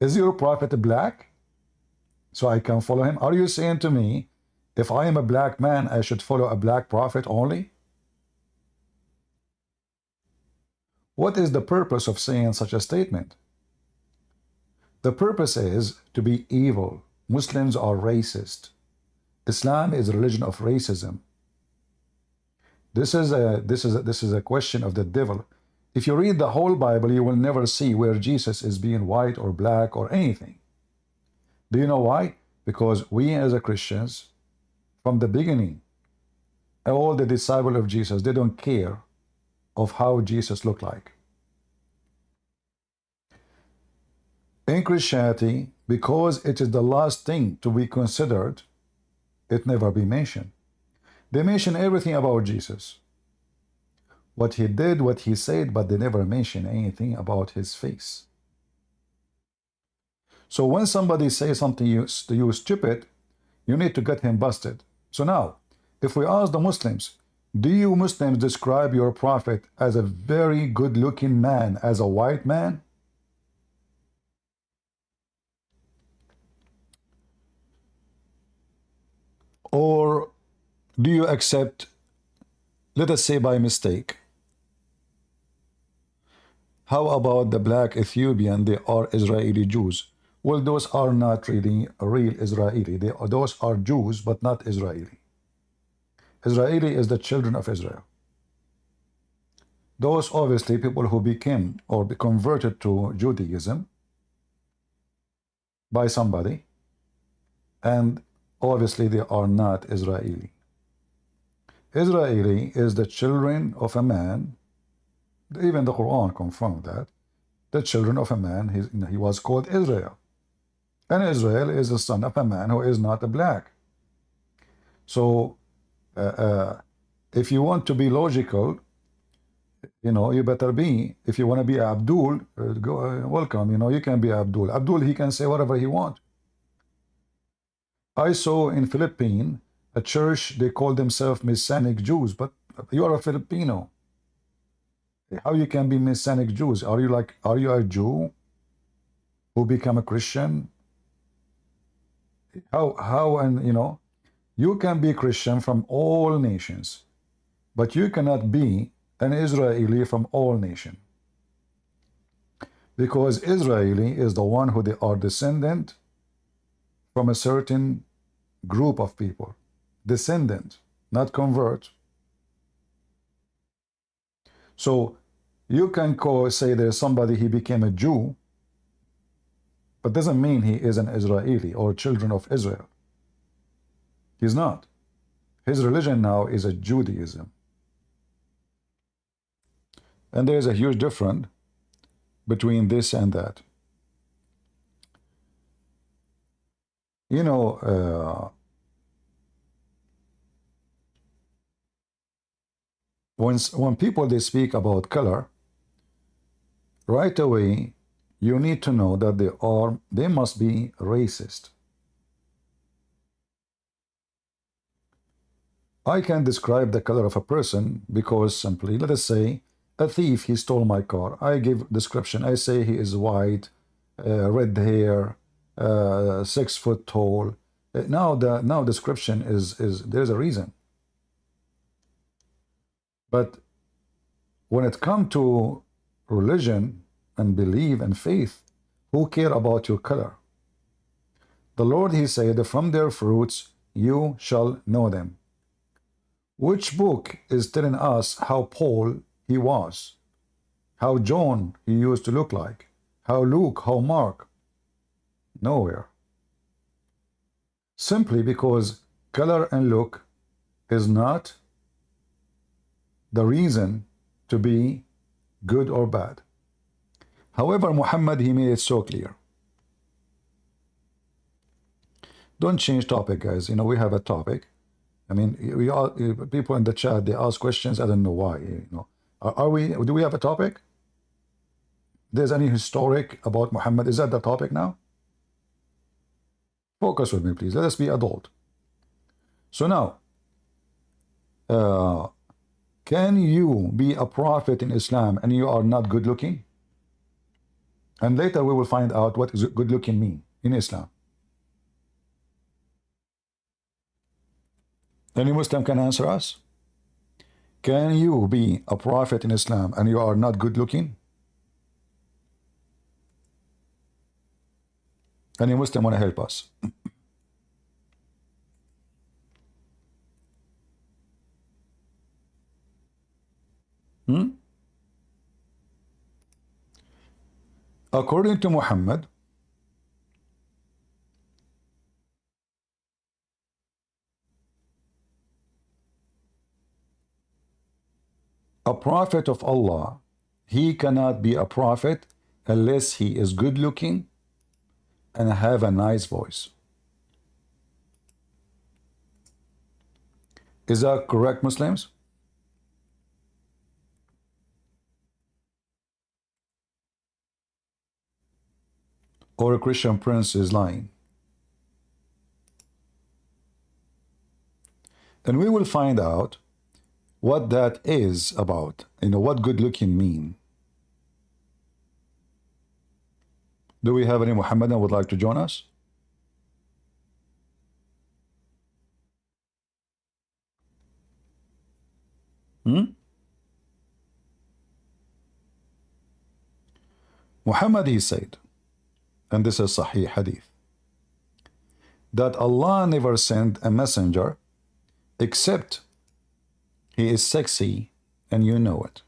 Is your prophet black? So I can follow him? Are you saying to me, if I am a black man, I should follow a black prophet only? What is the purpose of saying such a statement? The purpose is to be evil. Muslims are racist. Islam is a religion of racism. This is a question of the devil. If you read the whole Bible, you will never see where Jesus is being white or black or anything. Do you know why? Because we as a Christians, from the beginning, all the disciples of Jesus, they don't care of how Jesus looked like. In Christianity, because it is the last thing to be considered, it never be mentioned. They mention everything about Jesus, what he did, what he said, but they never mention anything about his face. So when somebody says something to you stupid, you need to get him busted. So now, if we ask the Muslims, do you Muslims describe your prophet as a very good-looking man, as a white man? Or do you accept, let us say by mistake, how about the black Ethiopian? They are Israeli Jews. Well, those are not really real Israeli. Those are Jews, but not Israeli. Israeli is the children of Israel. Those obviously people who became or be converted to Judaism by somebody, and obviously they are not Israeli. Israeli is the children of a man, even the Quran confirmed that, the children of a man, he was called Israel. And Israel is the son of a man who is not a black. So if you want to be logical, you know, you better be, if you want to be Abdul, welcome, you know, you can be Abdul. Abdul, he can say whatever he wants. I saw in Philippines a church, they call themselves Messianic Jews, but you are a Filipino. How you can be Messianic Jews? Are you a Jew who become a Christian? How, and you know, you can be Christian from all nations, but you cannot be an Israeli from all nations. Because Israeli is the one who they are descendant from a certain group of people. Descendant, not convert. So you can say there's somebody, he became a Jew, but doesn't mean he is an Israeli or children of Israel. He's not. His religion now is a Judaism. And there is a huge difference between this and that. You know, when people they speak about color, right away you need to know that they must be racist. I can describe the color of a person because simply, let us say, a thief, he stole my car. I give description. I say he is white, red hair, 6 foot tall. Now description is there's a reason. But when it comes to religion and belief and faith, who care about your color? The Lord, he said, from their fruits you shall know them. Which book is telling us how Paul he was, how John he used to look like, how Luke, how Mark? Nowhere. Simply because color and look is not the reason to be good or bad. However, Muhammad, he made it so clear. Don't change topic, guys. You know, we have a topic. I mean, we all people in the chat, they ask questions. I don't know why. You know, do we have a topic? There's any historic about Muhammad? Is that the topic now? Focus with me, please. Let us be adult. So now, can you be a prophet in Islam and you are not good looking? And later we will find out what is good looking mean in Islam. Any Muslim can answer us? Can you be a prophet in Islam and you are not good looking? Any Muslim want to help us? According to Muhammad, a prophet of Allah, he cannot be a prophet unless he is good looking and have a nice voice. Is that correct, Muslims? Or a Christian prince is lying? And we will find out what that is about. What good looking mean. Do we have any Muhammadan would like to join us? Muhammad, he said, and this is Sahih Hadith, that Allah never sent a messenger except he is sexy and you know it.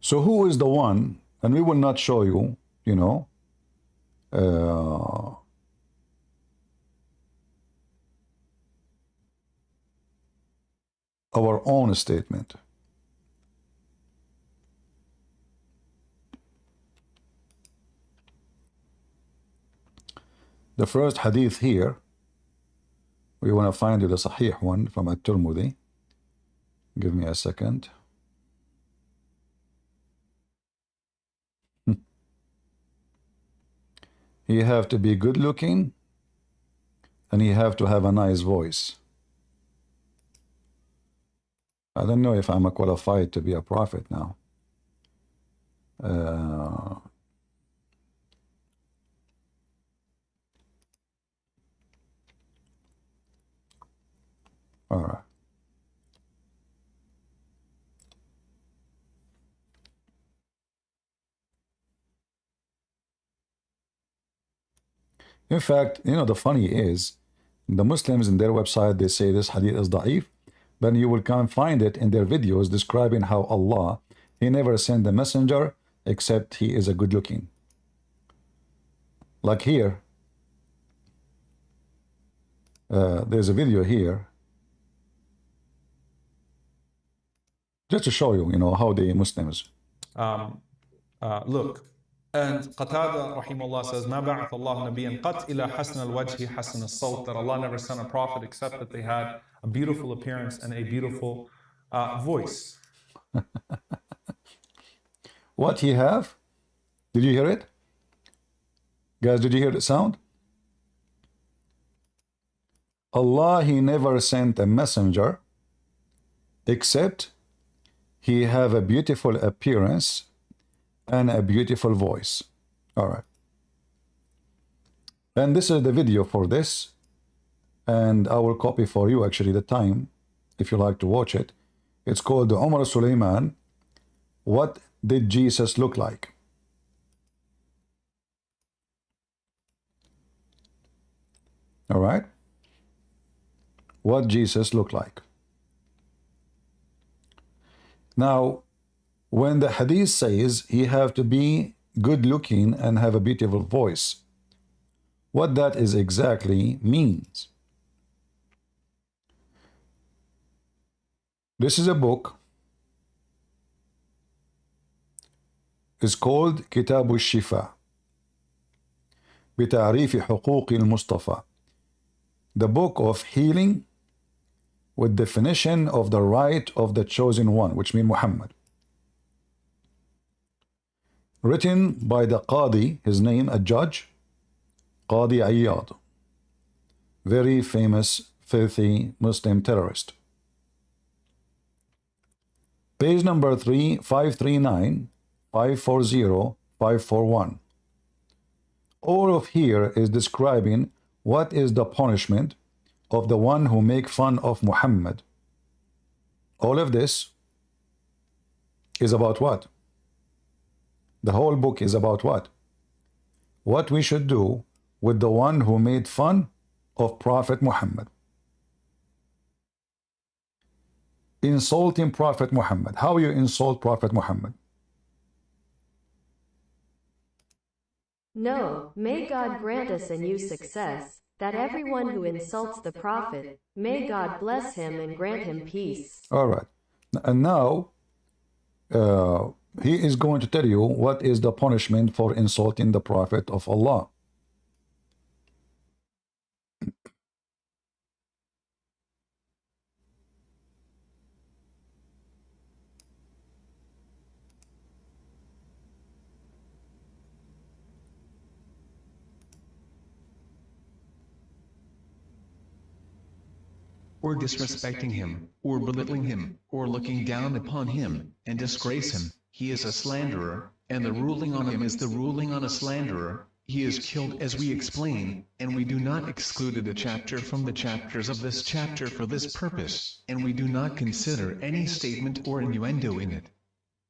So who is the one, and we will not show you, our own statement. The first hadith here, we want to find you the Sahih one from At-Tirmidhi. Give me a second. You have to be good looking and you have to have a nice voice. I don't know if I'm qualified to be a prophet now. All right. In fact, the funny is, the Muslims in their website, they say this hadith is da'if, but you will come find it in their videos describing how Allah, he never sent a messenger except he is a good looking. Like here, there's a video here, just to show you, how the Muslims. Look, and Qatada rahimahullah says, "Ma ba'ath Allah nabiyyan qat ila hasan al-wajhi hasan al-sawt," that Allah never sent a prophet except that they had a beautiful appearance and a beautiful voice. What he have? Did you hear it? Guys, did you hear the sound? Allah, he never sent a messenger except he have a beautiful appearance and a beautiful voice. All right. And this is the video for this. And I will copy for you actually the time, if you like to watch it. It's called the Umar Sulaiman. What did Jesus look like? All right. What Jesus looked like. Now, when the hadith says he have to be good looking and have a beautiful voice, what that is exactly means. This is a book. It's called كتاب الشفاء بتعريف حقوق المصطفى. The book of healing with definition of the right of the chosen one, which means Muhammad. Written by the Qadi, his name a judge, Qadi Ayyad. Very famous filthy Muslim terrorist. Page number 539, 540, 541. All of here is describing what is the punishment of the one who make fun of Muhammad. All of this is about what? The whole book is about what? What we should do with the one who made fun of Prophet Muhammad. Insulting Prophet Muhammad. How you insult Prophet Muhammad? No, may God grant us and you success, that everyone who insults the Prophet, may God bless him and grant him peace. All right. And now, he is going to tell you what is the punishment for insulting the Prophet of Allah. Or disrespecting him, or belittling him, or looking down upon him, and disgrace him, he is a slanderer, and the ruling on him is the ruling on a slanderer. He is killed as we explain, and we do not exclude a chapter from the chapters of this chapter for this purpose, and we do not consider any statement or innuendo in it.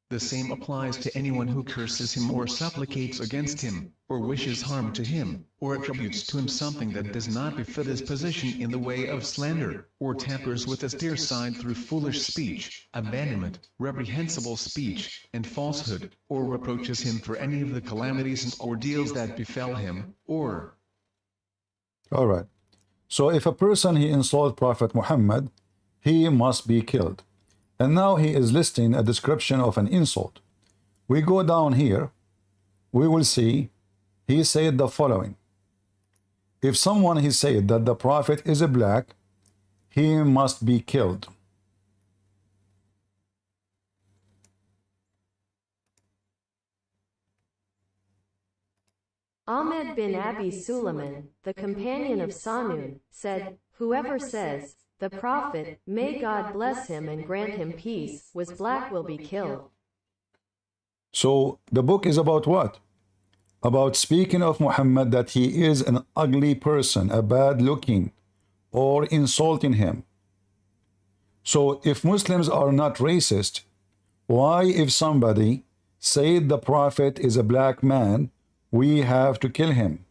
The same applies to anyone who curses him or supplicates against him, or wishes harm to him, or attributes to him something that does not befit his position in the way of slander, or tampers with his dear side through foolish speech, abandonment, reprehensible speech, and falsehood, or reproaches him for any of the calamities and ordeals that befell him, or... All right. So if a person he insults Prophet Muhammad, he must be killed. And now he is listing a description of an insult. We go down here, we will see he said the following. If someone he said that the Prophet is a black, he must be killed. Ahmed bin Abi Suleiman, the companion of Sanun, said, whoever says, the Prophet, may God bless him and grant him peace, was black will be killed. So the book is about what? About speaking of Muhammad that he is an ugly person, a bad looking, or insulting him. So if Muslims are not racist, why if somebody said the Prophet is a black man, we have to kill him?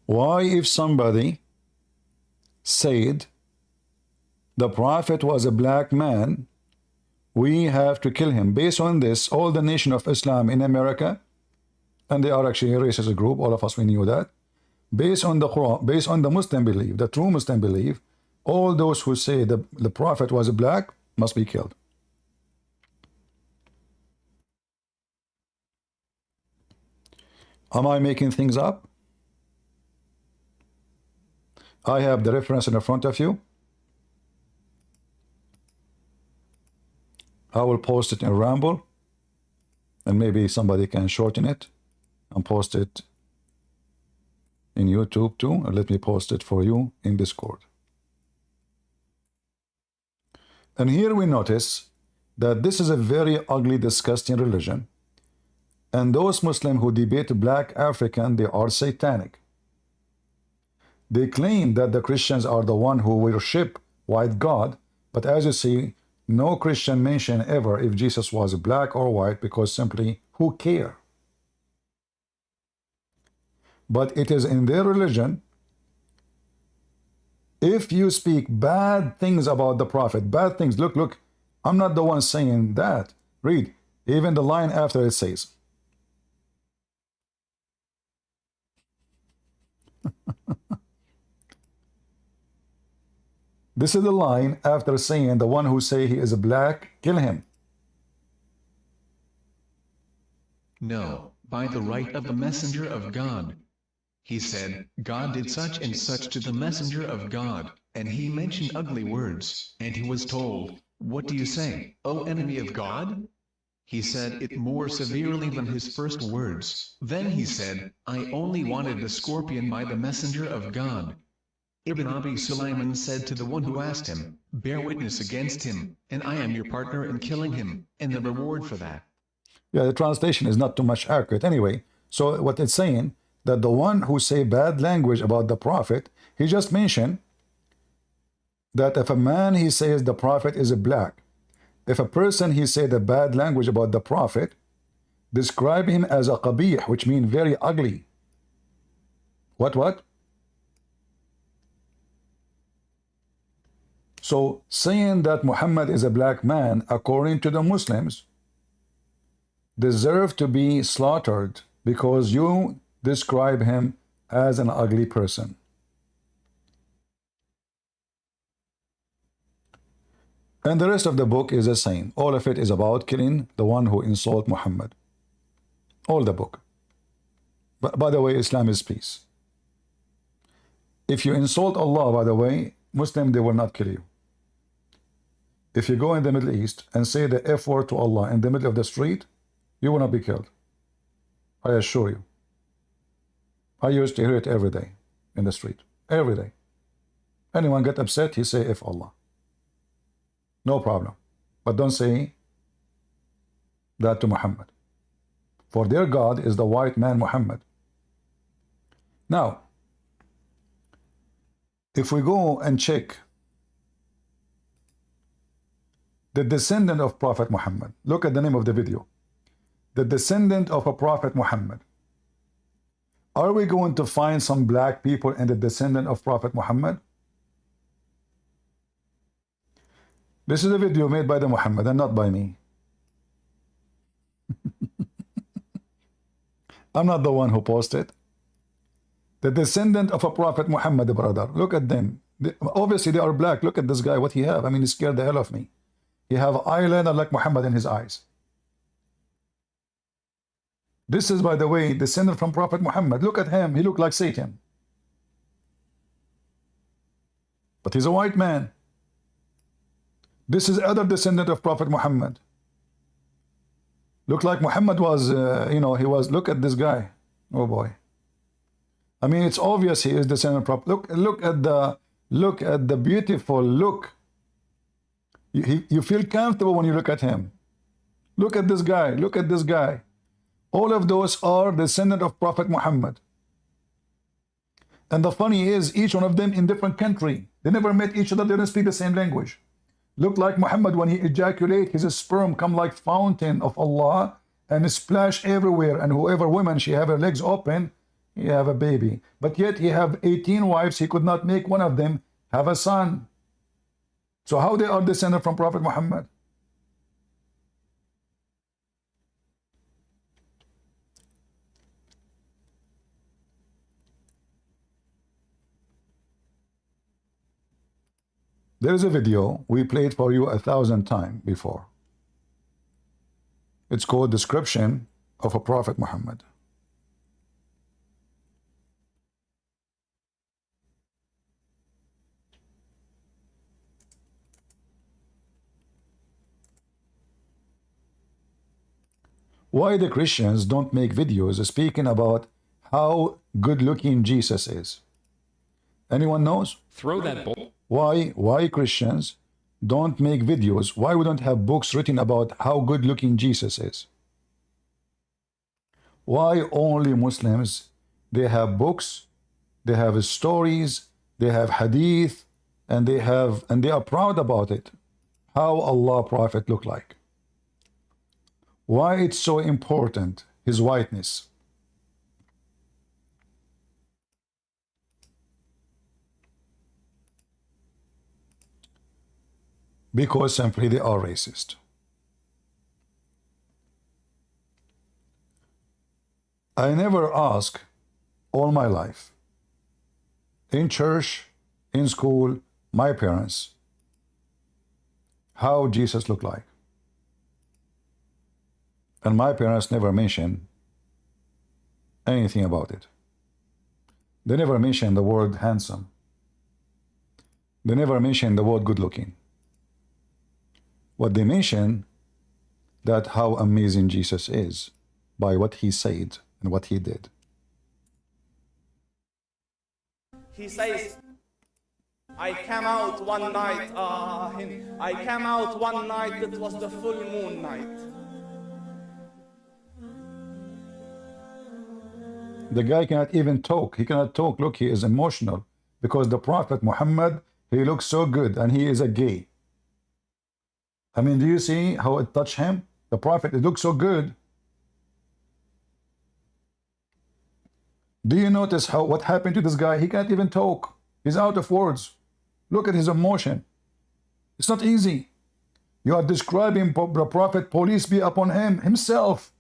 Why if somebody said the Prophet was a black man, we have to kill him? Based on this, all the nation of Islam in America, and they are actually a racist group, all of us we knew that, based on the Quran, based on the Muslim belief, the true Muslim belief, all those who say the Prophet was a black must be killed. Am I making things up? I have the reference in front of you. I will post it in Ramble, and maybe somebody can shorten it and post it in YouTube too, and let me post it for you in Discord. And here we notice that this is a very ugly, disgusting religion. And those Muslims who debate black African, they are satanic. They claim that the Christians are the one who worship white God, but as you see, no Christian mention ever if Jesus was black or white, because simply, who care? But it is in their religion, if you speak bad things about the Prophet, bad things, look, I'm not the one saying that. Read, even the line after it says, this is the line after saying the one who say he is black, kill him. No, by the right of the messenger of God. He said, God did such and such to the messenger of God, and he mentioned ugly words, and he was told, what do you say, O enemy of God? He said it more severely than his first words. Then he said, I only wanted the scorpion by the messenger of God. Ibn Abi Sulaiman said to the one who asked him, bear witness against him, and I am your partner in killing him, and the reward for that. Yeah, the translation is not too much accurate. Anyway, so what it's saying, that the one who say bad language about the Prophet, he just mentioned that if a man, he says the Prophet is black, if a person, he say the bad language about the Prophet, describe him as a qabih, which means very ugly. What? So saying that Muhammad is a black man, according to the Muslims, deserve to be slaughtered because you describe him as an ugly person. And the rest of the book is the same. All of it is about killing the one who insult Muhammad. All the book. But by the way, Islam is peace. If you insult Allah, by the way, Muslim, they will not kill you. If you go in the Middle East and say the F word to Allah in the middle of the street, you will not be killed. I assure you. I used to hear it every day in the street. Every day. Anyone get upset, he say F Allah. No problem. But don't say that to Muhammad. For their God is the white man Muhammad. Now, if we go and check the descendant of Prophet Muhammad, look at the name of the video. The descendant of a Prophet Muhammad. Are we going to find some black people in the descendant of Prophet Muhammad? This is a video made by the Muhammad and not by me. I'm not the one who posted. The descendant of a Prophet Muhammad, brother. Look at them. Obviously they are black. Look at this guy, what he have. I mean, he scared the hell of me. He have eyeliner like Muhammad in his eyes. This is, by the way, descendant from Prophet Muhammad. Look at him. He looked like Satan. But he's a white man. This is other descendant of Prophet Muhammad. Look like Muhammad was, he was, look at this guy. Oh boy. I mean, it's obvious he is descendant of Prophet. Look at the beautiful look. You feel comfortable when you look at him. Look at this guy. Look at this guy. All of those are descendant of Prophet Muhammad. And the funny is, each one of them in different country. They never met each other. They don't speak the same language. Look like Muhammad when he ejaculate, his sperm come like fountain of Allah and splash everywhere. And whoever woman, she have her legs open, he have a baby. But yet he have 18 wives. He could not make one of them have a son. So how they are descended from Prophet Muhammad? There is a video we played for you 1,000 times before. It's called Description of a Prophet Muhammad. Why the Christians don't make videos speaking about how good looking Jesus is? Anyone knows? Throw that bull. Why Christians don't make videos? Why we don't have books written about how good looking Jesus is? Why only Muslims? They have books, they have stories, they have hadith, and they are proud about it. How Allah Prophet look like? Why it's so important, his whiteness? Because simply they are racist. I never ask all my life, in church, in school, my parents, how Jesus looked like. And my parents never mentioned anything about it. They never mentioned the word handsome. They never mentioned the word good looking. What they mention that how amazing Jesus is by what he said and what he did. He says, I came out one night, I came out one night, it was the full moon night. The guy cannot even talk. He cannot talk. Look, he is emotional because the Prophet Muhammad, he looks so good and he is a gay. I mean, do you see how it touched him? The Prophet, it looks so good. Do you notice how what happened to this guy? He can't even talk. He's out of words. Look at his emotion. It's not easy. You are describing the Prophet, police be upon him himself,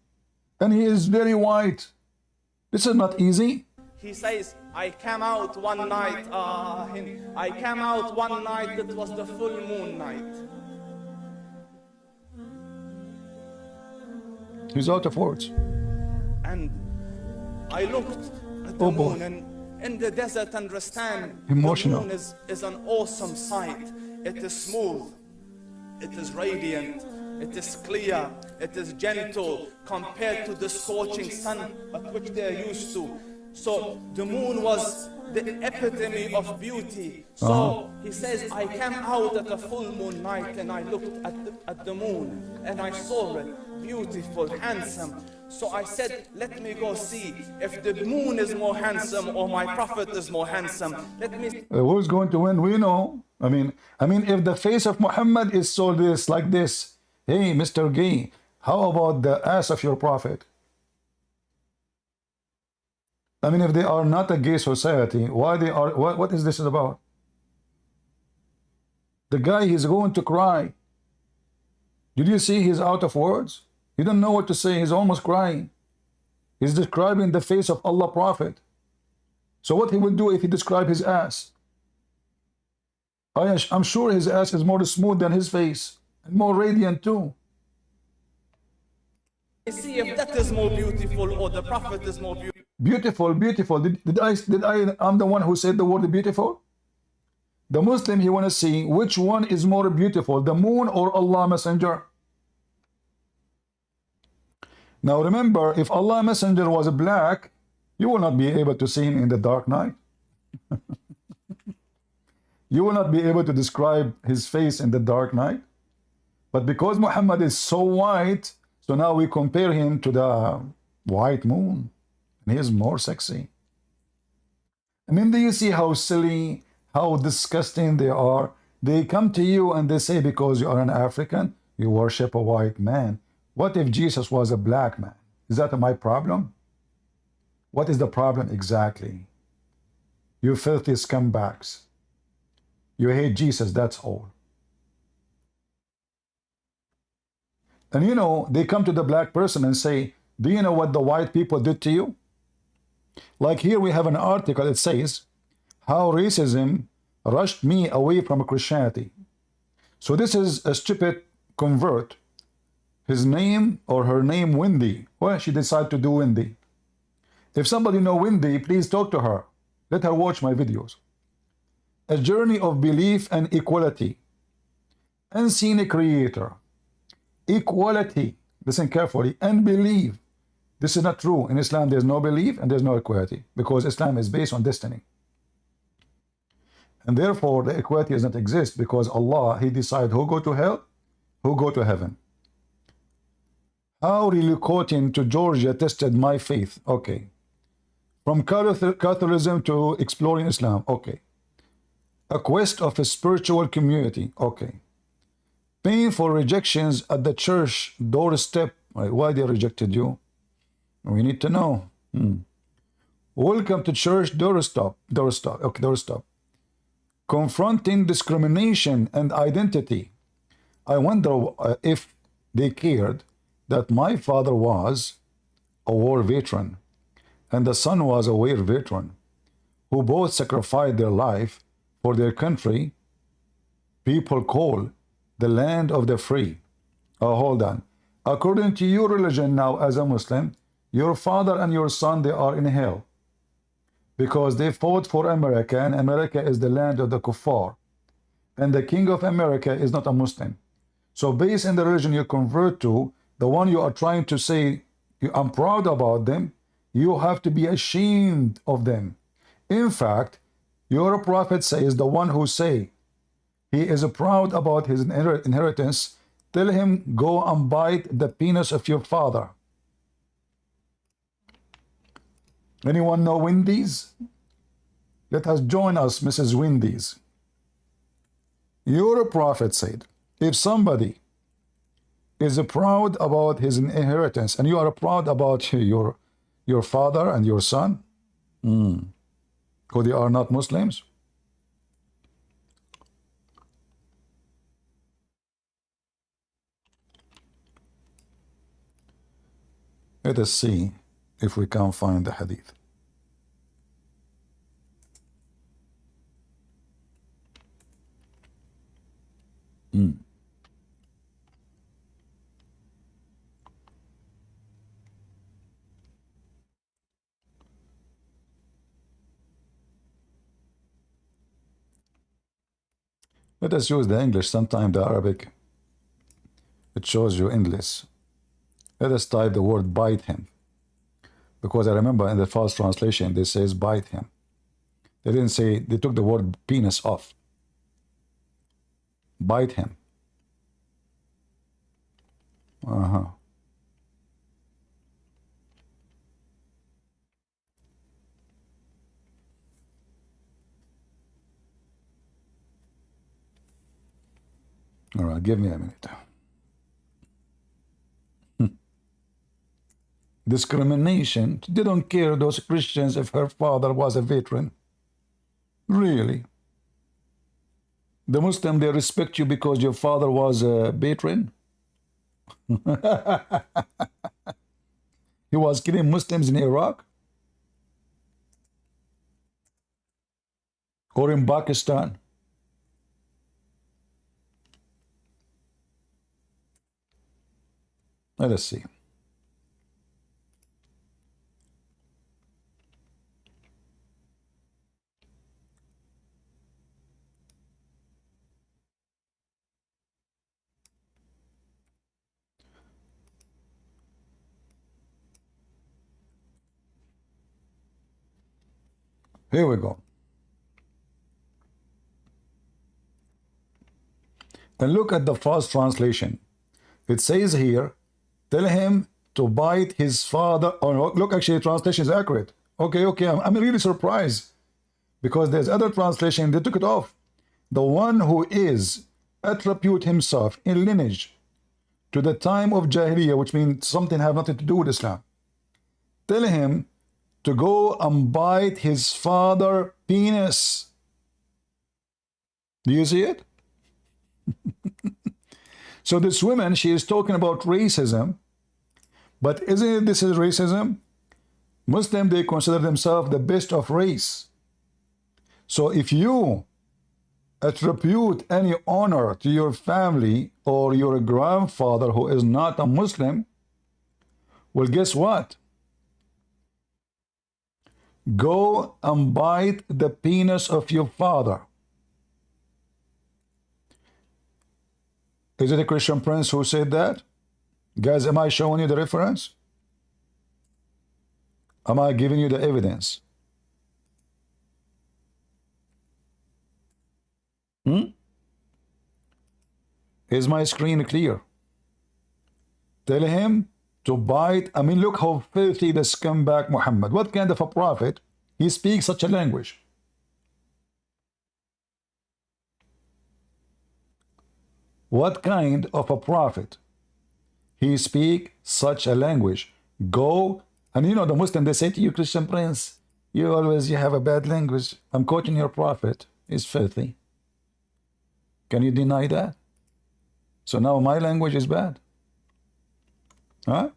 and he is very white. This is not easy. He says, I came out one night, I came out one night, it was the full moon night. He's out of words. And I looked at the Oh, boy. moon, and in the desert, understand, Emotional. the moon is an awesome sight. It is smooth, it is radiant, it is clear, it is gentle compared to the scorching sun at which they are used to. So the moon was the epitome of beauty. So he says, I came out at a full moon night and I looked at the moon and I saw it, beautiful, handsome. So I said, let me go see if the moon is more handsome or my prophet is more handsome. Let me Who's going to win? We know. I mean, if the face of Muhammad is so this like this, hey, Mr. Gay, how about the ass of your prophet? I mean, if they are not a gay society, why they are? What is this about? The guy, he's going to cry. Did you see he's out of words? He don't know what to say. He's almost crying. He's describing the face of Allah Prophet. So what he would do if he described his ass? I'm sure his ass is more smooth than his face and more radiant too. see if that is more beautiful or the prophet is more beautiful. Beautiful, beautiful. I'm the one who said the word beautiful? The Muslim, he want to see which one is more beautiful, the moon or Allah Messenger. Now remember, if Allah Messenger was black, you will not be able to see him in the dark night. You will not be able to describe his face in the dark night. But because Muhammad is so white, so now we compare him to the white moon. And he is more sexy. I mean, do you see how silly, how disgusting they are? They come to you and they say, because you are an African, you worship a white man. What if Jesus was a black man? Is that my problem? What is the problem exactly? You filthy scumbags. You hate Jesus, that's all. And you know, they come to the black person and say, do you know what the white people did to you? Like here we have an article, it says, how racism rushed me away from Christianity. So this is a stupid convert. His name or her name, Wendy. Well, she decided to do Wendy. If somebody know Wendy, please talk to her. Let her watch my videos. A journey of belief and equality. Unseen creator. Equality. Listen carefully. And belief. This is not true. In Islam, there's no belief and there's no equality. Because Islam is based on destiny. And therefore, the equality does not exist. Because Allah, He decides who go to hell, who go to heaven. How relocating to Georgia tested my faith. Okay. From Catholicism to exploring Islam. Okay. A quest of a spiritual community. Okay. Painful rejections at the church doorstep. Why they rejected you? We need to know. Welcome to church doorstep. Okay, doorstep. Confronting discrimination and identity. I wonder if they cared that my father was a war veteran and the son was a war veteran who both sacrificed their life for their country. People call the land of the free. Oh, hold on. According to your religion now as a Muslim, your father and your son, they are in hell because they fought for America, and America is the land of the kuffar, and the king of America is not a Muslim. So based on the religion you convert to, the one you are trying to say, I'm proud about them, you have to be ashamed of them. In fact, your prophet says, the one who say he is proud about his inheritance, tell him, go and bite the penis of your father. Anyone know Wendy's? Let us join us, Mrs. Wendy's. Your prophet said, if somebody is proud about his inheritance, and you are proud about your father and your son, because they are not Muslims, let us see if we can find the hadith. Let us use the English. Sometimes the Arabic, it shows you English. Let us type the word bite him. Because I remember in the first translation, they says bite him. They didn't say, they took the word penis off. Bite him. All right, give me a minute. Discrimination. They don't care, those Christians, if her father was a veteran. Really? The Muslim, they respect you because your father was a veteran? He was killing Muslims in Iraq? Or in Pakistan? Let us see. Here we go. And look at the first translation. It says here, tell him to bite his father. Oh, no, look, actually, the translation is accurate. Okay, I'm really surprised because there's other translation, they took it off. The one who is attribute himself in lineage to the time of Jahiliyyah, which means something have nothing to do with Islam. Tell him to go and bite his father penis. Do you see it? So this woman, she is talking about racism, but isn't it this is racism? Muslim, they consider themselves the best of race. So if you attribute any honor to your family or your grandfather who is not a Muslim, well, guess what? Go and bite the penis of your father. Is it a Christian prince who said that? Guys, am I showing you the reference? Am I giving you the evidence? Is my screen clear? Tell him to bite. I mean, look how filthy the scumbag Muhammad. What kind of a prophet? He speaks such a language. What kind of a prophet? He speak such a language. Go, and you know the Muslim, they say to you, Christian prince, you have a bad language. I'm quoting your prophet. It's filthy. Can you deny that? So now my language is bad. Huh?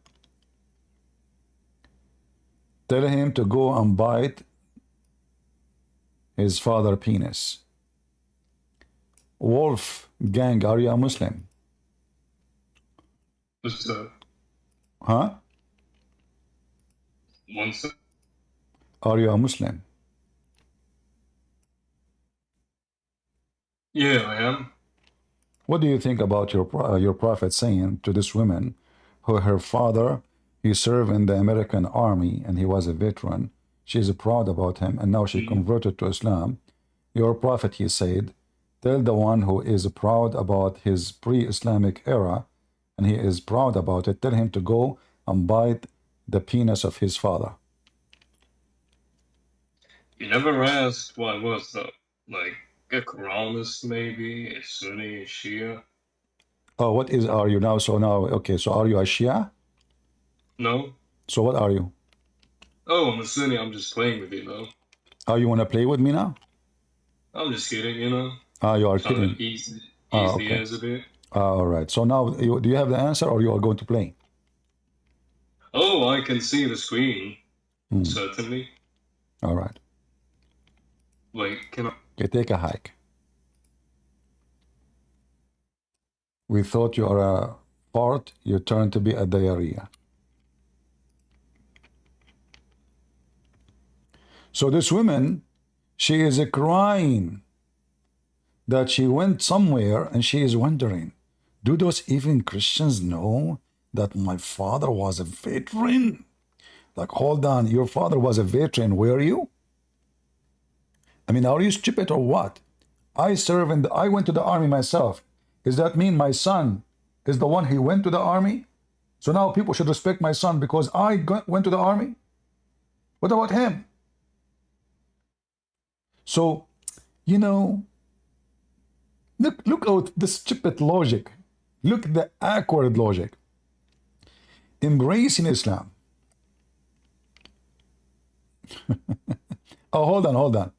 Tell him to go and bite his father penis. Wolf gang, are you a Muslim? Huh? Are you a Muslim? Yeah, I am. What do you think about your prophet saying to this woman her father, he served in the American army and he was a veteran. She's proud about him, and now she converted to Islam. Your prophet, he said, tell the one who is proud about his pre-Islamic era, and he is proud about it, tell him to go and bite the penis of his father. You never asked what was the, like, a Quranist maybe, a Sunni, a Shia? Oh, what is are you now? So now, okay, so are you a Shia? No? So what are you? Oh, I'm a Sunni, I'm just playing with you, though. Oh, you want to play with me now? I'm just kidding, you know? Ah, you are Trying kidding. to ease Ah, the okay. ends a bit. All right. So now, do you have the answer, or you are going to play? Oh, I can see the screen. Certainly. All right. Wait, can I? Okay, take a hike. We thought you are a fart, you turn to be a diarrhea. So this woman, she is crying that she went somewhere and she is wondering, do those even Christians know that my father was a veteran? Like, hold on, your father was a veteran, were you? I mean, are you stupid or what? I went to the army myself. Does that mean my son is the one who went to the army? So now people should respect my son because I went to the army? What about him? So, you know, look at the stupid logic. Look at the awkward logic. Embracing Islam. Oh, hold on.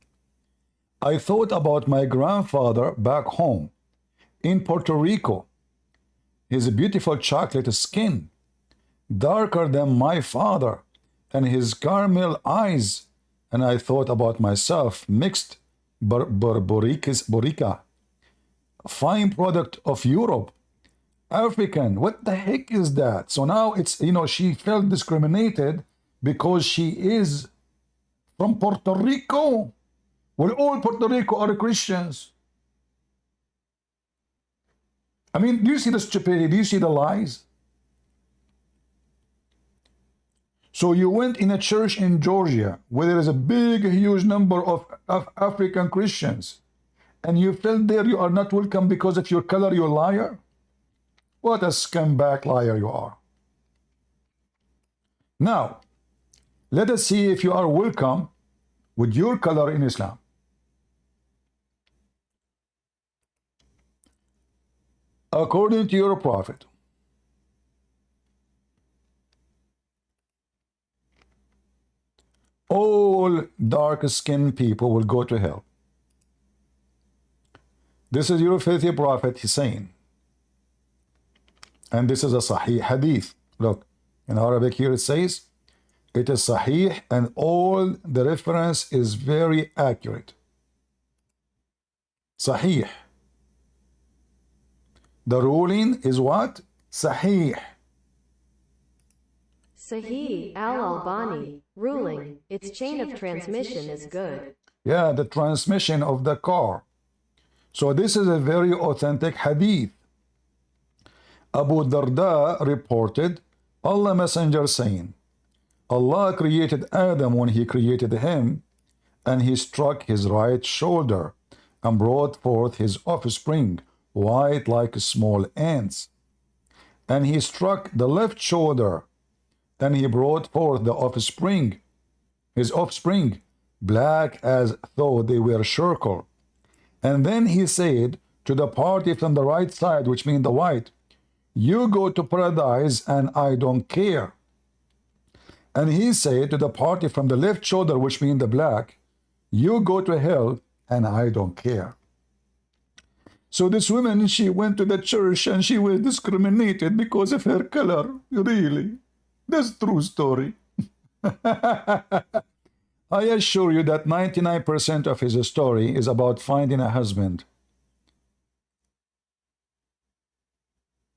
I thought about my grandfather back home in Puerto Rico. His beautiful chocolate skin, darker than my father, and his caramel eyes. And I thought about myself, mixed borica, fine product of Europe, African. What the heck is that? So now it's, you know, she felt discriminated because she is from Puerto Rico. Well, all Puerto Rico are Christians. I mean, do you see the stupidity? Do you see the lies? So you went in a church in Georgia where there is a big, huge number of African Christians, and you felt there you are not welcome because of your color, you liar? What a scumbag liar you are. Now, let us see if you are welcome with your color in Islam. According to your prophet, all dark-skinned people will go to hell. This is your faithful prophet, he's saying. And this is a Sahih hadith. Look, in Arabic here it says, it is Sahih and all the reference is very accurate. Sahih. The ruling is what? Sahih. Sahih al-Albani, ruling, its chain of transmission is good. Yeah, the transmission of the car. So this is a very authentic hadith. Abu Darda reported, Allah Messenger saying, Allah created Adam when he created him, and he struck his right shoulder and brought forth his offspring, white like small ants. And he struck the left shoulder, and he brought forth the offspring, his offspring, black as though they were charcoal. And then he said to the party from the right side, which means the white, you go to paradise and I don't care. And he said to the party from the left shoulder, which means the black, you go to hell and I don't care. So this woman, she went to the church and she was discriminated because of her color. Really? That's a true story. I assure you that 99% of his story is about finding a husband.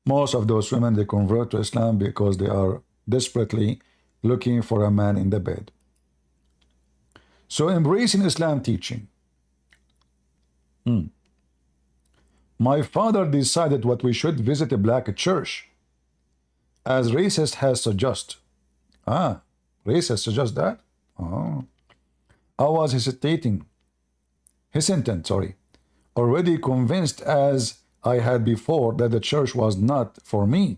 Most of those women, they convert to Islam because they are desperately looking for a man in the bed. So embracing Islam teaching. My father decided what we should visit a black church. as racist has suggested. Ah, racist suggest that? Oh. I was hesitant, already convinced as I had before that the church was not for me.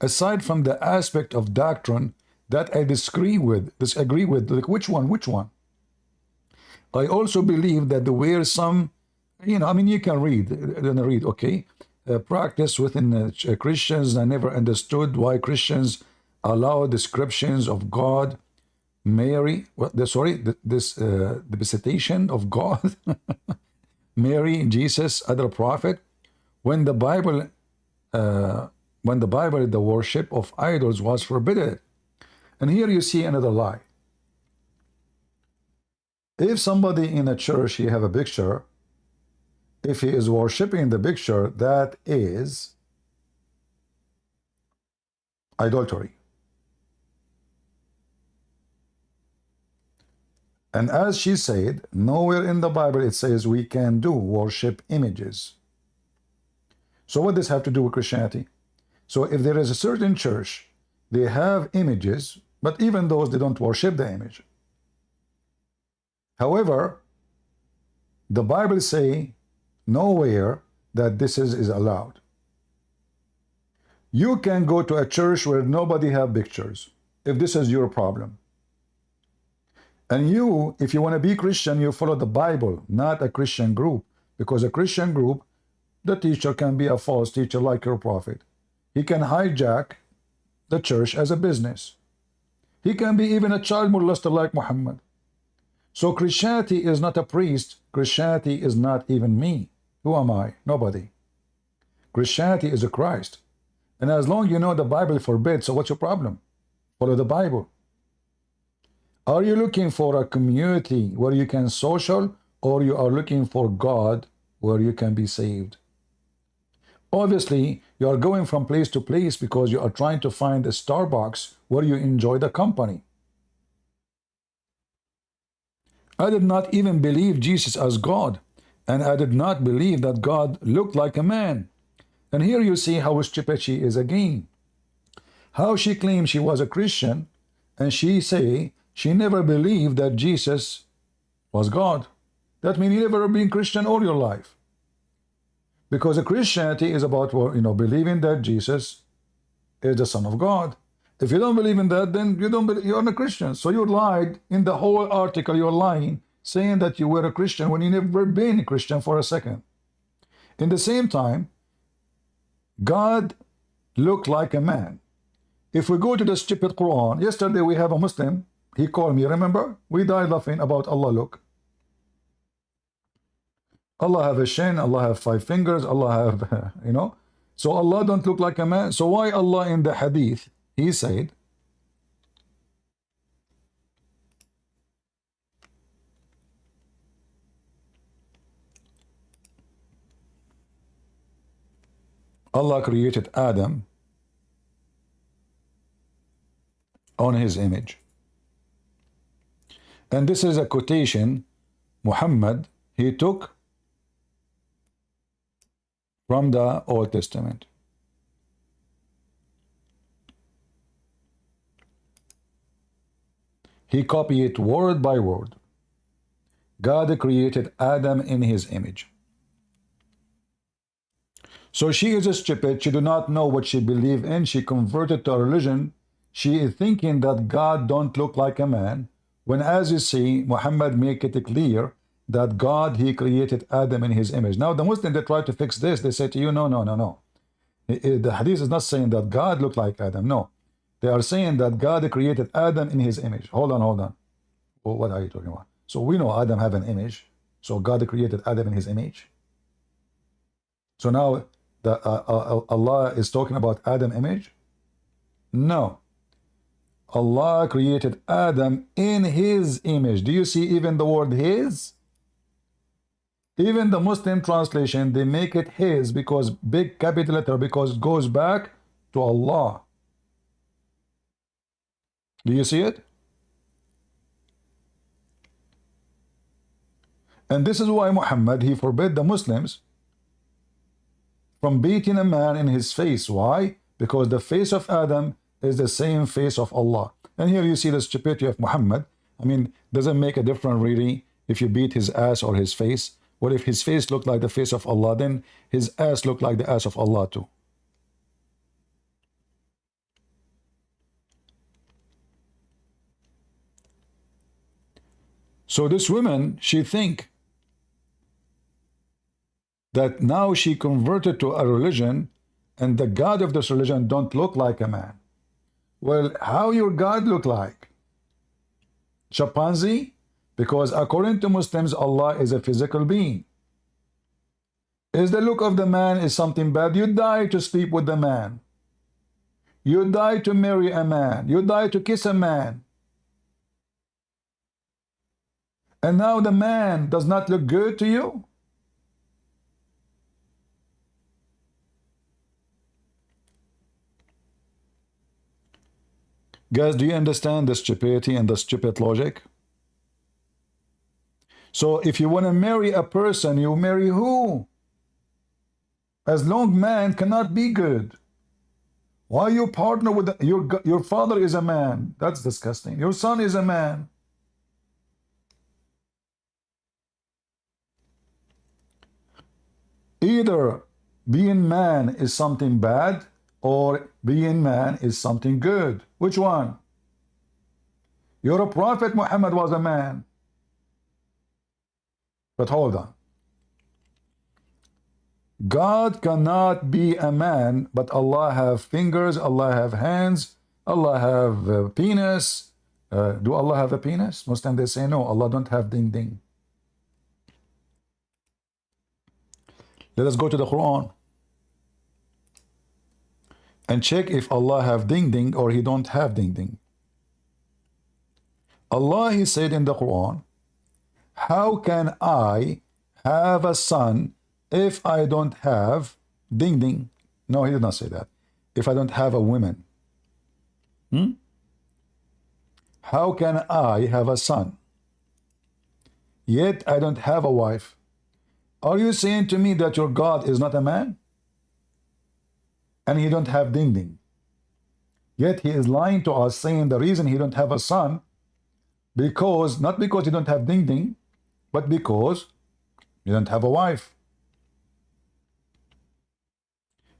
Aside from the aspect of doctrine that I disagree with, like which one? I also believe that there were some, you can read, okay? Practice within Christians. I never understood why Christians allow descriptions of God, Mary, the visitation of God, Mary, Jesus, other prophet, when the Bible, the worship of idols was forbidden. And here you see another lie. If somebody in a church, he have a picture, if he is worshiping the picture, that is idolatry. And as she said, nowhere in the Bible it says we can do worship images. So what does this have to do with Christianity? So if there is a certain church, they have images, but even those, they don't worship the image. However, the Bible say nowhere that this is allowed. You can go to a church where nobody have pictures, if this is your problem. And you, if you want to be Christian, you follow the Bible, not a Christian group. Because a Christian group, the teacher can be a false teacher like your prophet. He can hijack the church as a business. He can be even a child molester like Muhammad. So Christianity is not a priest. Christianity is not even me. Who am I? Nobody. Christianity is a Christ. And as long as you know the Bible forbids, so what's your problem? Follow the Bible. Are you looking for a community where you can social, or you are looking for God where you can be saved? Obviously, you are going from place to place because you are trying to find a Starbucks where you enjoy the company. I did not even believe Jesus as God, and I did not believe that God looked like a man. And here you see how stupid she is again. How she claimed she was a Christian, and she say she never believed that Jesus was God. That means you never been Christian all your life. Because a Christianity is about, believing that Jesus is the Son of God. If you don't believe in that, then you're not a Christian. So you lied in the whole article. You're lying, saying that you were a Christian when you never been a Christian for a second. In the same time, God looked like a man. If we go to the stupid Quran, yesterday we have a Muslim, he called me, remember? We died laughing about Allah look. Allah have a shin, Allah have 5 fingers, Allah have, So Allah don't look like a man. So why Allah in the hadith, he said, Allah created Adam on his image. And this is a quotation Muhammad, he took from the Old Testament. He copied it word by word. God created Adam in his image. So she is stupid. She do not know what she believe in. She converted to a religion. She is thinking that God don't look like a man. When, as you see, Muhammad make it clear that God, he created Adam in his image. Now the Muslims, they try to fix this. They say to you, no. The hadith is not saying that God looked like Adam. No. They are saying that God created Adam in his image. Hold on. Well, what are you talking about? So we know Adam have an image. So God created Adam in his image. So now Allah is talking about Adam image? No. Allah created Adam in his image. Do you see even the word his? Even the Muslim translation, they make it his because big capital letter, because it goes back to Allah. Do you see it? And this is why Muhammad, he forbid the Muslims from beating a man in his face. Why? because the face of Adam is the same face of Allah. And here you see the stupidity of Muhammad. I mean, doesn't make a difference really if you beat his ass or his face. What if his face looked like the face of Allah? Then his ass looked like the ass of Allah too. So this woman, she think that now she converted to a religion and the God of this religion don't look like a man. Well, how your God look like? Chimpanzee? Because according to Muslims, Allah is a physical being. Is the look of the man is something bad? You die to sleep with the man. You die to marry a man. You die to kiss a man. And now the man does not look good to you? Guys, do you understand the stupidity and the stupid logic? So if you want to marry a person, you marry who? As long man cannot be good. Why you partner with your father is a man? That's disgusting. Your son is a man. Either being man is something bad or being man is something good. Which one? Your prophet Muhammad was a man. But hold on. God cannot be a man, but Allah have fingers, Allah have hands, Allah have a penis. Do Allah have a penis? Muslims, they say no, Allah don't have ding ding. Let us go to the Quran and check if Allah have ding ding or he don't have ding ding. Allah, he said in the Quran, how can I have a son if I don't have ding ding? No, he did not say that. If I don't have a woman. How can I have a son? Yet I don't have a wife. Are you saying to me that your God is not a man? And he don't have ding ding. Yet he is lying to us saying the reason he don't have a son, because, not because he don't have ding ding, but because you don't have a wife.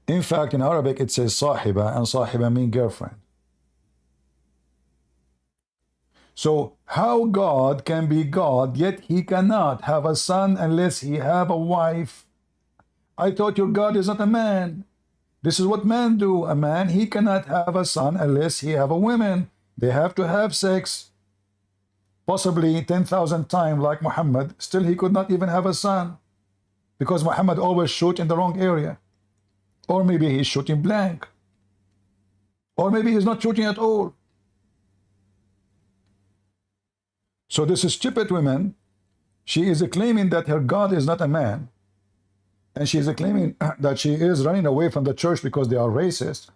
In fact, in Arabic it says sahiba, and sahiba means girlfriend. So how God can be God, yet he cannot have a son unless he have a wife? I thought your God is not a man. This is what men do. A man, he cannot have a son unless he have a woman. They have to have sex. Possibly 10,000 times like Muhammad, still he could not even have a son. Because Muhammad always shoot in the wrong area. Or maybe he's shooting blank. Or maybe he's not shooting at all. So this stupid woman, she is claiming that her God is not a man. And she is claiming that she is running away from the church because they are racist.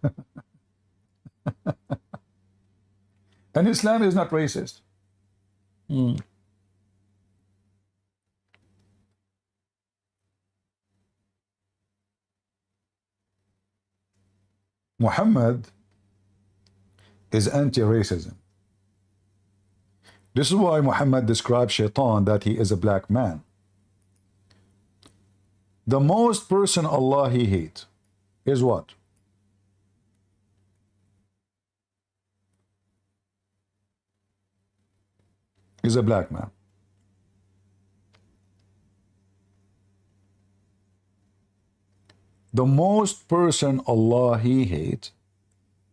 And Islam is not racist. Muhammad is anti-racism. This is why Muhammad describes Shaitan that he is a black man. The most person Allah he hates is what? Is a black man. The most person Allah he hates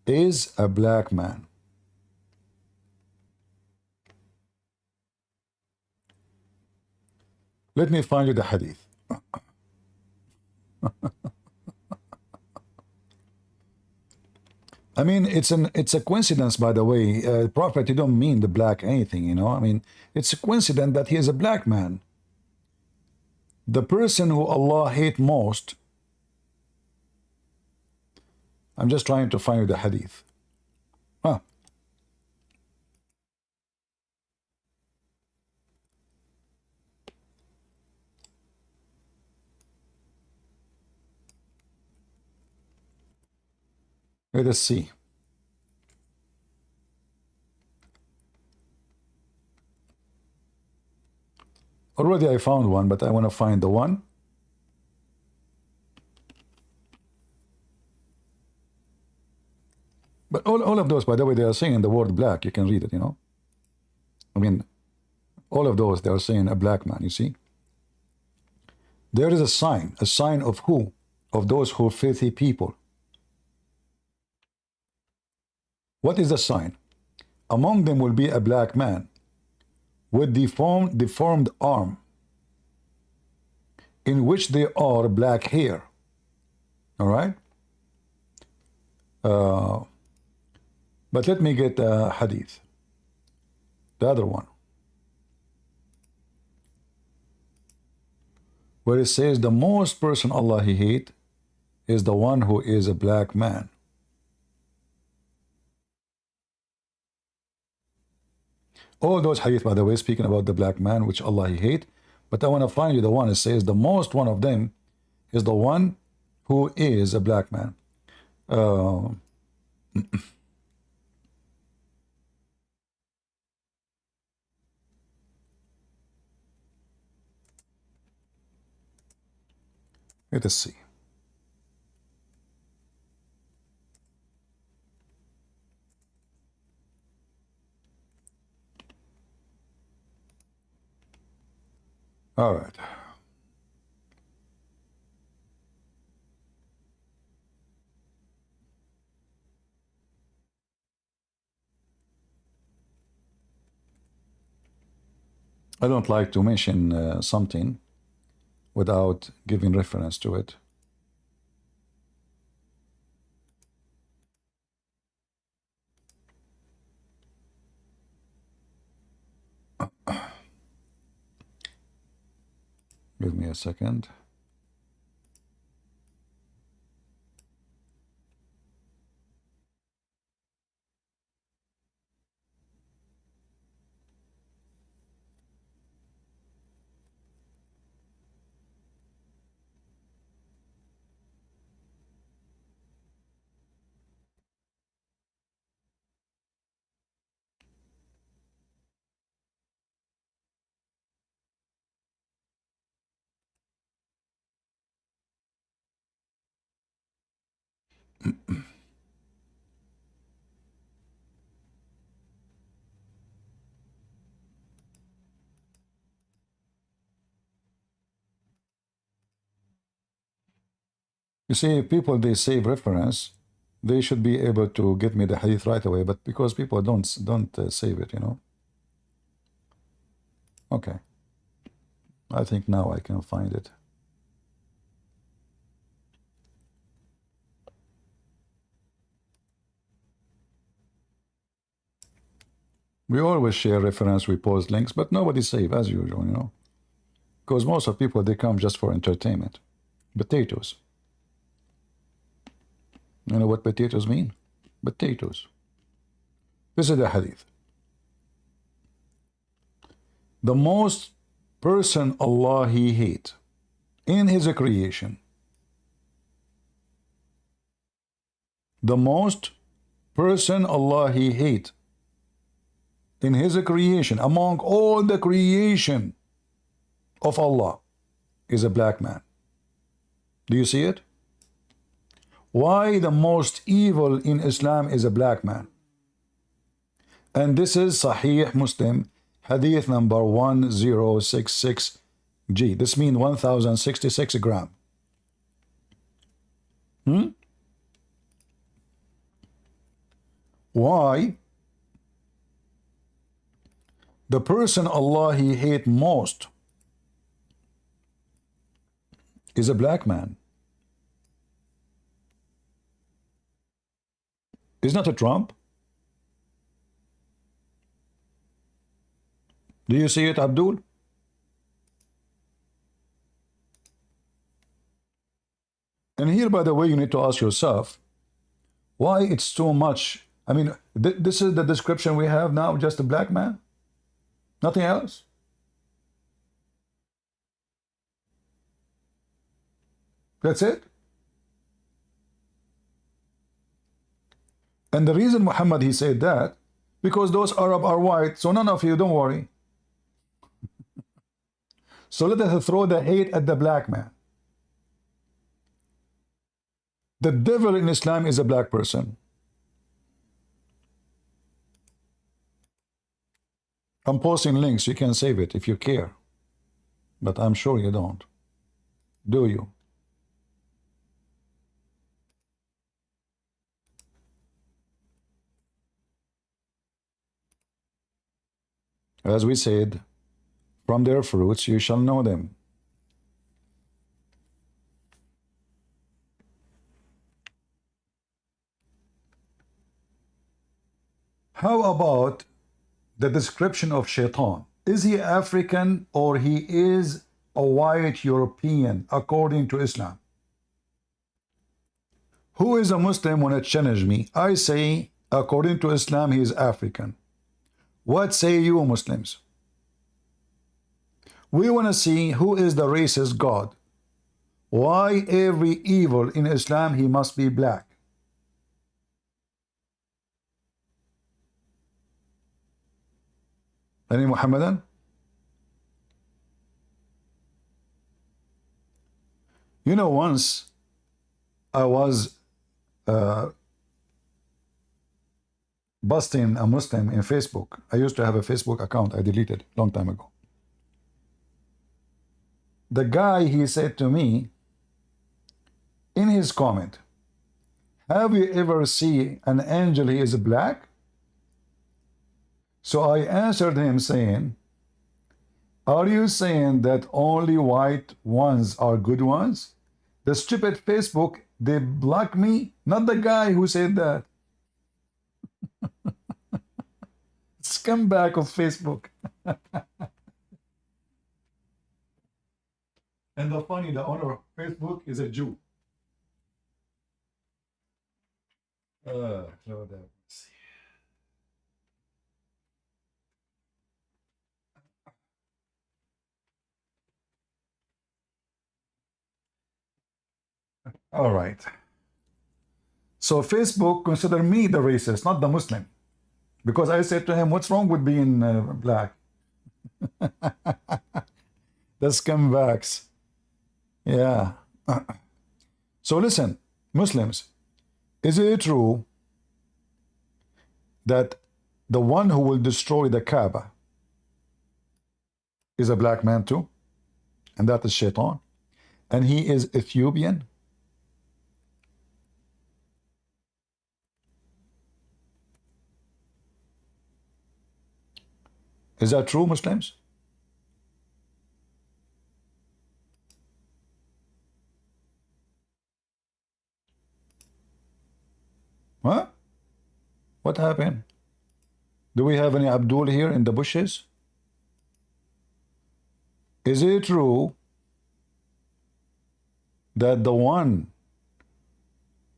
is a black man. Let me find you the hadith. I mean, it's a coincidence, by the way. Prophet, you don't mean the black anything, you know. I mean, it's a coincidence that he is a black man. The person who Allah hate most. I'm just trying to find you the hadith. Huh. Let us see. Already I found one, but I want to find the one. But all of those, by the way, they are saying the word black. You can read it, you know. I mean, all of those, they are saying a black man, you see. There is a sign of who? Of those who are filthy people. What is the sign? Among them will be a black man with deformed arm, in which there are black hair. All right? But let me get a hadith. The other one. Where it says the most person Allah He hate is the one who is a black man. All those hadith, by the way, speaking about the black man, which Allah He hate. But I want to find you the one that says the most one of them is the one who is a black man. Let us see. All right. I don't like to mention something without giving reference to it. Give me a second. You see, people, they save reference. They should be able to get me the hadith right away, but because people don't save it, you know. Okay. I think now I can find it. We always share reference, we post links, but nobody save as usual, you know. Because most of people, they come just for entertainment. Potatoes. You know what potatoes mean? Potatoes. This is the hadith. The most person Allah He hate in His creation. The most person Allah He hate in His creation, among all the creation of Allah, is a black man. Do you see it? Why the most evil in Islam is a black man? And this is Sahih Muslim, hadith number 1066G. This means 1066 gram. Why the person Allah He hate most is a black man? Is not a Trump? Do you see it, Abdul? And here, by the way, you need to ask yourself, why it's too much? I mean, this is the description we have now, just a black man? Nothing else? That's it? And the reason Muhammad he said that, because those Arab are white, so none of you, don't worry. So let us throw the hate at the black man. The devil in Islam is a black person. I'm posting links, you can save it if you care. But I'm sure you don't. Do you? As we said, from their fruits you shall know them. How about the description of Shaitan? Is he African or he is a white European according to Islam? Who is a Muslim when it challenge me? I say, according to Islam, he is African. What say you, Muslims? We want to see who is the racist God. Why every evil in Islam he must be black? Any Muhammadan? You know, once I was busting a Muslim in Facebook. I used to have a Facebook account. I deleted a long time ago. The guy, he said to me in his comment, have you ever seen an angel he is black? So I answered him saying, are you saying that only white ones are good ones? The stupid Facebook, they block me, not the guy who said that. Scumbag of Facebook. And the funny, the owner of Facebook is a Jew. Lord have mercy. All right. So Facebook consider me the racist, not the Muslim. Because I said to him, what's wrong with being black? The scumbags. Yeah. So listen, Muslims, is it true that the one who will destroy the Kaaba is a black man too? And that is Shaitan. And he is Ethiopian? Is that true, Muslims? Huh? What happened? Do we have any Abdul here in the bushes? Is it true that the one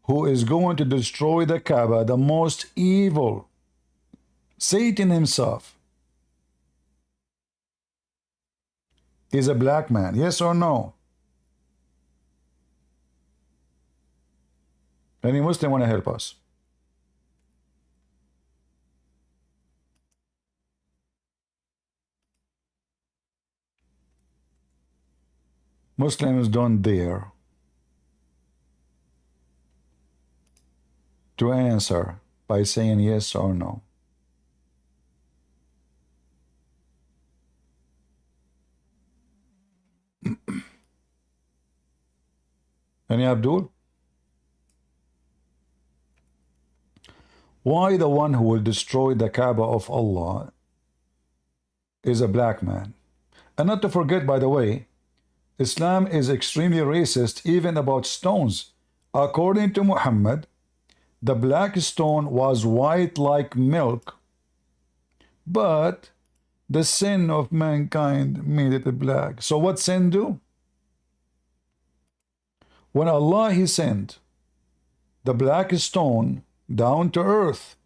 who is going to destroy the Kaaba, the most evil, Satan himself, is a black man? Yes or no? Any Muslim want to help us? Muslims don't dare to answer by saying yes or no. Any Abdul? Why the one who will destroy the Kaaba of Allah is a black man? And not to forget, by the way, Islam is extremely racist even about stones. According to Muhammad, the black stone was white like milk, but the sin of mankind made it black. So what sin do? When Allah he sent the black stone down to earth,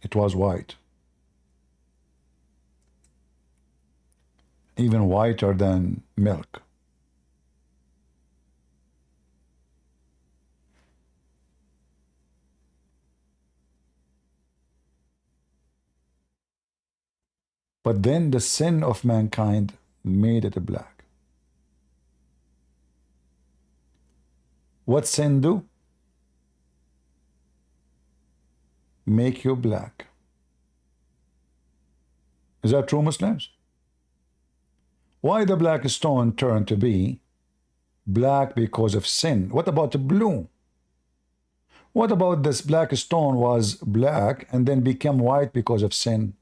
it was white, even whiter than milk. But then the sin of mankind made it black. What sin do? Make you black. Is that true, Muslims? Why the black stone turned to be black because of sin? What about the blue? What about this black stone was black and then became white because of sin?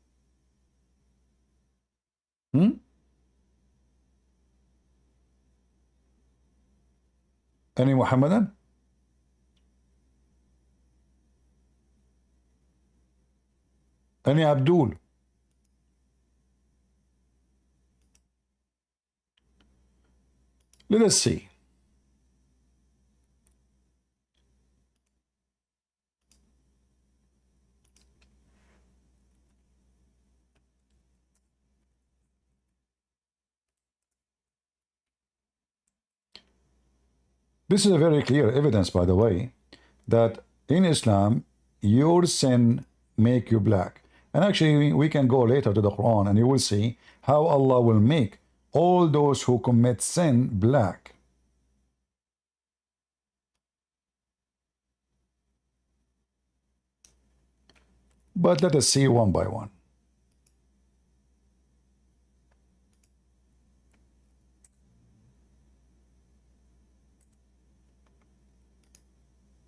Any Muhammadan? Any Abdul? Let us see. This is a very clear evidence, by the way, that in Islam, your sin make you black. And actually, we can go later to the Quran and you will see how Allah will make all those who commit sin black. But let us see one by one.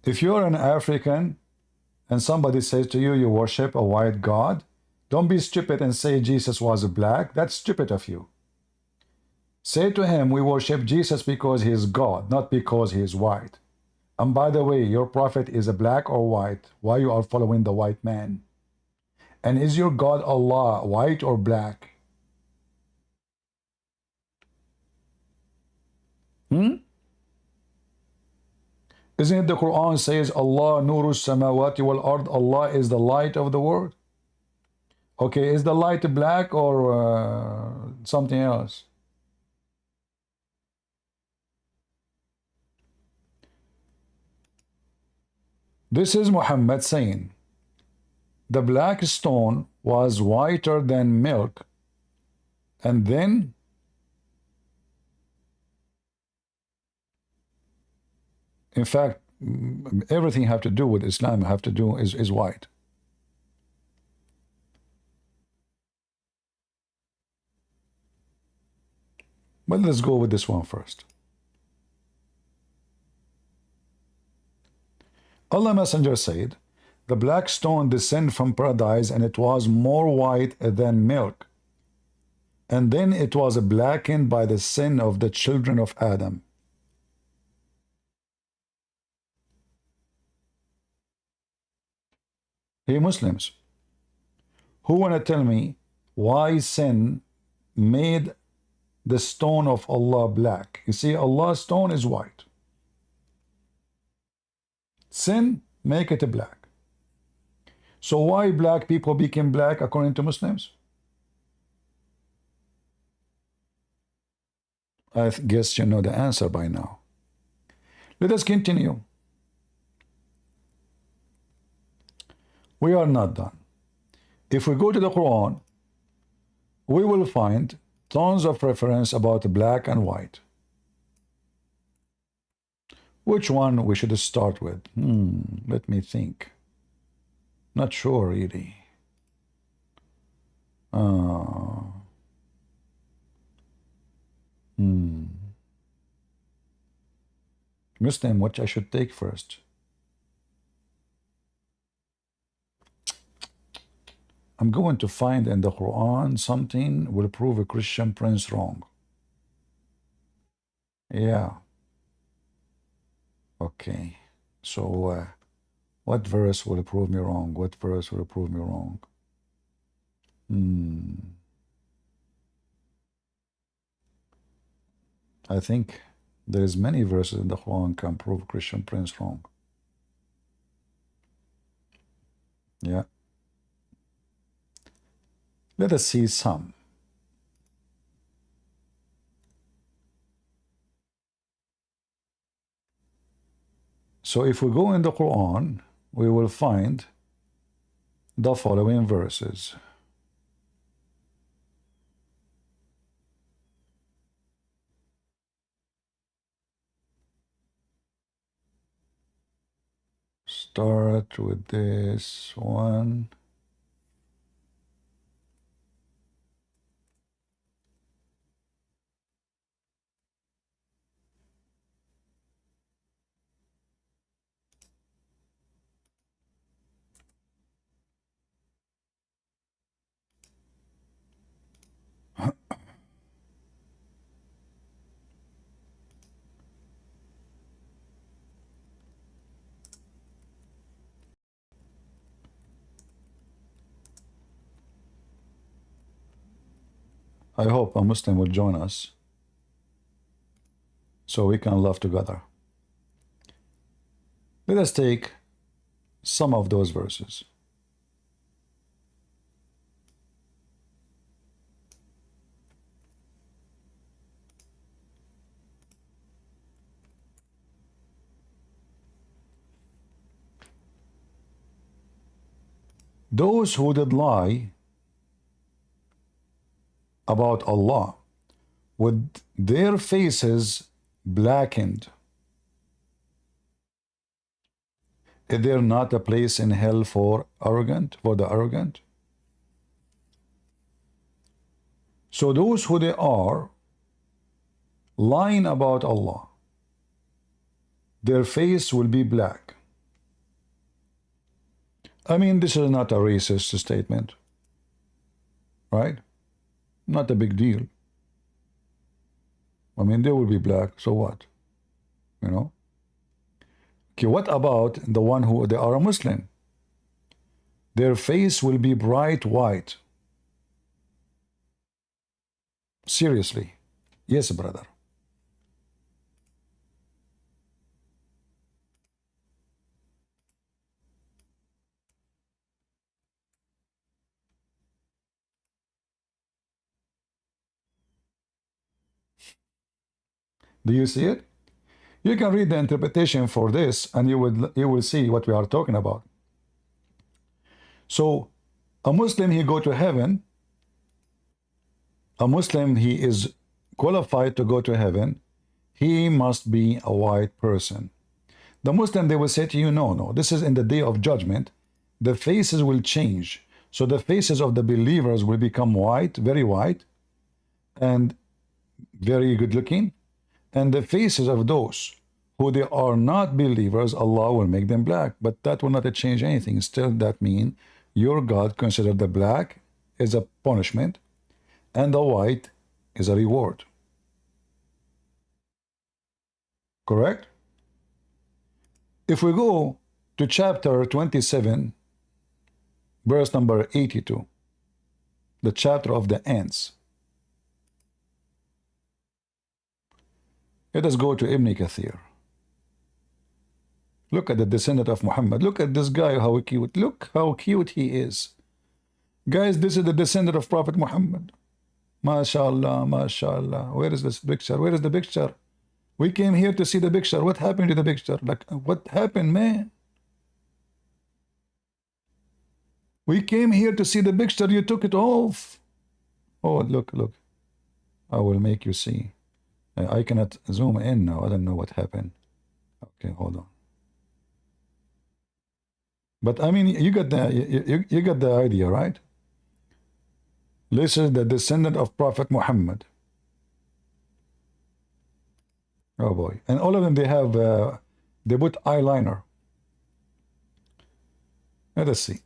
If you're an African and somebody says to you, you worship a white God, don't be stupid and say Jesus was black. That's stupid of you. Say to him, we worship Jesus because he is God, not because he is white. And by the way, your prophet is a black or white? Why you are following the white man? And is your God Allah white or black? Isn't it the Quran says Allah nuru samawati wal ard, Allah is the light of the world? Okay, is the light black or something else? This is Muhammad saying the black stone was whiter than milk, and then in fact everything have to do with Islam have to do is white. But let's go with this one first. Allah Messenger said, the black stone descended from paradise, and it was more white than milk. And then it was blackened by the sin of the children of Adam. Hey Muslims, who want to tell me why sin made the stone of Allah black? You see, Allah's stone is white. Sin make it black. So why black people became black according to Muslims? I guess you know the answer by now. Let us continue. We are not done. If we go to the Quran, we will find tons of reference about black and white. Which one we should start with? Let me think. Not sure really. Muslim, what I should take first? I'm going to find in the Quran something will prove a Christian prince wrong. Yeah. Okay. So what verse will prove me wrong? What verse will prove me wrong? I think there's many verses in the Quran can prove Christian prince wrong. Yeah. Let us see some. So if we go in the Quran, we will find the following verses. start with this one. I hope a Muslim will join us so we can laugh together. Let us take some of those verses. Those who did lie about Allah with their faces blackened, is there not a place in hell for the arrogant? So those who they are lying about Allah, their face will be black. I mean, this is not a racist statement, right? Not a big deal. I mean, they will be black, so what? You know? Okay, what about the one who they are a Muslim? Their face will be bright white. Seriously. Yes, brother. Do you see it? You can read the interpretation for this and you will see what we are talking about. So a Muslim, he go to heaven. A Muslim, he is qualified to go to heaven. He must be a white person. The Muslim, they will say to you, no, this is in the day of judgment. The faces will change. So the faces of the believers will become white, very white, and very good looking. And the faces of those who they are not believers, Allah will make them black. But that will not change anything. Still, that means your God considered the black as a punishment and the white is a reward. Correct? If we go to chapter 27, verse number 82, the chapter of the ants. Let us go to Ibn Kathir. Look at the descendant of Muhammad. Look at this guy, how cute. Look how cute he is. Guys, this is the descendant of Prophet Muhammad. MashaAllah, MashaAllah. Where is this picture? Where is the picture? We came here to see the picture. What happened to the picture? Like, what happened, man? We came here to see the picture. You took it off. Oh, look. I will make you see. I cannot zoom in now. I don't know what happened. Okay, hold on. But I mean, you got the idea, right? This is the descendant of Prophet Muhammad. Oh boy. And all of them, they have, they put eyeliner. Let us see.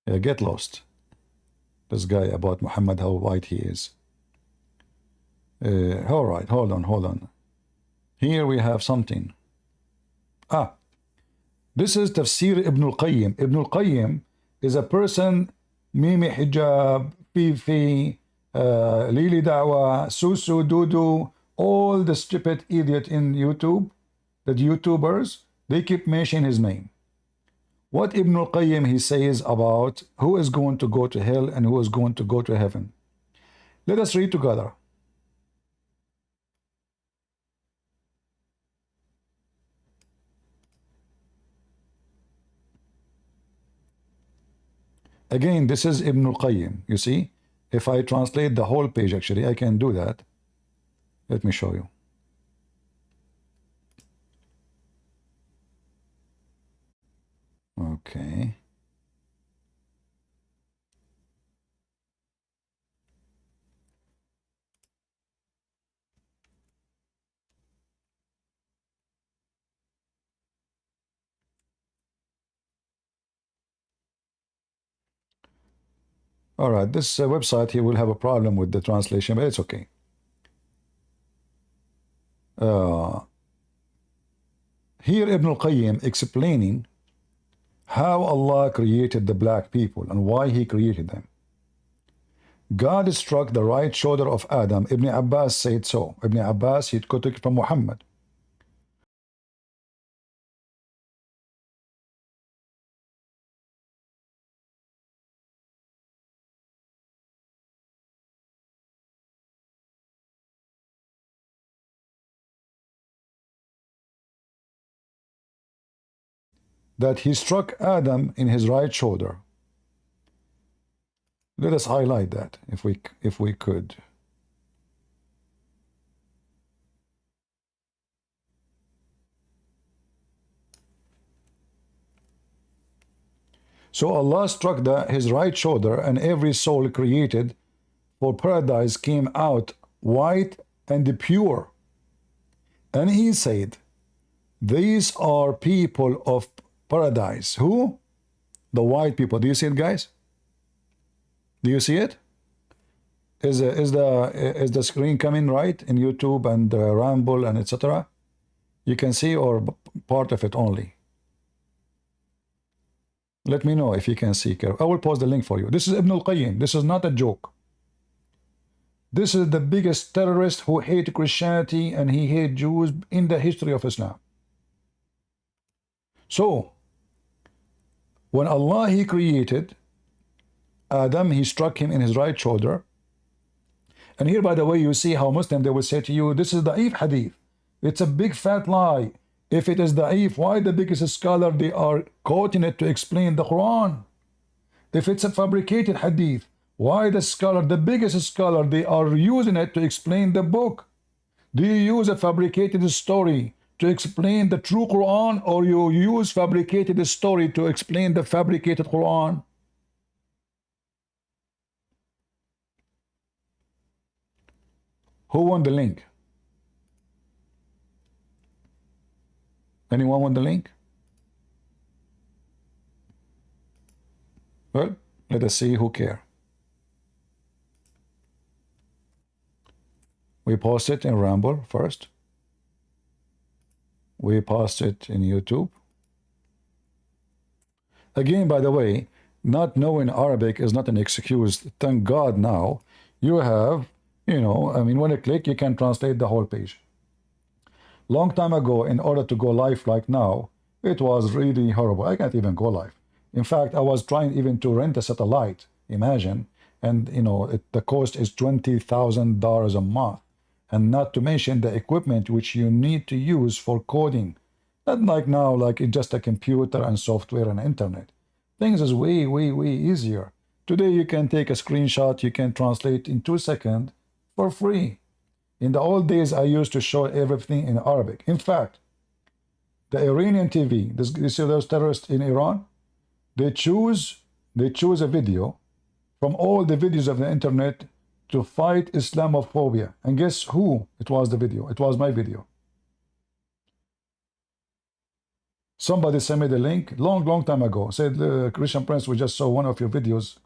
Yeah, get lost. This guy about Muhammad, how white he is. All right, hold on. Here we have something. This is Tafsir Ibn al-Qayyim. Ibn al-Qayyim is a person, Mimi Hijab, Fifi, Lili Da'wa, Susu, Dudu, all the stupid idiot in YouTube, the YouTubers, they keep mentioning his name. What Ibn al-Qayyim he says about who is going to go to hell and who is going to go to heaven. Let us read together. Again, this is Ibn al-Qayyim. You see, if I translate the whole page, actually, I can do that. Let me show you. Okay. All right, this website here will have a problem with the translation, but it's okay. Here Ibn al-Qayyim explaining how Allah created the black people and why He created them. God struck the right shoulder of Adam. Ibn Abbas said so. Ibn Abbas, he took it from Muhammad. That he struck Adam in his right shoulder. Let us highlight that if we could. So Allah struck his right shoulder, and every soul created for paradise came out white and pure. And He said, these are people of paradise. Who? The white people. Do you see it, guys? Do you see it? Is the screen coming right in YouTube and Rumble and etc.? You can see, or part of it only? Let me know if you can see. I will post the link for you. This is Ibn al-Qayyim. This is not a joke. This is the biggest terrorist who hates Christianity and he hates Jews in the history of Islam. So, when Allah He created Adam, He struck him in his right shoulder. And here, by the way, you see how Muslim they will say to you, this is da'if hadith. It's a big fat lie. If it is da'if, why the biggest scholar they are quoting it to explain the Quran? If it's a fabricated hadith, why the scholar, the biggest scholar, they are using it to explain the book? Do you use a fabricated story to explain the true Quran, or you use fabricated story to explain the fabricated Quran? Who won the link? Anyone want the link? Well, let us see who care. We post it in Rumble first. We post it in YouTube. Again, by the way, not knowing Arabic is not an excuse. Thank God now you have, I mean, when you click, you can translate the whole page. Long time ago, in order to go live like now, it was really horrible. I can't even go live. In fact, I was trying even to rent a satellite, imagine, and the cost is $20,000 a month. And not to mention the equipment which you need to use for coding. Not like now, like it's just a computer and software and internet. Things is way, way, way easier. Today you can take a screenshot, you can translate in 2 seconds for free. In the old days, I used to show everything in Arabic. In fact, the Iranian TV, you see those terrorists in Iran? They choose a video from all the videos of the internet to fight Islamophobia. And guess who? It was the video. It was my video. Somebody sent me the link long time ago. Said, Christian Prince, we just saw one of your videos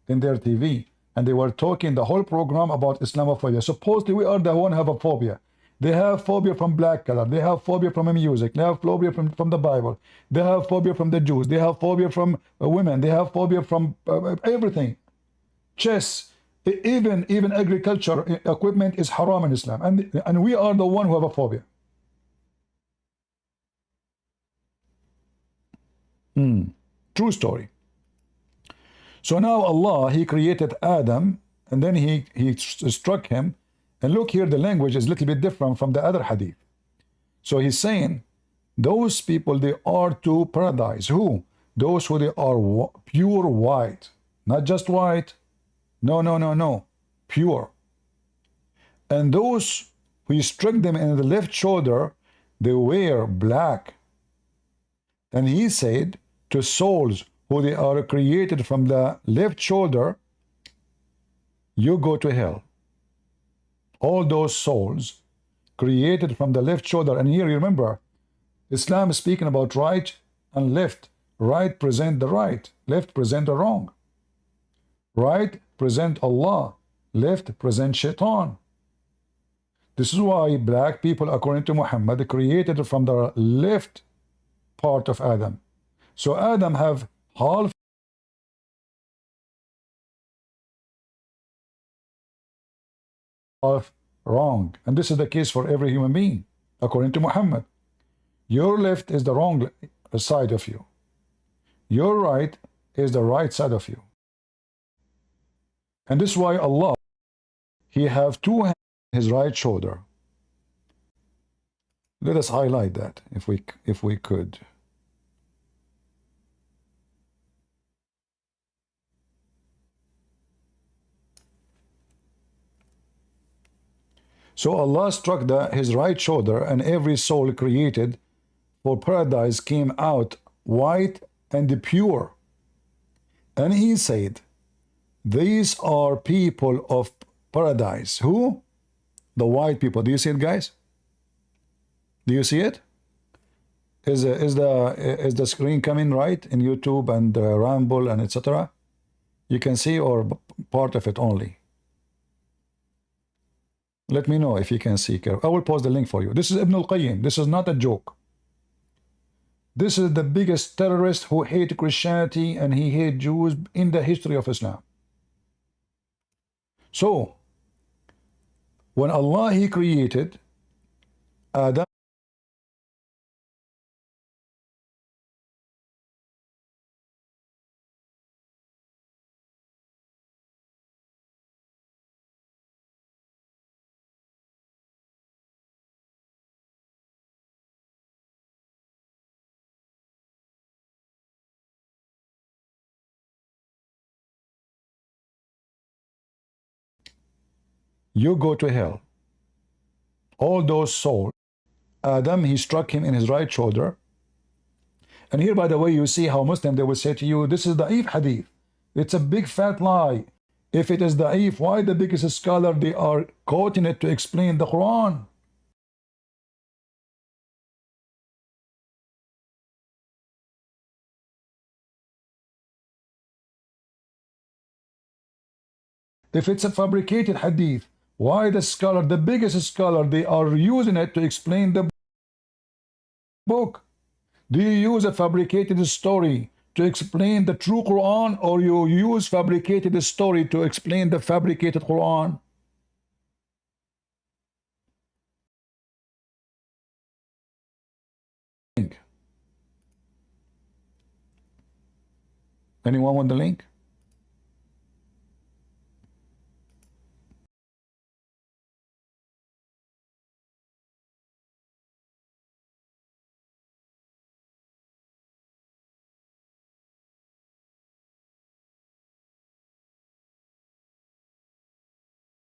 in their TV. And they were talking the whole program about Islamophobia. Supposedly we are the one who have a phobia. They have phobia from black color. They have phobia from music. They have phobia from the Bible. They have phobia from the Jews. They have phobia from women. They have phobia from everything. Chess, even agriculture equipment is haram in Islam. And we are the one who have a phobia. True story. So now Allah, He created Adam, and then he struck him. And look here, the language is a little bit different from the other hadith. So He's saying, those people, they are to paradise. Who? Those who they are pure white. Not just white. No. Pure. And those who struck them in the left shoulder, they wear black. And He said, to souls who they are created from the left shoulder, you go to hell. All those souls created from the left shoulder, and here remember, Islam is speaking about right and left. Right present the right, left present the wrong. Right present Allah, left present shaitan. This is why black people, according to Muhammad, created from the left part of Adam. So Adam have half wrong, and this is the case for every human being, according to Muhammad. Your left is the wrong side of you. Your right is the right side of you. And this is why Allah, He have two hands on His right shoulder. Let us highlight that if we could. So Allah struck His right shoulder, and every soul created for paradise came out white and pure. And He said, these are people of paradise. Who? The white people. Do you see it, guys? Do you see it? Is the screen coming right in YouTube and Rumble and etc.? You can see, or part of it only? Let me know if you can see. I will post the link for you. This is Ibn al-Qayyim. This is not a joke. This is the biggest terrorist who hate Christianity and he hate Jews in the history of Islam. So, when Allah, He created Adam, you go to hell. All those souls, Adam, He struck him in his right shoulder. And here, by the way, you see how Muslim, they will say to you, this is da'if hadith. It's a big fat lie. If it is da'if, why the biggest scholar, they are quoting it to explain the Quran? If it's a fabricated hadith, why the scholar, the biggest scholar, they are using it to explain the book? Do you use a fabricated story to explain the true Quran, or you use fabricated story to explain the fabricated Quran? Anyone want the link?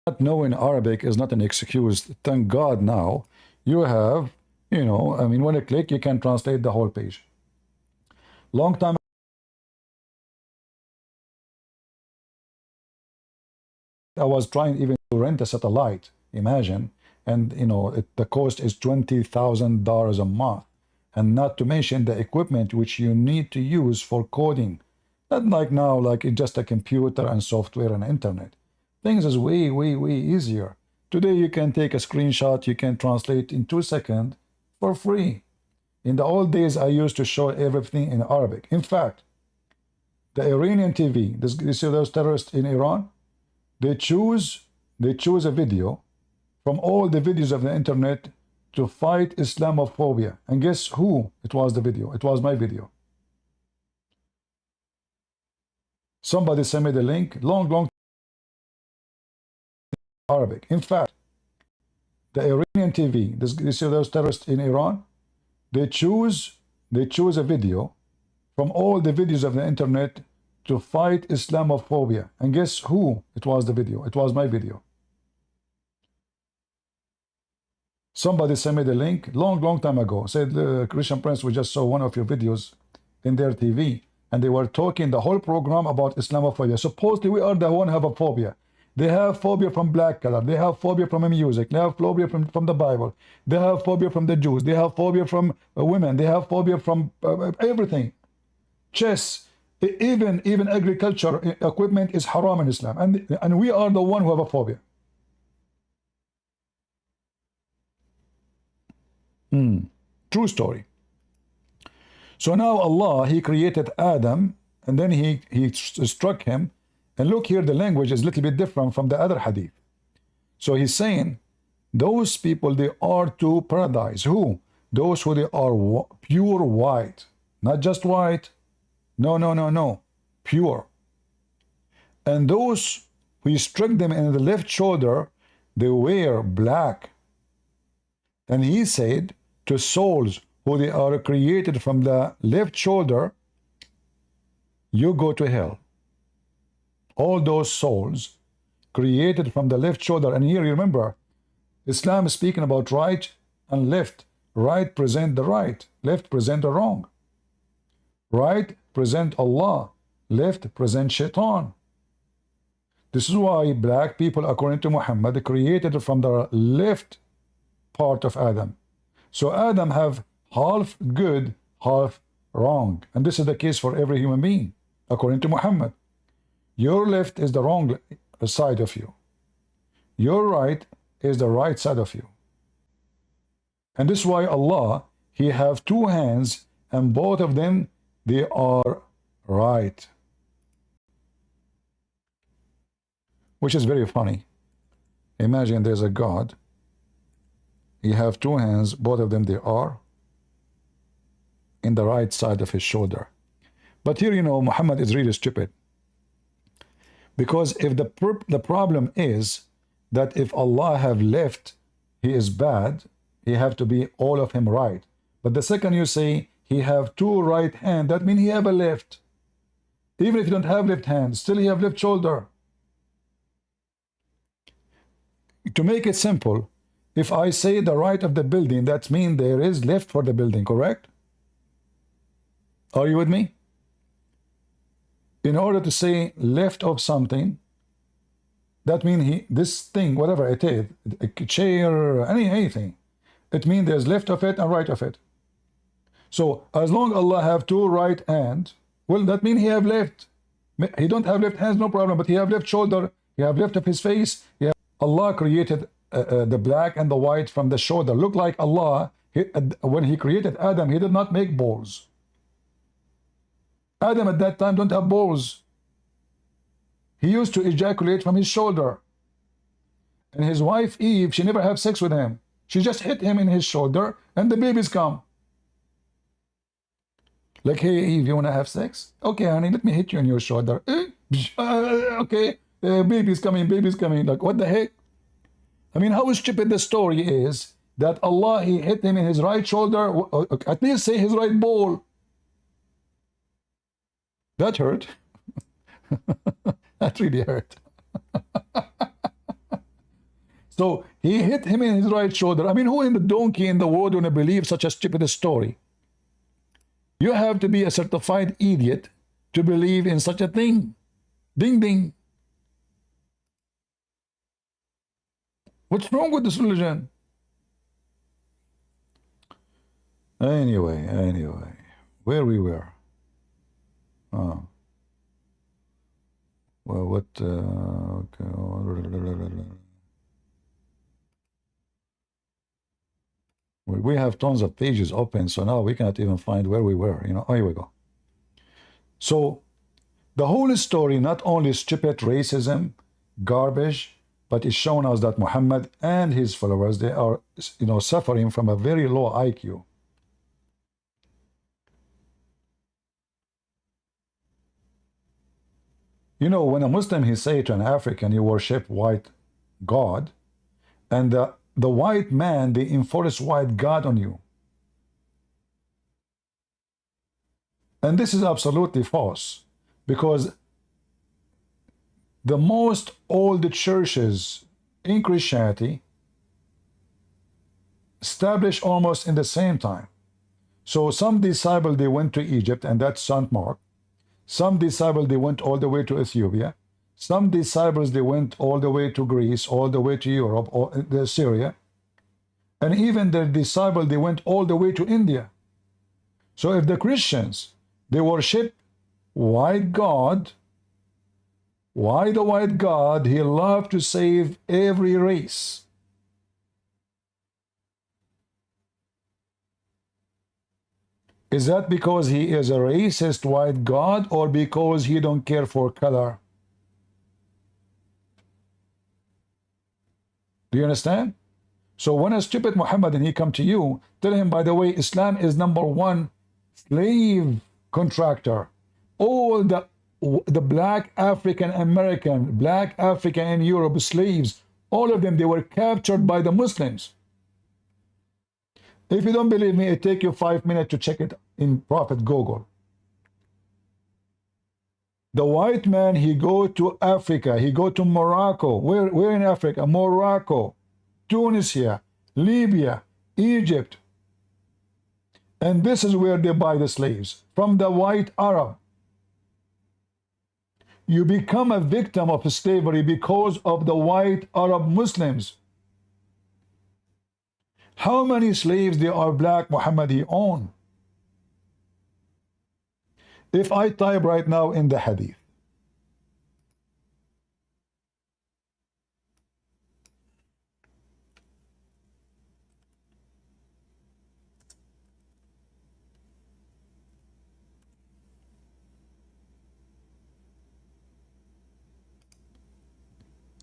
Not knowing Arabic is not an excuse. Thank God now you have, I mean, when you click, you can translate the whole page. Long time I was trying even to rent a satellite, imagine, and the cost is $20,000 a month, and not to mention the equipment which you need to use for coding. Not like now, like it's just a computer and software and internet. Things is way, way, way easier. Today you can take a screenshot, you can translate in 2 seconds for free. In the old days, I used to show everything in Arabic. In fact, the Iranian TV, you see those terrorists in Iran? They choose a video from all the videos of the internet to fight Islamophobia. And guess who? It was the video. It was my video. Somebody sent me the link, long Arabic. In fact, the Iranian TV, you see those terrorists in Iran? They choose a video from all the videos of the internet to fight Islamophobia. And guess who? It was the video. It was my video. Somebody sent me the link long time ago. Said, Christian Prince, we just saw one of your videos in their TV, and they were talking the whole program about Islamophobia. Supposedly we are the one who have a phobia. They have phobia from black color. They have phobia from music. They have phobia from the Bible. They have phobia from the Jews. They have phobia from women. They have phobia from everything. Chess, even agriculture equipment is haram in Islam, and we are the one who have a phobia. True story. So now Allah, He created Adam, and then he struck him. And look here, the language is a little bit different from the other hadith. So he's saying, those people, they are to paradise. Who? Those who they are pure white. Not just white. No. Pure. And those who struck them in the left shoulder, they wear black. And he said, to souls who they are created from the left shoulder, you go to hell. All those souls created from the left shoulder. And here you remember, Islam is speaking about right and left. Right present the right, left present the wrong. Right present Allah, left present shaitan. This is why black people, according to Muhammad, created from the left part of Adam. So Adam have half good, half wrong. And this is the case for every human being, according to Muhammad. Your left is the wrong side of you. Your right is the right side of you. And this is why Allah, He have two hands, and both of them, they are right. Which is very funny. Imagine there's a God. He have two hands, both of them, they are in the right side of His shoulder. But here, you know, Muhammad is really stupid. Because if the problem is that if Allah have left, He is bad, He have to be all of Him right. But the second you say He have two right hand, that means He have a left. Even if you don't have left hand, still He have left shoulder. To make it simple, if I say the right of the building, that means there is left for the building, correct? Are you with me? In order to say left of something, that means this thing, whatever it is, a chair, anything, it means there's left of it and right of it. So as long as Allah have two right hands, well, that means He have left. He don't have left hands, no problem, but He have left shoulder, He have left of His face. Allah created the black and the white from the shoulder. Look like Allah, when He created Adam, He did not make balls. Adam at that time don't have balls. He used to ejaculate from his shoulder. And his wife Eve, she never had sex with him. She just hit him in his shoulder and the babies come. Like, hey Eve, you want to have sex? Okay, honey, let me hit you in your shoulder. Okay, baby's coming, baby's coming. Like, what the heck? I mean, how stupid the story is that Allah, He hit him in his right shoulder, at least say his right ball. That hurt. That really hurt. So He hit him in his right shoulder. I mean, who in the donkey in the world would believe such a stupid story? You have to be a certified idiot to believe in such a thing. Ding ding. What's wrong with this religion? Anyway, where we were. Oh. Well, what? Okay. We have tons of pages open, so now we cannot even find where we were. You know. Oh, here we go. So, the whole story not only stupid racism, garbage, but it's shown us that Muhammad and his followers, they are, you know, suffering from a very low IQ. You know, when a Muslim, he say to an African, you worship white God, and the white man, they enforce white God on you. And this is absolutely false, because the most old churches in Christianity established almost in the same time. So some disciples, they went to Egypt, and that's St. Mark. Some disciples, they went all the way to Ethiopia. Some disciples, they went all the way to Greece, all the way to Europe, or Syria. And even the disciples, they went all the way to India. So if the Christians, they worship white God, why the white God? He loved to save every race. Is that because he is a racist white God, or because he don't care for color? Do you understand? So when a stupid Muhammad and he come to you, tell him, by the way, Islam is #1 slave contractor. All the black African American, black African and Europe slaves, all of them, they were captured by the Muslims. If you don't believe me, it take you 5 minutes to check it in Prophet Google. The white man, he go to Africa, he go to Morocco. Where in Africa? Morocco, Tunisia, Libya, Egypt. And this is where they buy the slaves, from the white Arab. You become a victim of slavery because of the white Arab Muslims. How many slaves they are black Muhammad he own? If I type right now in the hadith,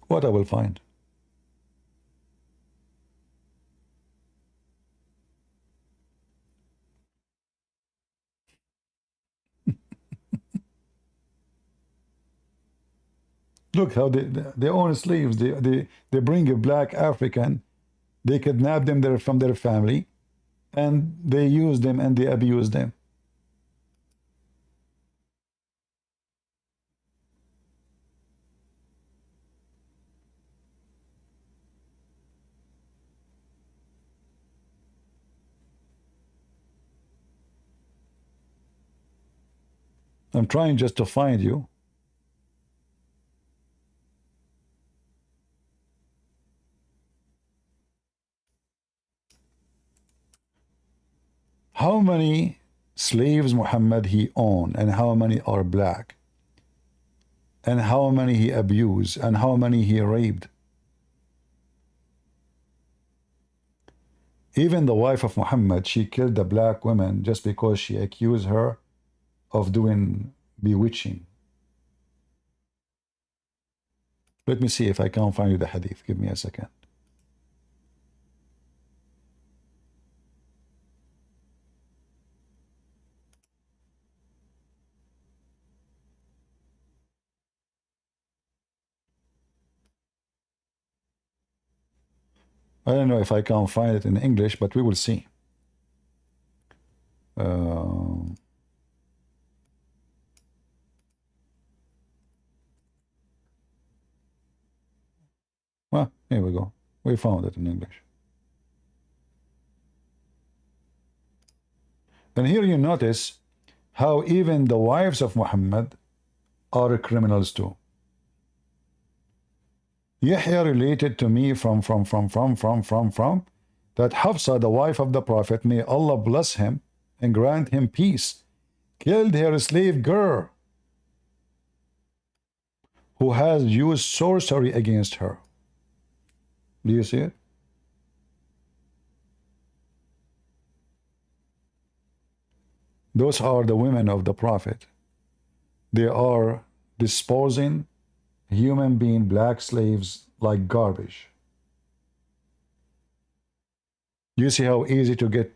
what I will find? Look how they own slaves. They bring a black African, they kidnap them from their family, and they use them and they abuse them. I'm trying just to find you. How many slaves Muhammad he owned, and how many are black, and how many he abused, and how many he raped? Even the wife of Muhammad, she killed the black woman just because she accused her of doing bewitching. Let me see if I can find you the hadith. Give me a second. I don't know if I can find it in English, but we will see. Well, here we go. We found it in English. And here you notice how even the wives of Muhammad are criminals too. Yahya related to me from that Hafsa, the wife of the Prophet, may Allah bless him and grant him peace, killed her slave girl who has used sorcery against her. Do you see it? Those are the women of the Prophet. They are disposing human being, black slaves, like garbage. You see how easy to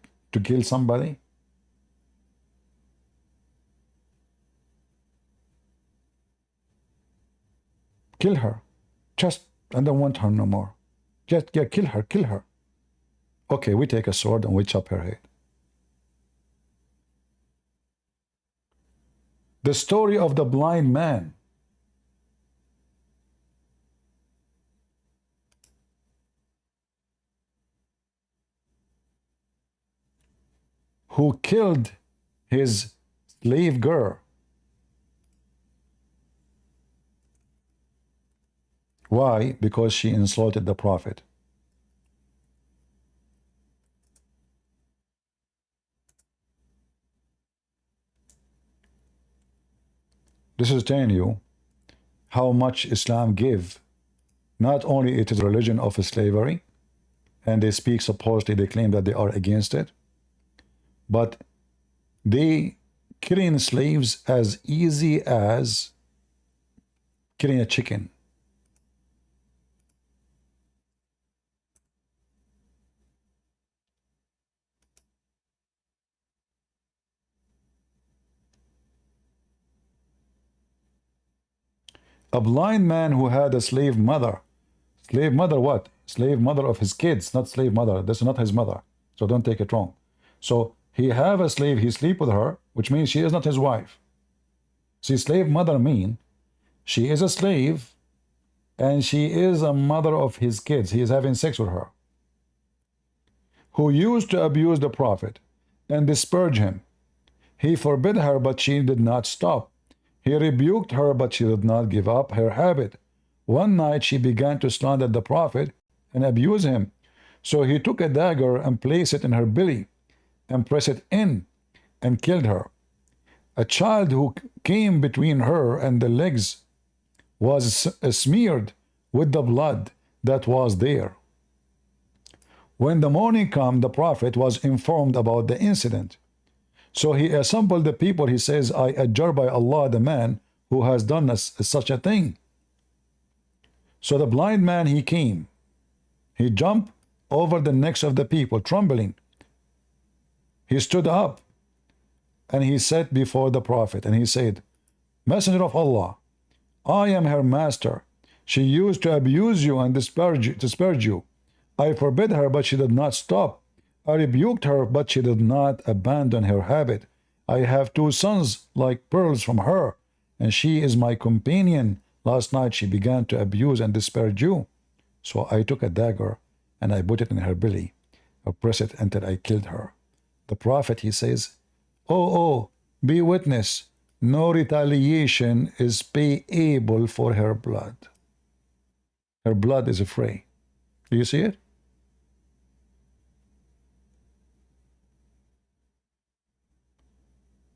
kill somebody? Kill her. Just, I don't want her no more. Just, yeah, kill her, kill her. Okay, we take a sword and we chop her head. The story of the blind man. who killed his slave girl. Why? Because she insulted the Prophet. This is telling you how much Islam give. Not only it is a religion of slavery, and they speak supposedly, they claim that they are against it, but they killing slaves as easy as killing a chicken. A blind man who had a slave mother. Slave mother what? Slave mother of his kids, not slave mother. That's not his mother. So don't take it wrong. So he have a slave, he sleep with her, which means she is not his wife. See, slave mother mean she is a slave and she is a mother of his kids. He is having sex with her. Who used to abuse the Prophet and disparage him. He forbid her, but she did not stop. He rebuked her, but she did not give up her habit. One night she began to slander the Prophet and abuse him. So he took a dagger and placed it in her belly and pressed it in and killed her. A child who came between her and the legs was smeared with the blood that was there. When the morning came, the Prophet was informed about the incident. So he assembled the people. He says, I adjure by Allah the man who has done such a thing. So the blind man, he came. He jumped over the necks of the people, trembling. He stood up and he sat before the Prophet and he said, Messenger of Allah, I am her master. She used to abuse you and disparage you. I forbid her, but she did not stop. I rebuked her, but she did not abandon her habit. I have 2 sons like pearls from her, and she is my companion. Last night she began to abuse and disparage you. So I took a dagger and I put it in her belly. I pressed it until I killed her. The Prophet, he says, oh, be witness. No retaliation is payable for her blood. Her blood is free. Do you see it?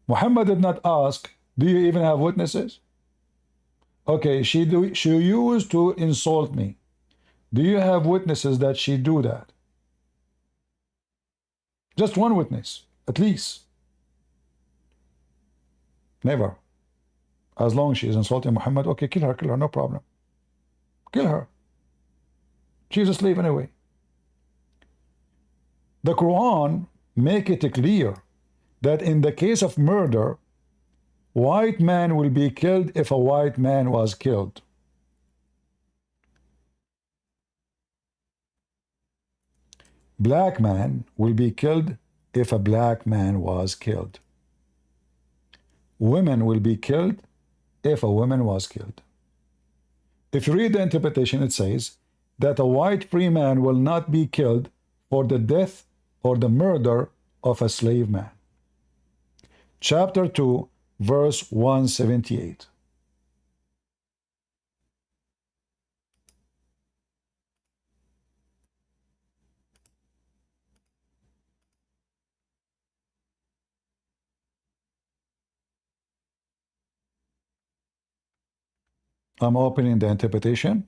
Muhammad did not ask, do you even have witnesses? Okay, she used to insult me. Do you have witnesses that she do that? Just one witness, at least. Never. As long as she is insulting Muhammad, okay, kill her, no problem. Kill her. She's a slave anyway. The Quran make it clear that in the case of murder, white man will be killed if a white man was killed. Black man will be killed if a black man was killed. Women will be killed if a woman was killed. If you read the interpretation, it says that a white free man will not be killed for the death or the murder of a slave man. Chapter 2, verse 178. I'm opening the interpretation,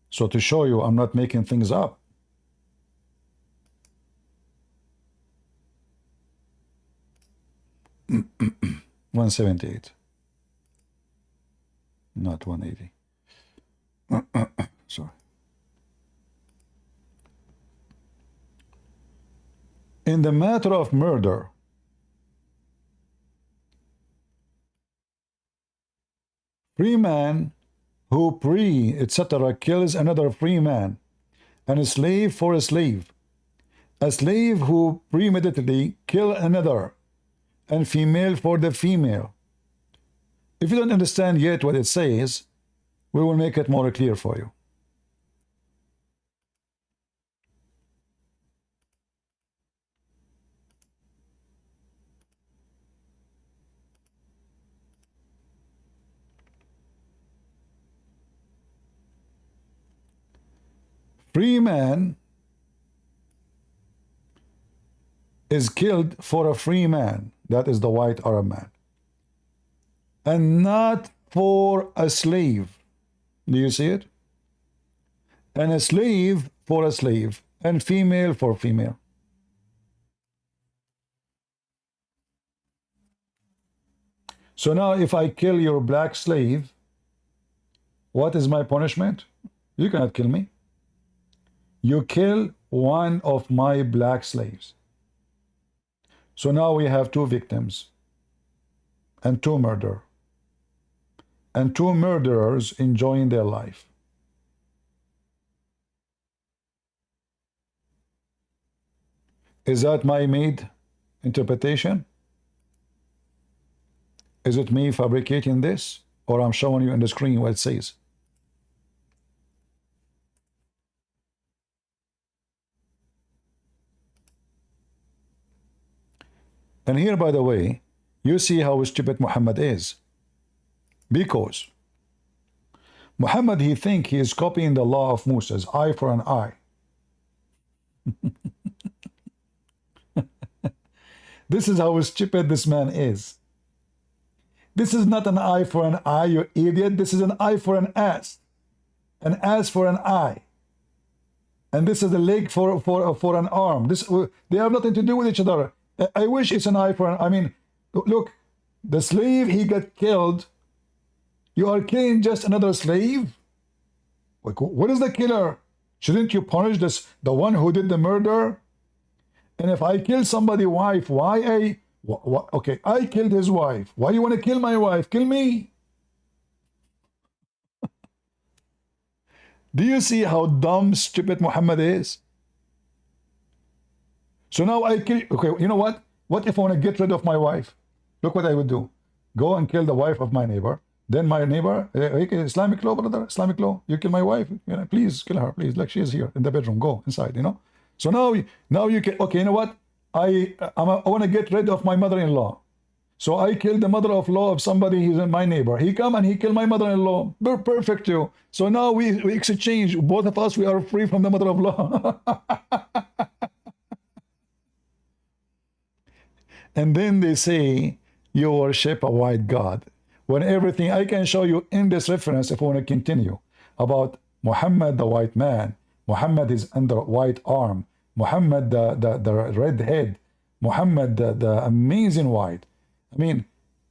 so to show you I'm not making things up. One 78, not 180. Sorry. In the matter of murder, free man who etc. kills another free man, and a slave for a slave, a slave who premeditatedly kill another, and female for the female. If you don't understand yet what it says, we will make it more clear for you. Free man is killed for a free man, that is the white Arab man, and not for a slave. Do you see it? And a slave for a slave, and female for female. So now if I kill your black slave, what is my punishment? You cannot kill me. You kill one of my black slaves. So now we have two victims and two murderers, and two murderers enjoying their life. Is that my made interpretation? Is it me fabricating this, or I'm showing you on the screen what it says? And here, by the way, you see how stupid Muhammad is. Because Muhammad, he thinks he is copying the law of Moses, eye for an eye. This is how stupid this man is. This is not an eye for an eye, you idiot. This is an eye for an ass for an eye. And this is a leg for an arm. They have nothing to do with each other. I wish it's an eye for an. I mean, look, the slave, he got killed. You are killing just another slave? What is the killer? Shouldn't you punish the one who did the murder? And if I kill somebody's wife, why okay, I killed his wife. Why you want to kill my wife? Kill me. Do you see how dumb, stupid Muhammad is? So now I kill. Okay, you know what? What if I want to get rid of my wife? Look what I would do. Go and kill the wife of my neighbor. Then my neighbor, Islamic law, brother, Islamic law. You kill my wife, you know, please kill her, please. Like she is here in the bedroom. Go inside, you know. So now you can. Okay, you know what? I want to get rid of my mother-in-law. So I killed the mother-in-law of somebody. He's my neighbor. He come and he killed my mother-in-law. Perfect, too. So now we exchange. Both of us, we are free from the mother-in-law. And then they say, you worship a white God. When everything, I can show you in this reference, if I want to continue, about Muhammad, the white man. Muhammad is under white arm. Muhammad, the red head. Muhammad, the amazing white. I mean,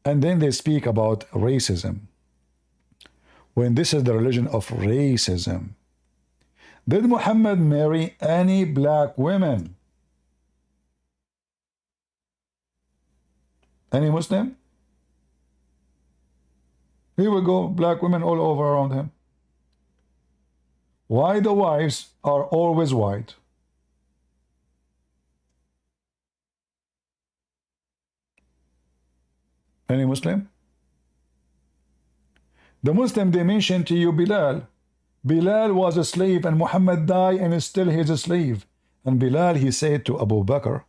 and then they speak about racism. When this is the religion of racism. Did Muhammad marry any black women? Any Muslim? Here we go, black women all over around him. Why the wives are always white? Any Muslim? The Muslim, they mentioned to you Bilal. Bilal was a slave and Muhammad died and still he's a slave. And Bilal, he said to Abu Bakr,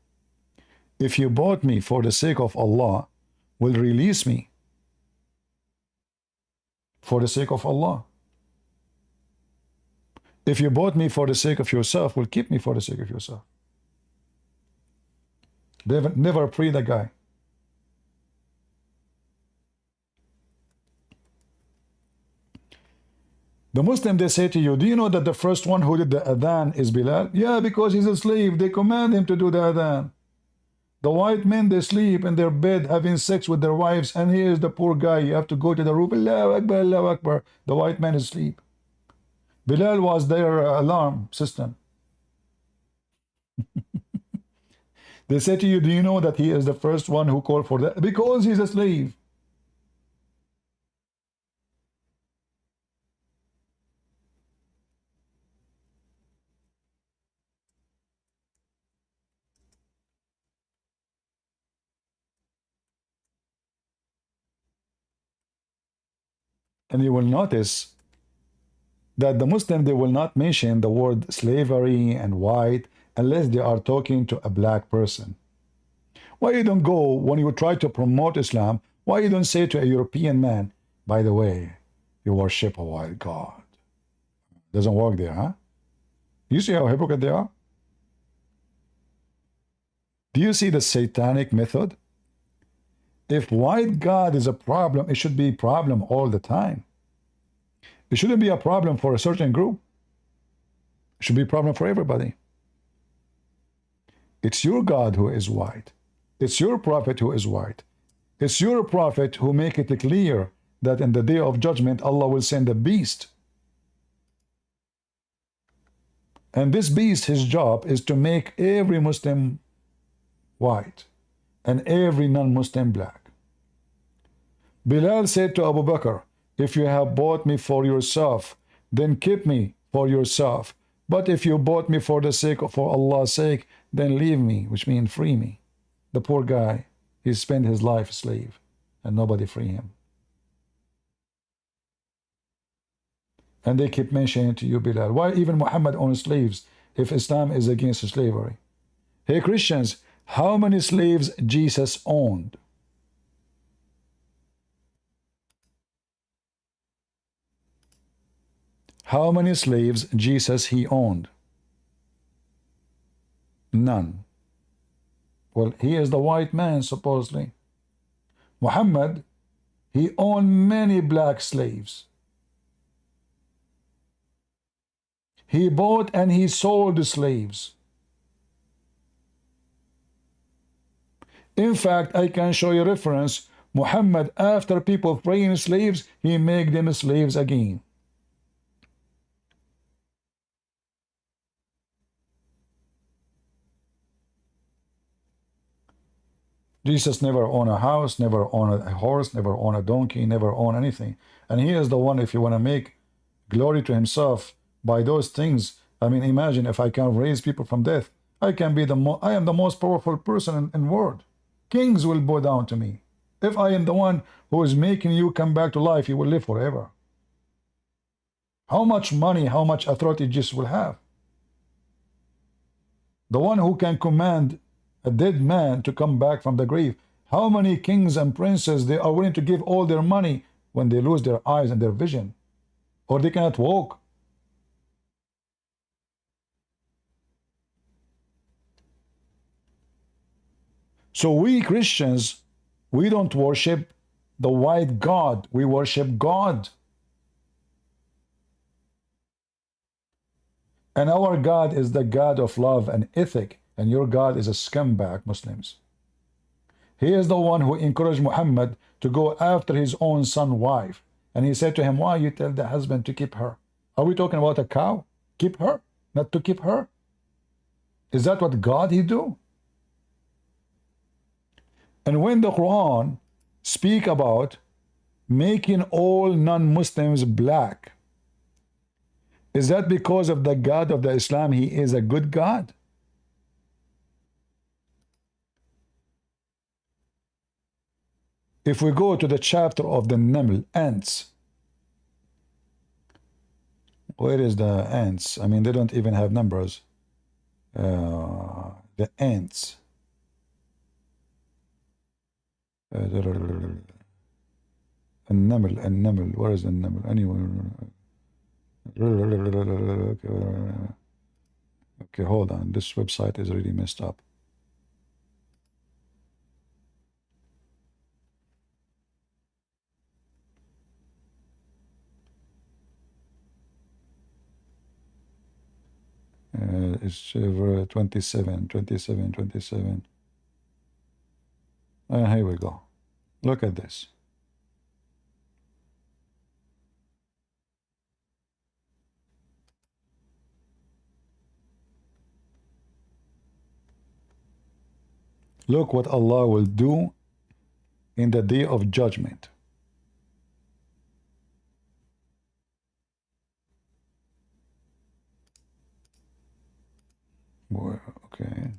if you bought me for the sake of Allah, will release me for the sake of Allah. If you bought me for the sake of yourself, will keep me for the sake of yourself. They never free the guy. The Muslim, they say to you, do you know that the first one who did the adhan is Bilal? Yeah, because he's a slave. They command him to do the adhan. The white men, they sleep in their bed having sex with their wives, and he is the poor guy. You have to go to the roof. Allahu Akbar, Allahu Akbar. The white man is asleep. Bilal was their alarm system. They say to you, do you know that he is the first one who called for that? Because he's a slave. And you will notice that the Muslim, they will not mention the word slavery and white unless they are talking to a black person. Why you don't go, when you try to promote Islam, why you don't say to a European man, by the way, you worship a white God? Doesn't work there, huh? You see how hypocrite they are? Do you see the satanic method? If white God is a problem, it should be a problem all the time. It shouldn't be a problem for a certain group. It should be a problem for everybody. It's your God who is white. It's your prophet who is white. It's your prophet who make it clear that in the day of judgment, Allah will send a beast. And this beast, his job is to make every Muslim white and every non-Muslim black. Bilal said to Abu Bakr, if you have bought me for yourself, then keep me for yourself. But if you bought me for the sake of, for Allah's sake, then leave me, which means free me. The poor guy, he spent his life a slave, and nobody free him. And they keep mentioning to you, Bilal, why even Muhammad owns slaves if Islam is against slavery? Hey Christians, how many slaves Jesus owned? How many slaves Jesus he owned? None. Well, he is the white man, supposedly. Muhammad, he owned many black slaves. He bought and he sold slaves. In fact, I can show you a reference. Muhammad, after people freeing slaves, he made them slaves again. Jesus never owned a house, never owned a horse, never owned a donkey, never owned anything. And he is the one, if you want to make glory to himself by those things. I mean, imagine if I can raise people from death. I can be I am the most powerful person in world. Kings will bow down to me. If I am the one who is making you come back to life, you will live forever. How much money, how much authority Jesus will have? The one who can command a dead man to come back from the grave. How many kings and princes they are willing to give all their money when they lose their eyes and their vision, or they cannot walk? So we Christians, we don't worship the white God, we worship God. And our God is the God of love and ethic, and your God is a scumbag, Muslims. He is the one who encouraged Muhammad to go after his own son's wife. And he said to him, why you tell the husband to keep her? Are we talking about a cow? Keep her, not to keep her? Is that what God he do? And when the Quran speak about making all non-Muslims black, is that because of the God of the Islam, he is a good God? If we go to the chapter of the Naml, ants, where is the ants? I mean, they don't even have numbers. The ants. النمل, where is the Naml? Anyway. Okay, hold on. This website is really messed up. It's 27. Here we go. Look at this. Look what Allah will do in the day of judgment. Okay.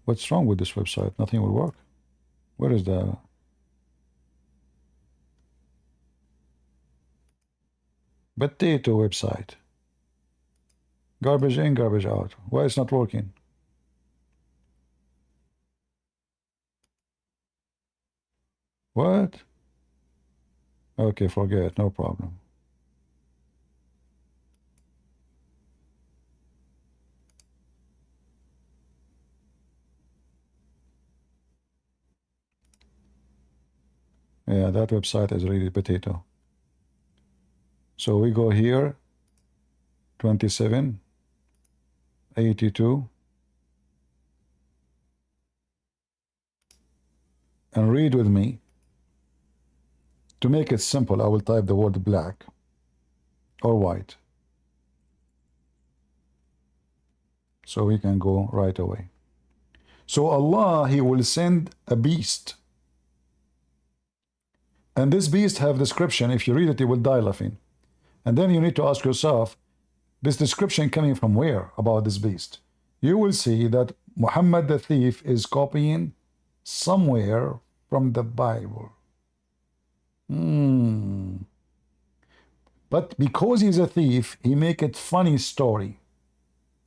What's wrong with this website? Nothing will work. Where is the... potato website? Garbage in, garbage out. Why it's not working? What? Okay, forget, no problem. Yeah, that website is really potato. So we go here, 27, 82, and read with me. To make it simple, I will type the word black or white. So we can go right away. So Allah, He will send a beast. And this beast have description. If you read it, you will die laughing. And then you need to ask yourself, this description coming from where about this beast? You will see that Muhammad the thief is copying somewhere from the Bible. But because he's a thief, he make it funny story.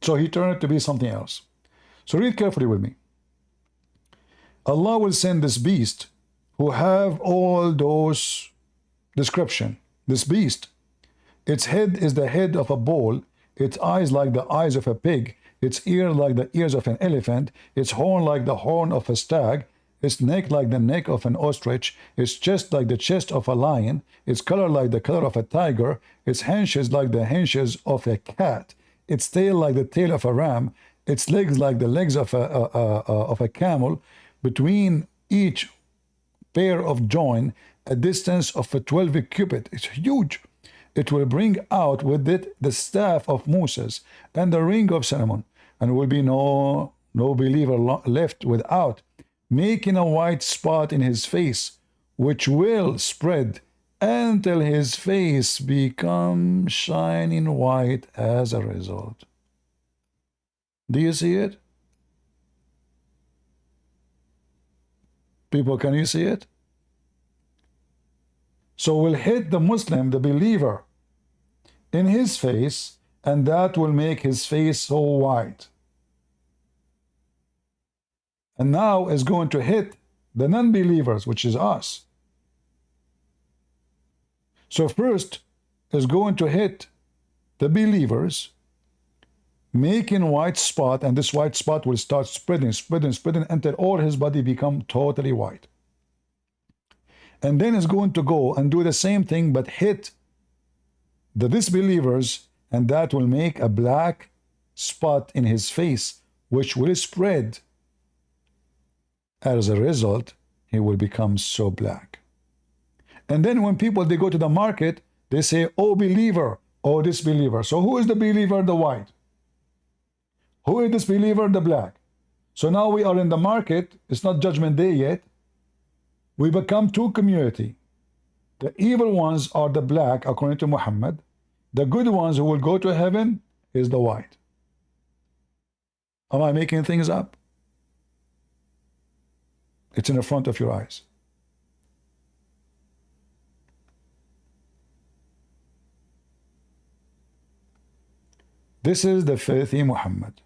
So he turned it to be something else. So read carefully with me. Allah will send this beast who have all those description. This beast, its head is the head of a bull, its eyes like the eyes of a pig, its ear like the ears of an elephant, its horn like the horn of a stag, its neck like the neck of an ostrich, its chest like the chest of a lion, its color like the color of a tiger, its haunches like the haunches of a cat, its tail like the tail of a ram, its legs like the legs of a camel, between each pair of joint a distance of a 12 cubit. It's huge. It will bring out with it the staff of Moses and the ring of Solomon, and will be no believer left without, making a white spot in his face, which will spread until his face becomes shining white as a result. Do you see it? People, can you see it? So we'll hit the Muslim, the believer, in his face, and that will make his face so white. And now is going to hit the non-believers, which is us. So first is going to hit the believers, making white spot, and this white spot will start spreading until all his body become totally white. And then it's going to go and do the same thing, but hit the disbelievers, and that will make a black spot in his face, which will spread. As a result, he will become so black. And then when people, they go to the market, they say, oh believer, oh disbeliever. So who is the believer? The white. Who is disbeliever? The black. So now we are in the market. It's not judgment day yet. We become two community. The evil ones are the black, according to Muhammad. The good ones who will go to heaven is the white. Am I making things up? It's in the front of your eyes. This is the filthy Muhammad.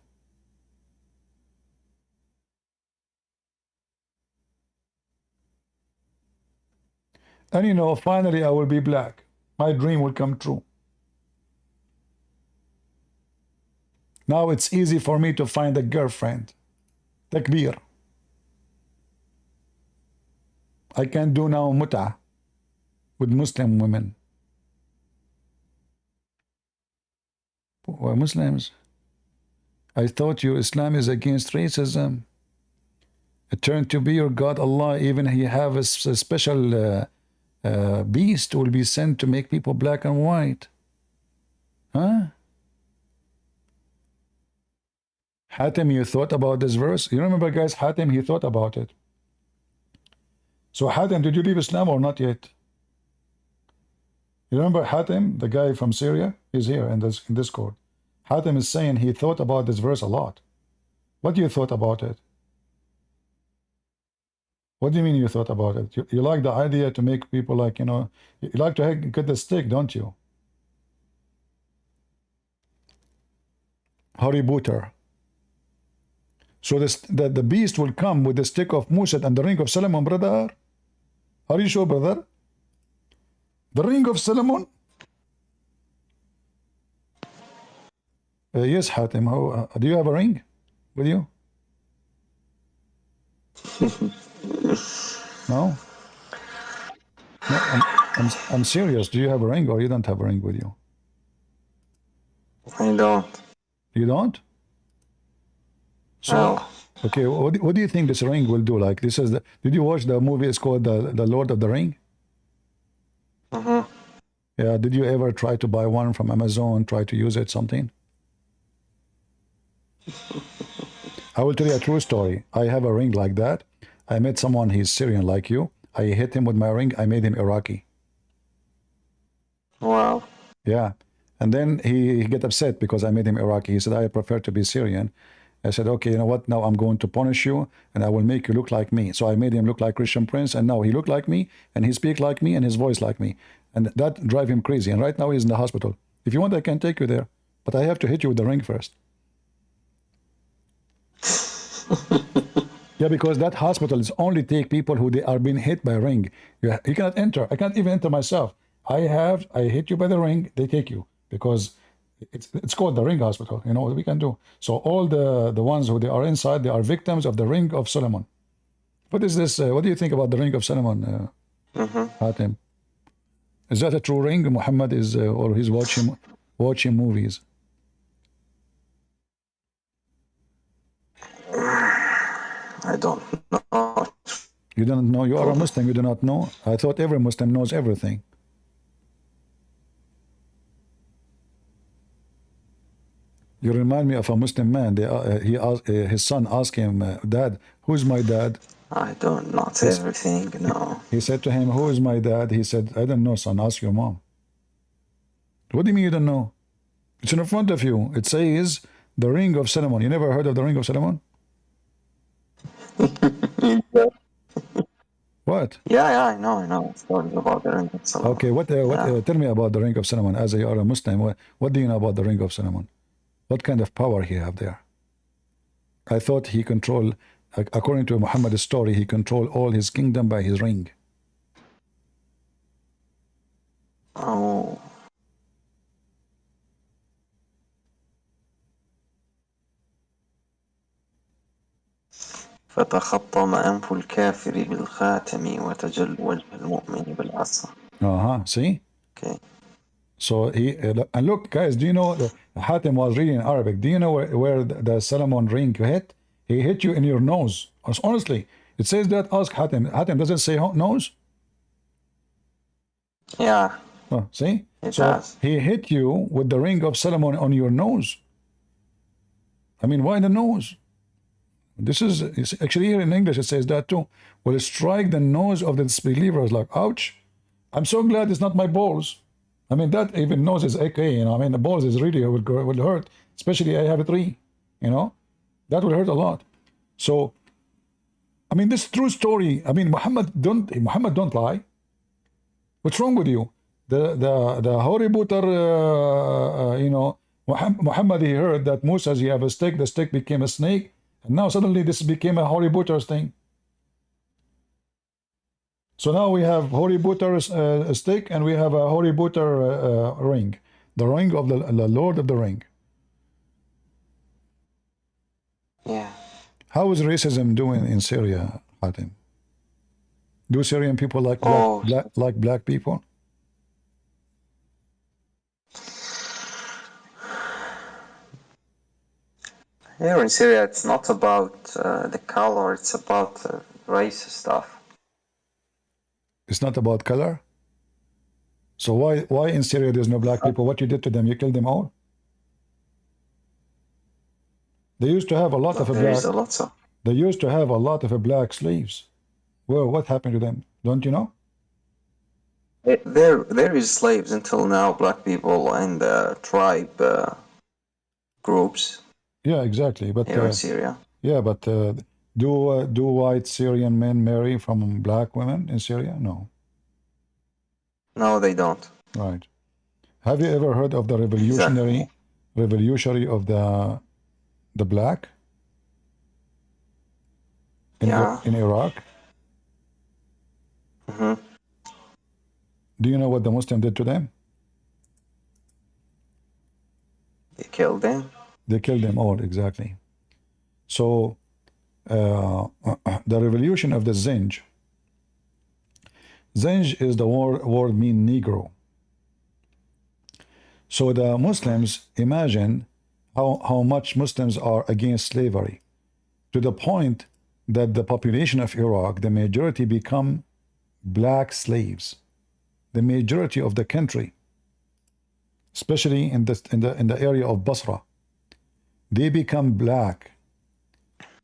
And you know, finally I will be black. My dream will come true. Now it's easy for me to find a girlfriend. Takbir. I can do now mut'ah with Muslim women. Well, Muslims, I thought your Islam is against racism. It turned to be your God Allah. Even He have a special beast will be sent to make people black and white. Huh? Hatim, you thought about this verse? You remember, guys, Hatim, he thought about it. So Hatim, did you leave Islam or not yet? You remember Hatim, the guy from Syria? He's here in Discord. Hatim is saying he thought about this verse a lot. What do you thought about it? What do you mean you thought about it? You like the idea to make people like, you know, you like to get the stick, don't you? Harry Booter. So the beast will come with the stick of Musa and the ring of Solomon, brother. Are you sure, brother? The ring of Solomon? Yes, Hatim. Do you have a ring with you? No? No, I'm serious. Do you have a ring or you don't have a ring with you? I don't. You don't? So, No. okay, what do you think this ring will do? Like, this is the, did you watch the movie? It's called the Lord of the Ring. Mm-hmm. Yeah, did you ever try to buy one from Amazon, try to use it, something? I will tell you a true story. I have a ring like that. I met someone, he's Syrian like you. I hit him with my ring. I made him Iraqi. Wow. Yeah. And then he get upset because I made him Iraqi. He said, I prefer to be Syrian. I said, okay, you know what? Now I'm going to punish you and I will make you look like me. So I made him look like Christian Prince, and now he look like me and he speak like me and his voice like me. And that drive him crazy. And right now he's in the hospital. If you want, I can take you there. But I have to hit you with the ring first. Yeah, because that hospital is only take people who they are being hit by a ring. You cannot enter. I can't even enter myself. I hit you by the ring, they take you. Because it's called the ring hospital. You know what we can do. So all the ones who they are inside, they are victims of the ring of Solomon. What is this? What do you think about the ring of Solomon, Hatem? Is that a true ring? Muhammad is, or he's watching movies? I don't know. You don't know. You are a Muslim. You do not know. I thought every Muslim knows everything. You remind me of a Muslim man. His son asked him, Dad, who's my dad? I don't not everything, no. He said to him, who is my dad? He said, I don't know, son. Ask your mom. What do you mean you don't know? It's in front of you. It says the ring of Solomon. You never heard of the ring of Solomon? What? Yeah, I know. Stories about the ring of Solomon. Okay, tell me about the ring of Solomon. As you are a Muslim, what do you know about the ring of Solomon? What kind of power he have there? I thought he control, according to Muhammad's story, he controlled all his kingdom by his ring. Oh. فتخطم أنف الكافر بالخاتم وتجل وجه المؤمن بالعصا. See? Okay. So and look, guys, do you know Hatim was reading in Arabic? Do you know where the Solomon ring hit? He hit you in your nose. Honestly, it says that. Ask Hatim. Hatim doesn't say nose. Yeah. Oh, see? It So does. he hit you with the ring of Solomon on your nose. I mean, why the nose? This is actually here in English. It says that too. Will strike the nose of the disbelievers. Like, ouch! I'm so glad it's not my balls. I mean, that even nose is okay. You know, I mean, the balls is really will hurt. Especially I have a 3. You know, that will hurt a lot. So, I mean, this true story. I mean, Muhammad don't lie. What's wrong with you? The Holy Butter, you know, Muhammad, he heard that Musa, he have a stick, the stick became a snake, and now suddenly this became a Holy Butter's thing. So now we have Holy Butter's stick, and we have a Holy Butter ring, the ring of the Lord of the Ring. Yeah. How is racism doing in Syria, Hatim? Do Syrian people like black people? Here in Syria, it's not about the color, it's about race stuff. It's not about color? So why in Syria there's no black people? What you did to them? You killed them all? They used to have a lot of They used to have a lot of black slaves. Well, what happened to them? Don't you know? There is slaves until now, black people and tribe groups. Yeah, exactly. But here in Syria. Yeah, but do white Syrian men marry from black women in Syria? No. No, they don't. Right. Have you ever heard of the revolutionary of the black in Iraq? Mm-hmm. Do you know what the Muslim did to them? They killed them. They killed them all, exactly. So the revolution of the Zinj, Zenj is the word mean Negro. So the Muslims, imagine how much Muslims are against slavery, to the point that the population of Iraq, the majority become black slaves. The majority of the country, especially in the area of Basra, they become black.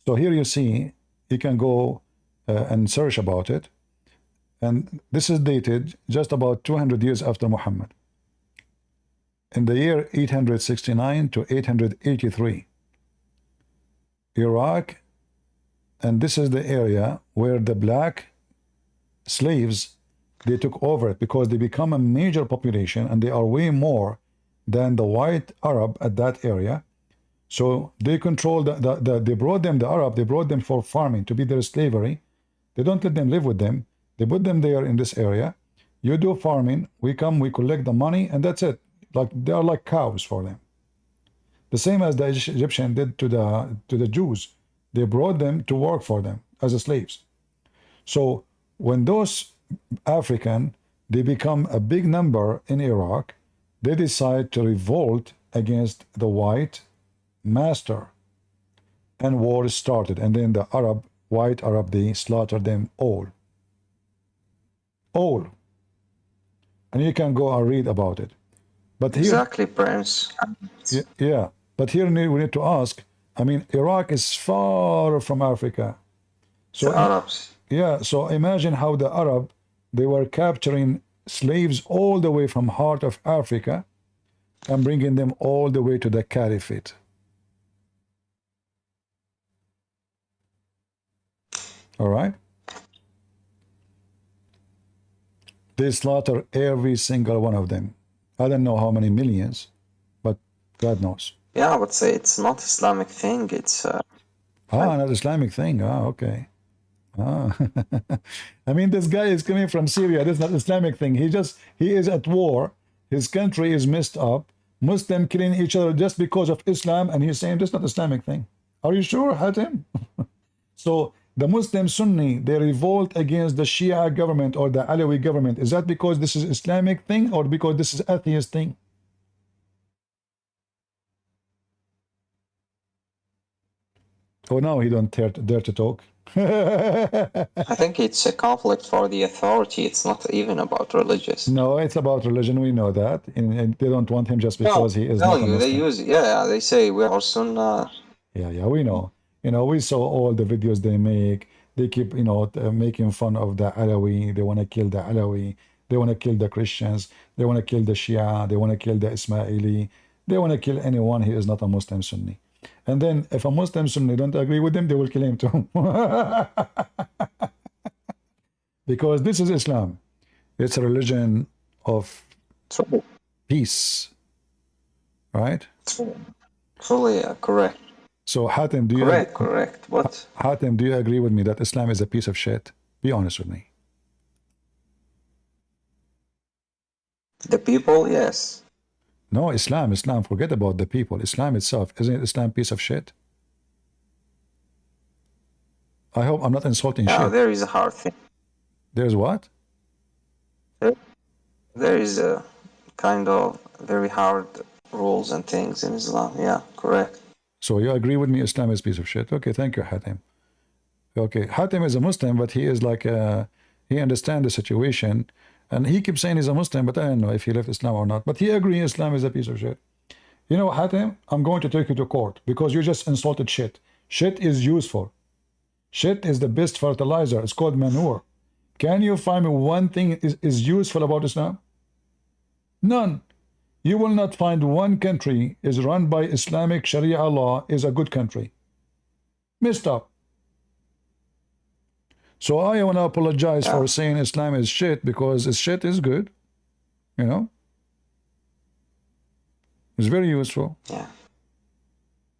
So here you see, you can go and search about it, and this is dated just about 200 years after Muhammad. In the year 869 to 883, Iraq, and this is the area where the black slaves, they took over it, because they become a major population and they are way more than the white Arab at that area. So they control they brought them, the Arab, they brought them for farming, to be their slavery. They don't let them live with them. They put them there in this area. You do farming, we come, we collect the money, and that's it. Like they are like cows for them. The same as the Egyptian did to the Jews. They brought them to work for them as slaves. So when those African, they become a big number in Iraq, they decide to revolt against the white master, and war started. And then the white Arab, they slaughtered them all. And you can go and read about it. But here, Exactly, Prince. yeah, but here we need to ask, I mean, Iraq is far from Africa. So The Arabs. yeah, so imagine how the Arab, they were capturing slaves all the way from heart of Africa and bringing them all the way to the caliphate. All right? They slaughter every single one of them. I don't know how many millions, but God knows. Yeah, I would say it's not Islamic thing. It's Not Islamic thing. Okay. I mean, this guy is coming from Syria. This is not Islamic thing. He is at war. His country is messed up. Muslim killing each other just because of Islam, and he's saying this is not Islamic thing. Are you sure, Hatim? So the Muslim Sunni, they revolt against the Shia government or the Alawi government. Is that because this is Islamic thing or because this is atheist thing? Oh, now he don't dare to talk. I think it's a conflict for the authority. It's not even about religious. No, it's about religion. We know that, and they don't want him just because he is not a Muslim. They use they say we are Sunnah. Yeah, we know. We saw all the videos they make. They keep, making fun of the Alawi. They want to kill the Alawi. They want to kill the Christians. They want to kill the Shia. They want to kill the Ismaili. They want to kill anyone who is not a Muslim Sunni. And then if a Muslim Sunni don't agree with them, they will kill him too. Because this is Islam. It's a religion of peace. Right? Fully correct. So Hatim, do you correct. What? Hatim, do you agree with me that Islam is a piece of shit? Be honest with me. The people, yes. No, Islam, forget about the people. Islam itself, isn't Islam piece of shit? I hope I'm not insulting shit. There is a hard thing. There's what? There is a kind of very hard rules and things in Islam. Yeah, correct. So you agree with me Islam is a piece of shit? Okay, thank you, Hatim. Okay, Hatim is a Muslim, but he is like, he understands the situation. And he keeps saying he's a Muslim, but I don't know if he left Islam or not. But he agrees Islam is a piece of shit. You know, Hatim, I'm going to take you to court because you just insulted shit. Shit is useful. Shit is the best fertilizer. It's called manure. Can you find me one thing is useful about Islam? None. You will not find one country is run by Islamic Sharia law is a good country. Messed up. So I want to apologize for saying Islam is shit because shit is good. It's very useful.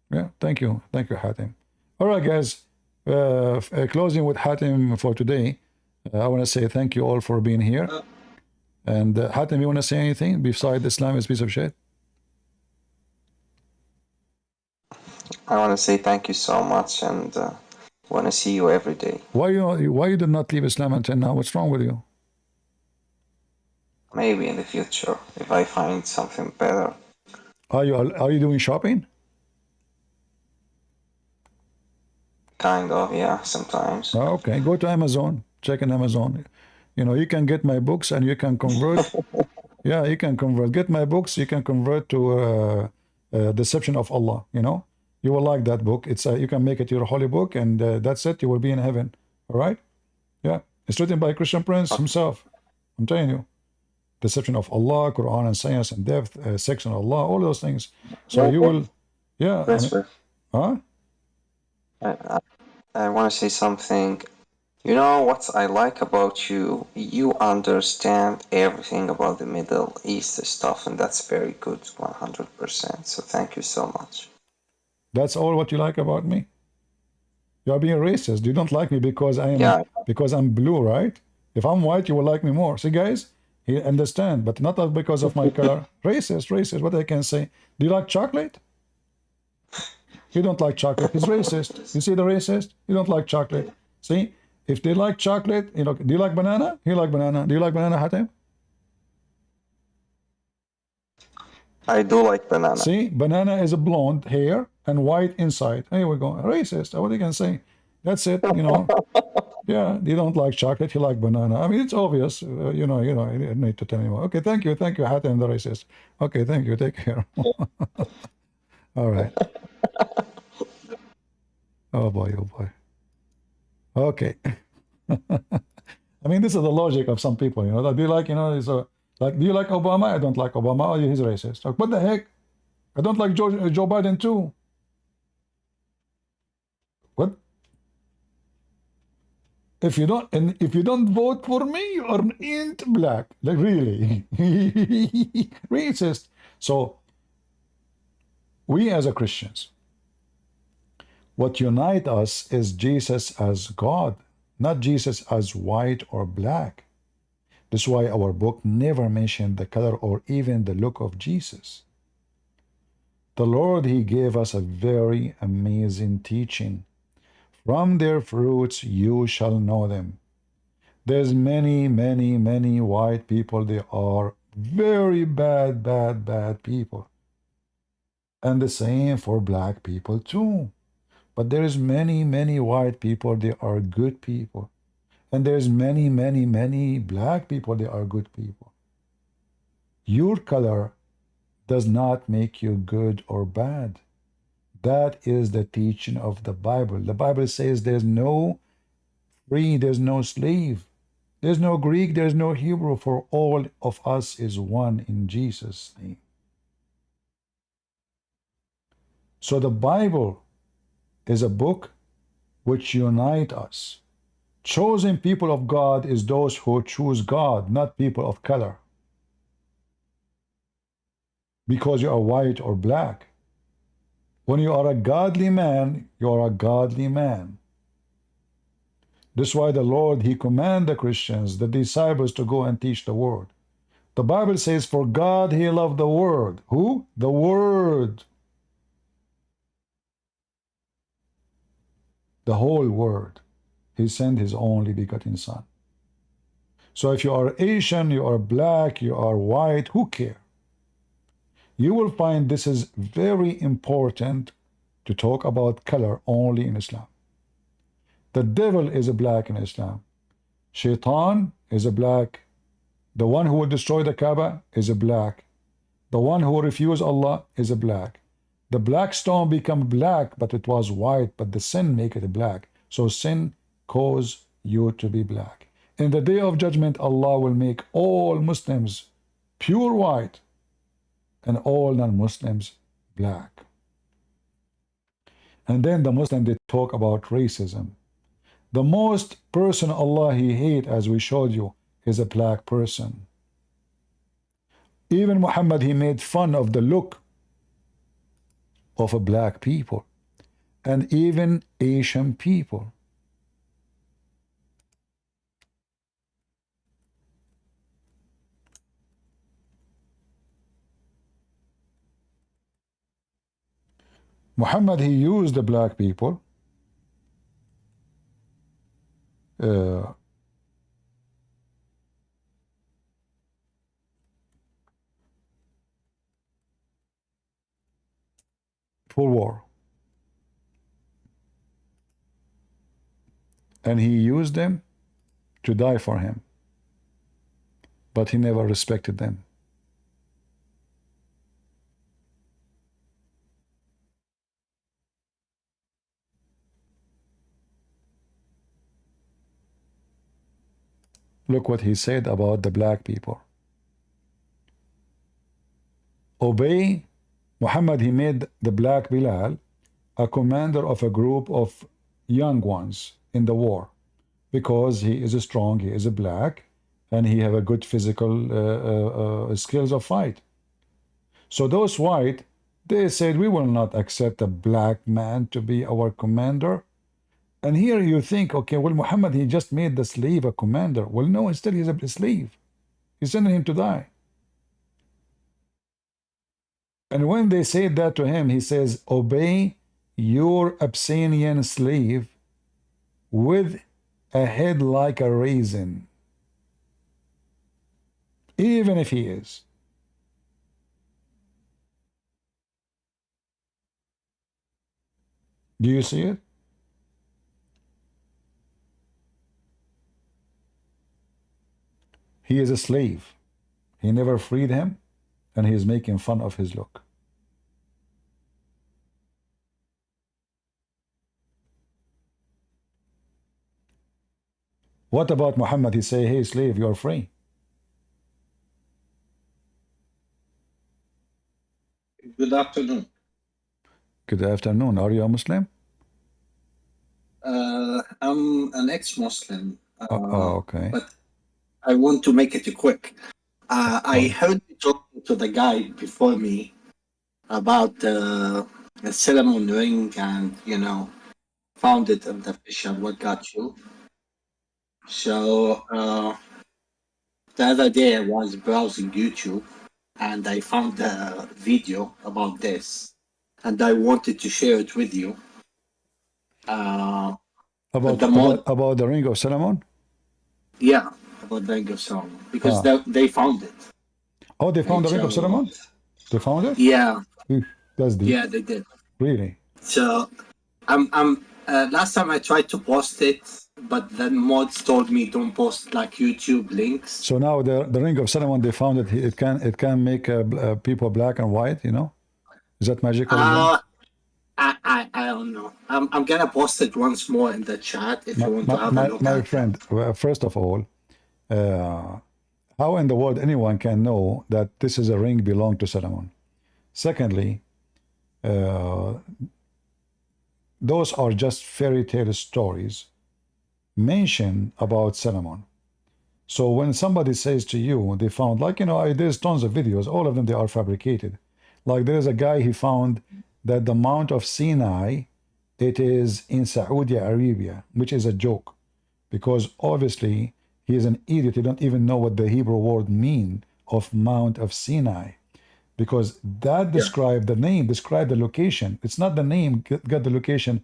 Yeah, thank you. Thank you, Hatim. All right, guys. Closing with Hatim for today. I want to say thank you all for being here. And Hatim, you want to say anything besides Islam is a piece of shit? I want to say thank you so much and want to see you every day. Why you did not leave Islam until now? What's wrong with you? Maybe in the future, if I find something better. Are you doing shopping? Kind of, yeah, sometimes. Okay, go to Amazon. Check in Amazon. You know, you can get my books and you can convert. Yeah, you can convert. Get my books. You can convert to Deception of Allah. You know, you will like that book. It's you can make it your holy book, and that's it. You will be in heaven. All right. Yeah, it's written by Christian Prince himself. I'm telling you, Deception of Allah, Quran and Science and Depth, Section of Allah, all those things. So you will, yeah. I mean, Whisper. huh? I want to say something. You know what I like about you? You understand everything about the Middle East stuff, and that's very good, 100%. So thank you so much. That's all what you like about me. You are being racist. You don't like me because Yeah, because I'm blue, right? If I'm white, you will like me more. See, guys, he understand, but not because of my color. Racist, racist. What I can say? Do you like chocolate? You don't like chocolate. He's racist. You see the racist? You don't like chocolate. See, if they like chocolate, you know. Do you like banana? You like banana. Do you like banana, Hatem? I do like banana. See, banana is a blonde hair and white inside. Here we go. Racist. What you can say? That's it. You know. Yeah, you don't like chocolate, you like banana. I mean, it's obvious. You know, I don't need to tell anyone. Okay, thank you, Hatem the racist. Okay, thank you, take care. All right. Oh boy, oh boy. Okay. I mean, this is the logic of some people, you know. Do you like, you know, so like, do you like Obama? I don't like Obama. Oh, he's racist. Like, what the heck? I don't like Joe Biden too. What? If you don't vote for me, you ain't black. Like really, racist. So we as a Christians, what unite us is Jesus as God, not Jesus as white or black. That's why our book never mentioned the color or even the look of Jesus. The Lord, He gave us a very amazing teaching. From their fruits you shall know them. There's many white people. They are very bad people. And the same for black people too. But there's many white people. They are good people. And there's many black people. They are good people. Your color does not make you good or bad. That is the teaching of the Bible. The Bible says there's no free, there's no slave. There's no Greek, there's no Hebrew, for all of us is one in Jesus' name. So the Bible is a book which unites us. Chosen people of God is those who choose God, not people of color. Because you are white or black. When you are a godly man, you are a godly man. That's why the Lord, He commanded the Christians, the disciples, to go and teach the word. The Bible says, for God He loved the word. Who? The word. The whole word. He sent His only begotten Son. So if you are Asian, you are black, you are white, who cares? You will find this is very important to talk about color only in Islam. The devil is a black in Islam. Shaitan is a black. The one who will destroy the Kaaba is a black. The one who will refuse Allah is a black. The black stone become black, but it was white, but the sin make it black. So sin cause you to be black. In the day of judgment, Allah will make all Muslims pure white and all non-Muslims black. And then the Muslims, they talk about racism. The most person Allah He hate, as we showed you, is a black person. Even Muhammad, he made fun of the look of a black people and even Asian people. Muhammad, he used the black people for war. And he used them to die for him. But he never respected them. Look what he said about the black people. Obey Muhammad, he made the black Bilal a commander of a group of young ones in the war because he is strong, he is a black, and he have a good physical skills of fight. So those white, they said, we will not accept a black man to be our commander. And here you think, okay, well, Muhammad, he just made the slave a commander. Well, no, still he's a slave. He's sending him to die. And when they said that to him, he says, obey your Abyssinian slave with a head like a raisin, even if he is. Do you see it? He is a slave. He never freed him, and he is making fun of his look. What about Muhammad? He say, hey, slave, you are free. Good afternoon. Good afternoon. Are you a Muslim? I'm an ex-Muslim, Okay. but I want to make it quick. I heard you talking to the guy before me about the cinnamon ring and, found it in the fish and what got you. So the other day I was browsing YouTube and I found a video about this and I wanted to share it with you. About the Ring of Solomon? Yeah, about the Ring of Solomon. Because they found it. Oh, they found the Ring of Solomon? They found it? Yeah. That's deep. Yeah, they did. Really? So last time I tried to post it, but then mods told me don't post like YouTube links. So now the Ring of Solomon, they found it. It can make people black and white. Is that magical? I don't know. I'm gonna post it once more in the chat if you want to have a look. My friend, first of all, how in the world anyone can know that this is a ring belong to Solomon? Secondly, those are just fairy tale stories mention about Solomon. So when somebody says to you, they found, like, there's tons of videos, all of them, they are fabricated. Like there's a guy, he found that the Mount of Sinai, it is in Saudi Arabia, which is a joke, because obviously he is an idiot. He don't even know what the Hebrew word mean of Mount of Sinai, because that describe the name, describe the location. It's not the name got the location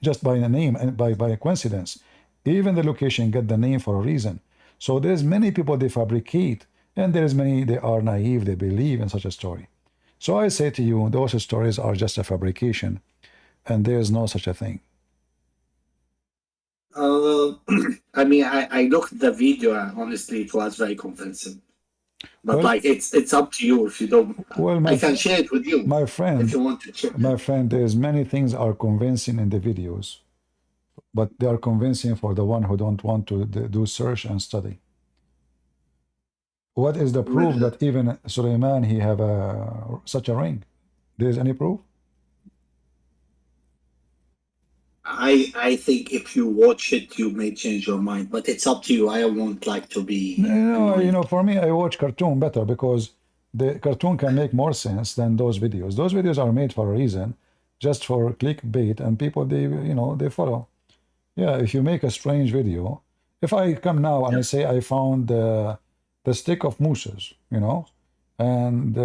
just by a name and by a coincidence. Even the location got the name for a reason. So there's many people they fabricate, and there's many they are naive, they believe in such a story. So I say to you, those stories are just a fabrication, and there's no such a thing. I mean, I looked at the video and honestly it was very convincing. But Well, it's up to you if you don't. Well, I can share it with you my friend, if you want to check. my friend, there's many things are convincing in the videos, but they are convincing for the one who don't want to do search and study. What is the proof that even Suleiman, he have such a ring? There is any proof? I think if you watch it, you may change your mind, but it's up to you. I won't like to be. For me, I watch cartoon better because the cartoon can make more sense than those videos. Those videos are made for a reason, just for clickbait, and people they follow. Yeah, if you make a strange video, if I come now and I say I found the stick of mooses, and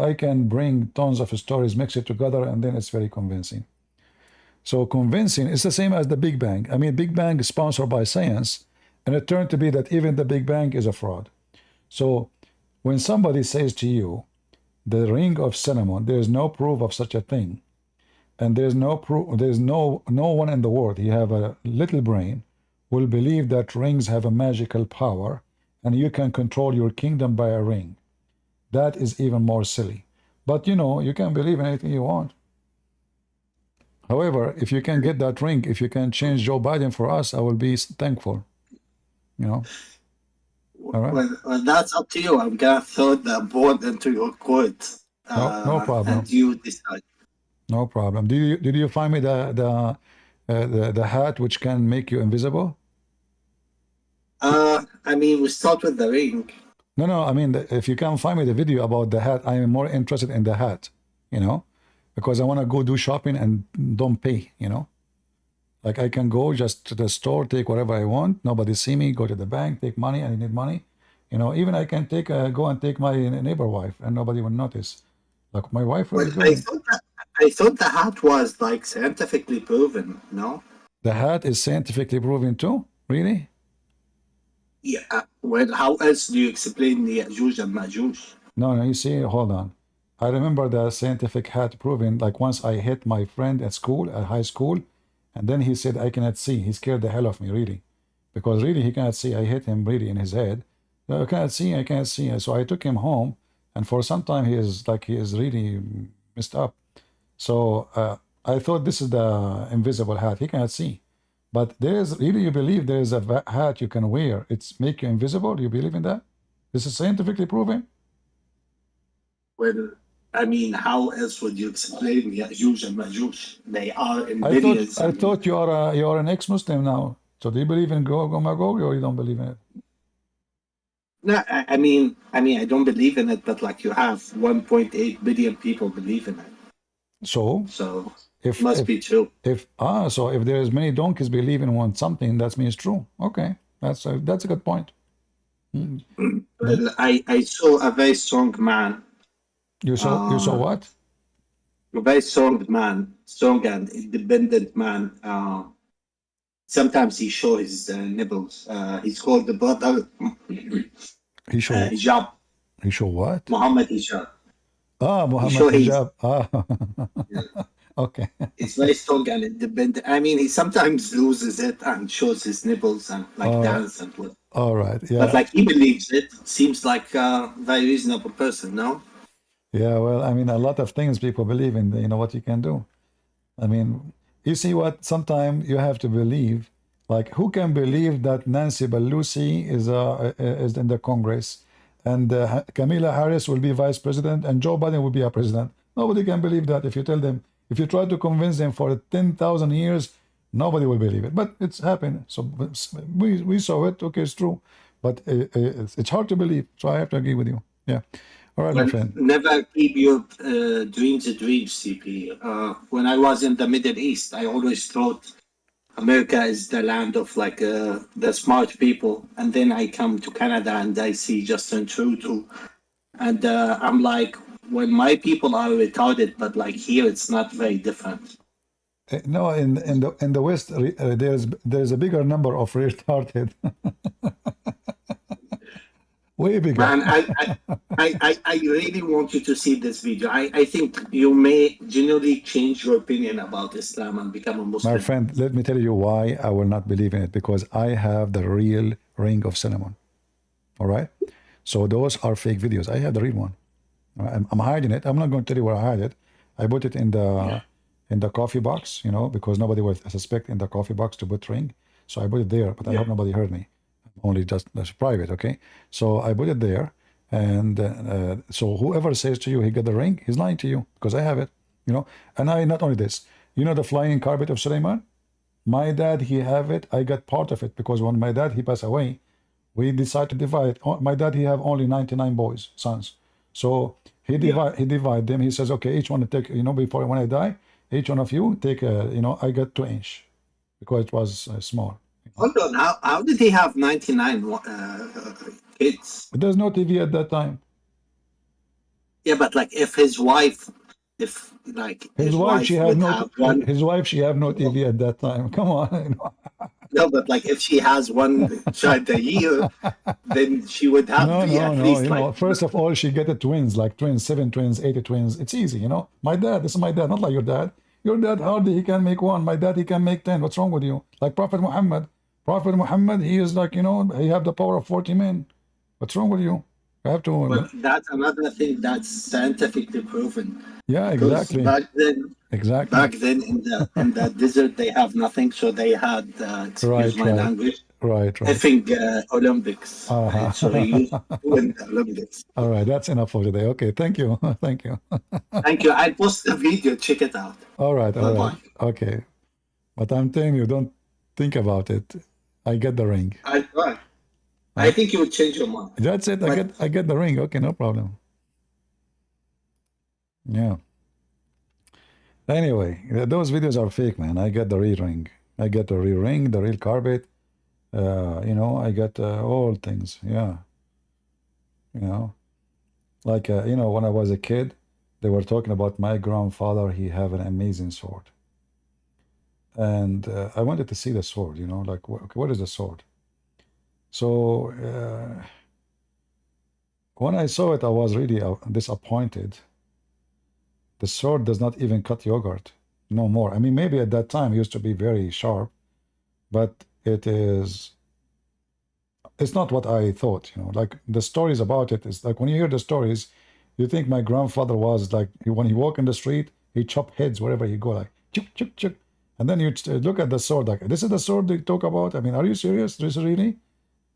I can bring tons of stories, mix it together, and then it's very convincing. So convincing is the same as the Big Bang. I mean, Big Bang is sponsored by science, and it turned to be that even the Big Bang is a fraud. So when somebody says to you, the Ring of Solomon, there is no proof of such a thing, and there's no proof, there's no one in the world, he have a little brain, will believe that rings have a magical power and you can control your kingdom by a ring. That is even more silly. But you know, you can believe in anything you want. However, if you can get that ring, if you can change Joe Biden for us, I will be thankful. You know. All right. Well, that's up to you. I'm gonna throw the board into your court, No problem. and you decide. No problem. Did you find me the hat which can make you invisible? I mean, we start with the ring. No. I mean, if you can find me the video about the hat, I am more interested in the hat. You know, because I want to go do shopping and don't pay. You know, like I can go just to the store, take whatever I want. Nobody see me. Go to the bank, take money. I need money. You know, even I can go and take my neighbor wife, and nobody will notice. Like my wife will Well, be good. I thought the hat was like scientifically proven. No. The hat is scientifically proven too. Really? Yeah. Well, how else do you explain the Ya'juj and Ma'juj? No. You see, hold on. I remember the scientific hat proven. Like once I hit my friend at school, at high school, and then he said I cannot see. He scared the hell of me, really, because really he cannot see. I hit him really in his head. No, I can't see. I can't see. So I took him home, and for some time he is really messed up. So I thought this is the invisible hat. He cannot see. But there is really, you believe there is a hat you can wear. It's make you invisible. Do you believe in that? This is scientifically proven. Well, I mean, how else would you explain Ya'juj and Ma'juj? They are in I billions. thought you are an ex-Muslim now. So do you believe in Gog and Magog, or you don't believe in it? No, I mean, I don't believe in it, but like you have 1.8 billion people believe in it. So It must be true. So if there is many donkeys believing in something, that means true. Okay, that's a good point. Well, I saw a very strong man. You saw what? A very strong man, strong and independent man. Sometimes he shows his nipples. He's called the brother He show Hijab. He show what? Muhammad Hijab. Muhammad show his- Hijab. Yeah. Okay. He's very strong and independent. I mean, he sometimes loses it and shows his nipples and dance and what. All right. Yeah. But like he believes it. Seems like a very reasonable person, no? Yeah, well, I mean, a lot of things people believe in, you know, what you can do. I mean, you see what, sometimes you have to believe, like, who can believe that Nancy Pelosi is in the Congress and Kamala Harris will be vice president and Joe Biden will be a president? Nobody can believe that. If you tell them, if you try to convince them for 10,000 years, nobody will believe it. But it's happened. So we saw it. Okay, it's true. But it's hard to believe. So I have to agree with you. Yeah. All right, my friend. Never keep your dreams a dream, CP. When I was in the Middle East, I always thought America is the land of the smart people. And then I come to Canada and I see Justin Trudeau. And I'm like, when my people are retarded, but like here, it's not very different. No, in the West, there's a bigger number of retarded. Way bigger. Man, I really want you to see this video. I think you may genuinely change your opinion about Islam and become a Muslim. My friend, let me tell you why I will not believe in it. Because I have the real Ring of Solomon. All right? So those are fake videos. I have the real one. I'm hiding it. I'm not going to tell you where I hide it. I put it in the coffee box, you know, because nobody will suspect in the coffee box to put ring. So I put it there, but I hope nobody heard me. Only just that's private, okay? So I put it there, and so whoever says to you he got the ring, he's lying to you, because I have it, you know. And I not only this, you know, the flying carpet of Suleiman. My dad, he have it. I got part of it because when my dad he passed away, we decided to divide. My dad he have only 99 sons, so he divide them. He says, okay, each one take, you know, before when I die, each one of you take you know, I got 2 inch because it was small. Hold on, how did he have 99 kids? But there's no TV at that time. Yeah, but like if his wife, His wife, she have no TV at that time. Come on. You know? No, but like if she has one child a year, then she would have at least you know, first of all, she get the twins, like twins, 7 twins, 8 twins. It's easy, you know. My dad, this is my dad, not like your dad. Your dad hardly he can make one. My dad he can make 10. What's wrong with you? Like Prophet Muhammad. Prophet Muhammad, he is like, you know, he have the power of 40 men. What's wrong with you? I have to. Well, that's another thing that's scientifically proven. Yeah, Because exactly. Exactly. back then in the desert, they have nothing, so they had, excuse my language, Right. I think Olympics. Uh-huh. So they used to win the Olympics. All right, that's enough for today. Okay, thank you. Thank you. Thank you. I post the video. Check it out. All right. Bye-bye. Okay. But I'm telling you, don't think about it. I get the ring. I think you would change your mind. That's it. I get the ring. Okay, no problem. Yeah. Anyway, those videos are fake, man. I get the real ring. I get the real ring, the real carpet. You know, I get all things. Yeah. You know, like you know, when I was a kid, they were talking about my grandfather. He have an amazing sword, and I wanted to see the sword. You know, like what is the sword? So when I saw it, I was really disappointed. The sword does not even cut yogurt, no more. I mean, maybe at that time it used to be very sharp, but it's not what I thought, you know. Like the stories about it is like when you hear the stories, you think my grandfather was like when he walk in the street, he chop heads wherever he go, like chuk chuk chuk. And then you look at the sword, like this is the sword they talk about. I mean, are you serious? This really?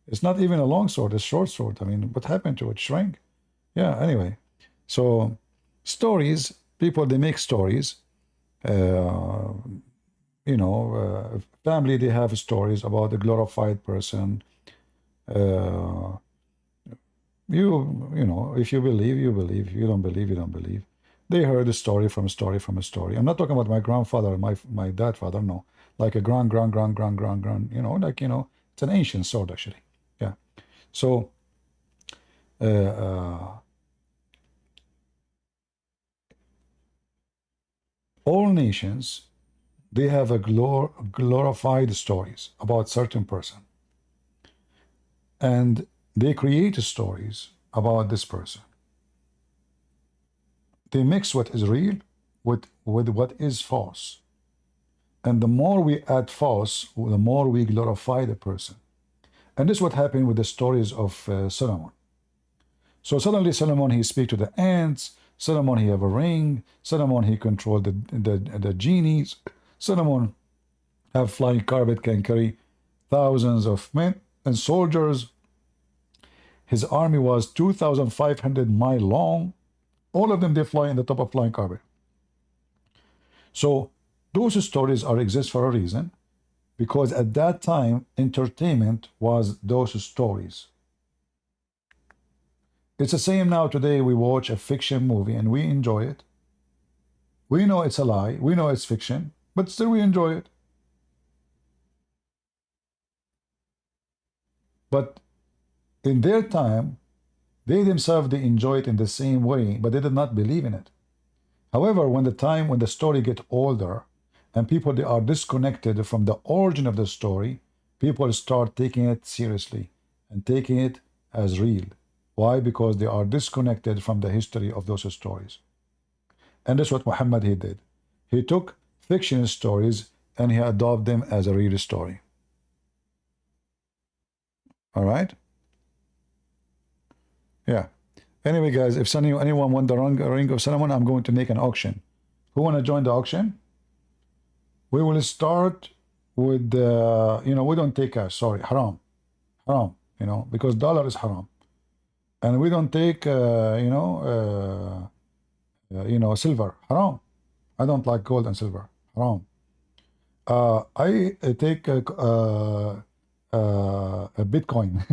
It's not even a long sword, it's a short sword. I mean, what happened to it? Shrank? Yeah, anyway. So stories, people they make stories. You know, family they have stories about the glorified person. You know, if you believe, you believe. If you don't believe, you don't believe. They heard a story from a story from a story. I'm not talking about my grandfather, my dad father, no. Like a grand, you know, like, you know, it's an ancient sword actually. Yeah. So all nations, they have a glorified stories about certain person. And they create stories about this person. They mix what is real with what is false. And the more we add false, the more we glorify the person. And this is what happened with the stories of Solomon. So suddenly Solomon, he speak to the ants. Solomon, he have a ring. Solomon, he controlled the genies. Solomon have flying carpet, can carry thousands of men and soldiers. His army was 2,500 miles long. All of them, they fly in the top of flying carpet. So those stories exist for a reason, because at that time, entertainment was those stories. It's the same now today. We watch a fiction movie and we enjoy it. We know it's a lie. We know it's fiction, but still we enjoy it. But in their time, they themselves, they enjoy it in the same way, but they did not believe in it. However, when the story get older and people, they are disconnected from the origin of the story, people start taking it seriously and taking it as real. Why? Because they are disconnected from the history of those stories. And that's what Muhammad, he did. He took fiction stories and he adopted them as a real story. All right? Yeah. Anyway, guys, if anyone want the ring of Solomon, I'm going to make an auction. Who want to join the auction? We will start with, you know, we don't take cash. Sorry, haram. Haram, you know, because dollar is haram. And we don't take, you know, silver. Haram. I don't like gold and silver. Haram. I take a Bitcoin.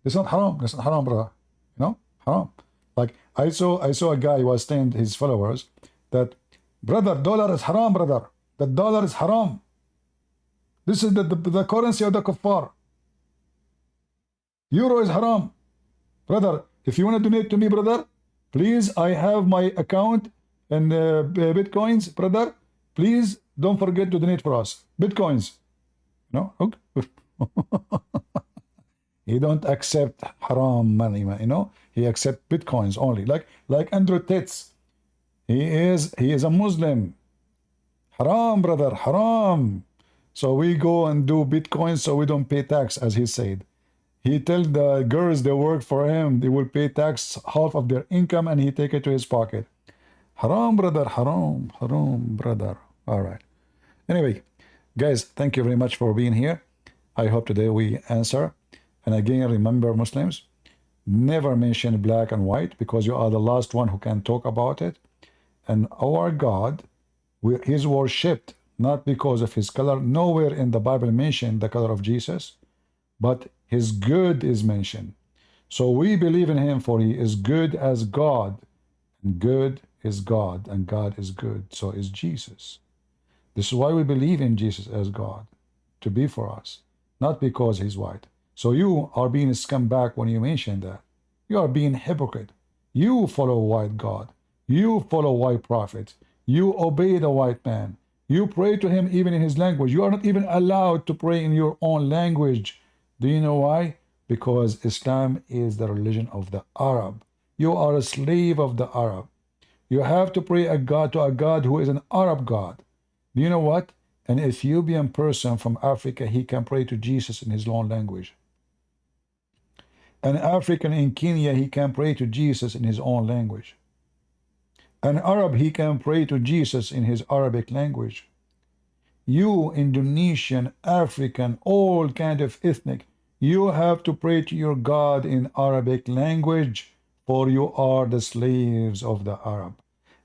It's not haram. It's not haram, brother. You know, haram. Like I saw a guy who was telling his followers that, brother, dollar is haram, brother. The dollar is haram. This is the currency of the kuffar. Euro is haram. Brother, if you want to donate to me, brother, please, I have my account and Bitcoins, brother. Please don't forget to donate for us. Bitcoins. No? Okay. He don't accept haram money, you know. He accept Bitcoins only. Like Andrew Tate. He is a Muslim. Haram, brother, haram. So we go and do Bitcoin so we don't pay tax, as he said. He tell the girls they work for him, they will pay tax half of their income, and he take it to his pocket. Haram, brother, haram, haram, brother. All right. Anyway, guys, thank you very much for being here. I hope today we answer. And again, remember, Muslims, never mention black and white, because you are the last one who can talk about it. And our God, He's worshipped not because of his color. Nowhere in the Bible mentioned the color of Jesus, but his good is mentioned. So we believe in him, for he is good as God, and good is God, and God is good. So is Jesus. This is why we believe in Jesus as God, to be for us, not because he's white. So you are being a scumbag when you mention that. You are being hypocrite. You follow white God. You follow white prophets. You obey the white man. You pray to him even in his language. You are not even allowed to pray in your own language. Do you know why? Because Islam is the religion of the Arab. You are a slave of the Arab. You have to pray to a God who is an Arab God. Do you know what? An Ethiopian person from Africa, he can pray to Jesus in his own language. An African in Kenya, he can pray to Jesus in his own language. An Arab, he can pray to Jesus in his Arabic language. You, Indonesian, African, all kind of ethnic, you have to pray to your God in Arabic language, for you are the slaves of the Arab.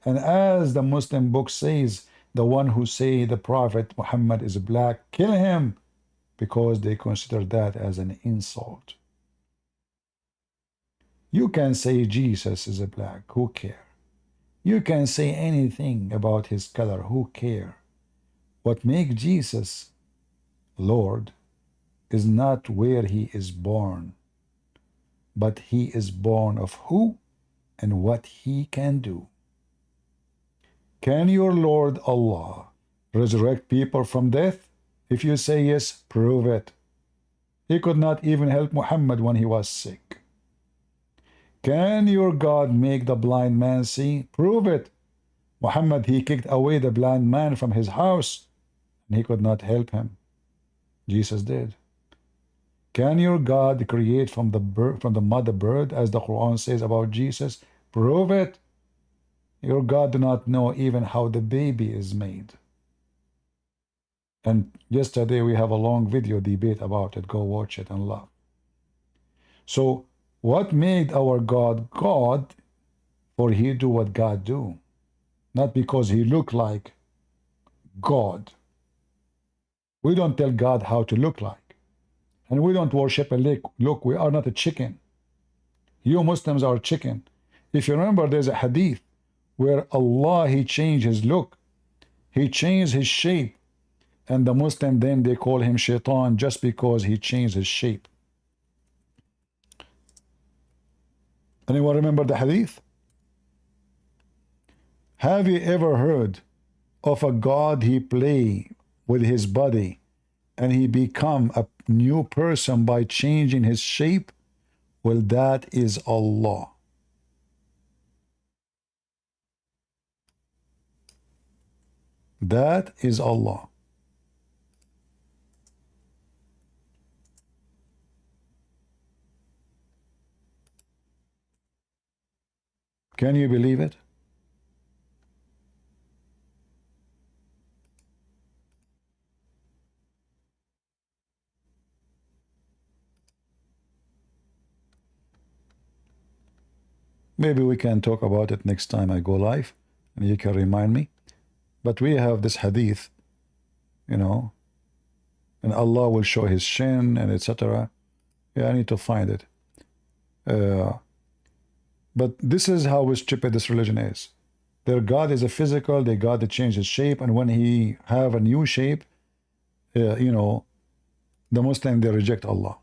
And as the Muslim book says, the one who say the Prophet Muhammad is black, kill him, because they consider that as an insult. You can say Jesus is a black, who care? You can say anything about his color, who care? What makes Jesus Lord is not where he is born, but he is born of who and what he can do. Can your Lord Allah resurrect people from death? If you say yes, prove it. He could not even help Muhammad when he was sick. Can your God make the blind man see? Prove it. Muhammad, he kicked away the blind man from his house, and he could not help him. Jesus did. Can your God create from the mother bird, as the Quran says about Jesus? Prove it. Your God do not know even how the baby is made. And yesterday we have a long video debate about it. Go watch it and laugh. So what made our God God? For he do what God do, not because he look like God. We don't tell God how to look like, and we don't worship a lake. Look, we are not a chicken. You Muslims are chicken. If you remember, there's a hadith where Allah, he changed his look, he changed his shape, and the Muslim then they call him shaitan just because he changed his shape. Anyone remember the hadith? Have you ever heard of a God he play with his body and he become a new person by changing his shape? Well, that is Allah. That is Allah. Can you believe it? Maybe we can talk about it next time I go live, and you can remind me. But we have this hadith, you know, and Allah will show his shin and etc. Yeah, I need to find it. But this is how stupid this religion is. Their God is a physical, their God that changes shape, and when he have a new shape, you know, the Muslim, they reject Allah.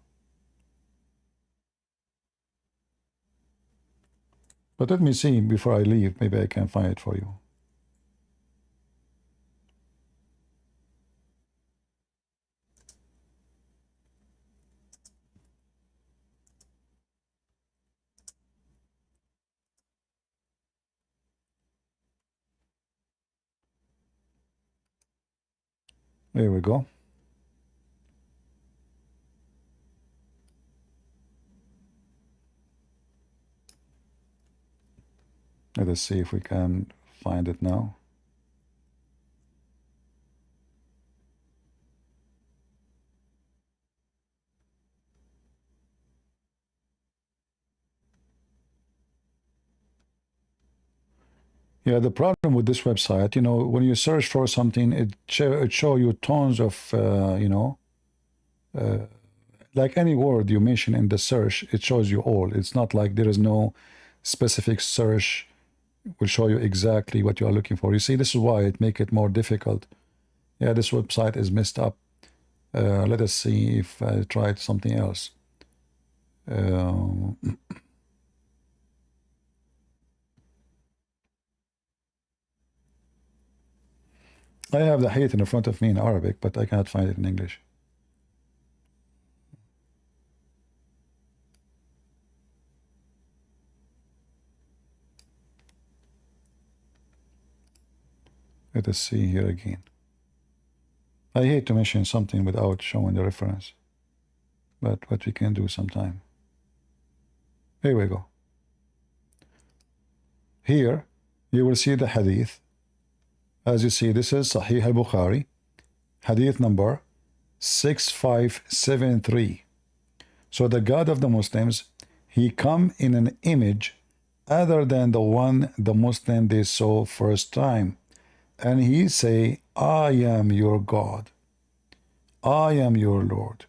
But let me see before I leave, maybe I can find it for you. There we go. Let us see if we can find it now. Yeah, the problem with this website, you know, when you search for something, it show you tons of, you know, like any word you mention in the search, it shows you all. It's not like there is no specific search will show you exactly what you are looking for. You see, this is why it make it more difficult. Yeah, this website is messed up. Let us see if I tried something else. I have the hadith in front of me in Arabic, but I cannot find it in English. Let us see here again. I hate to mention something without showing the reference, but what we can do sometime. Here we go. Here you will see the hadith. As you see, this is Sahih al-Bukhari, hadith number 6573. So the God of the Muslims, he come in an image other than the one the Muslim they saw first time. And he say, I am your God. I am your Lord.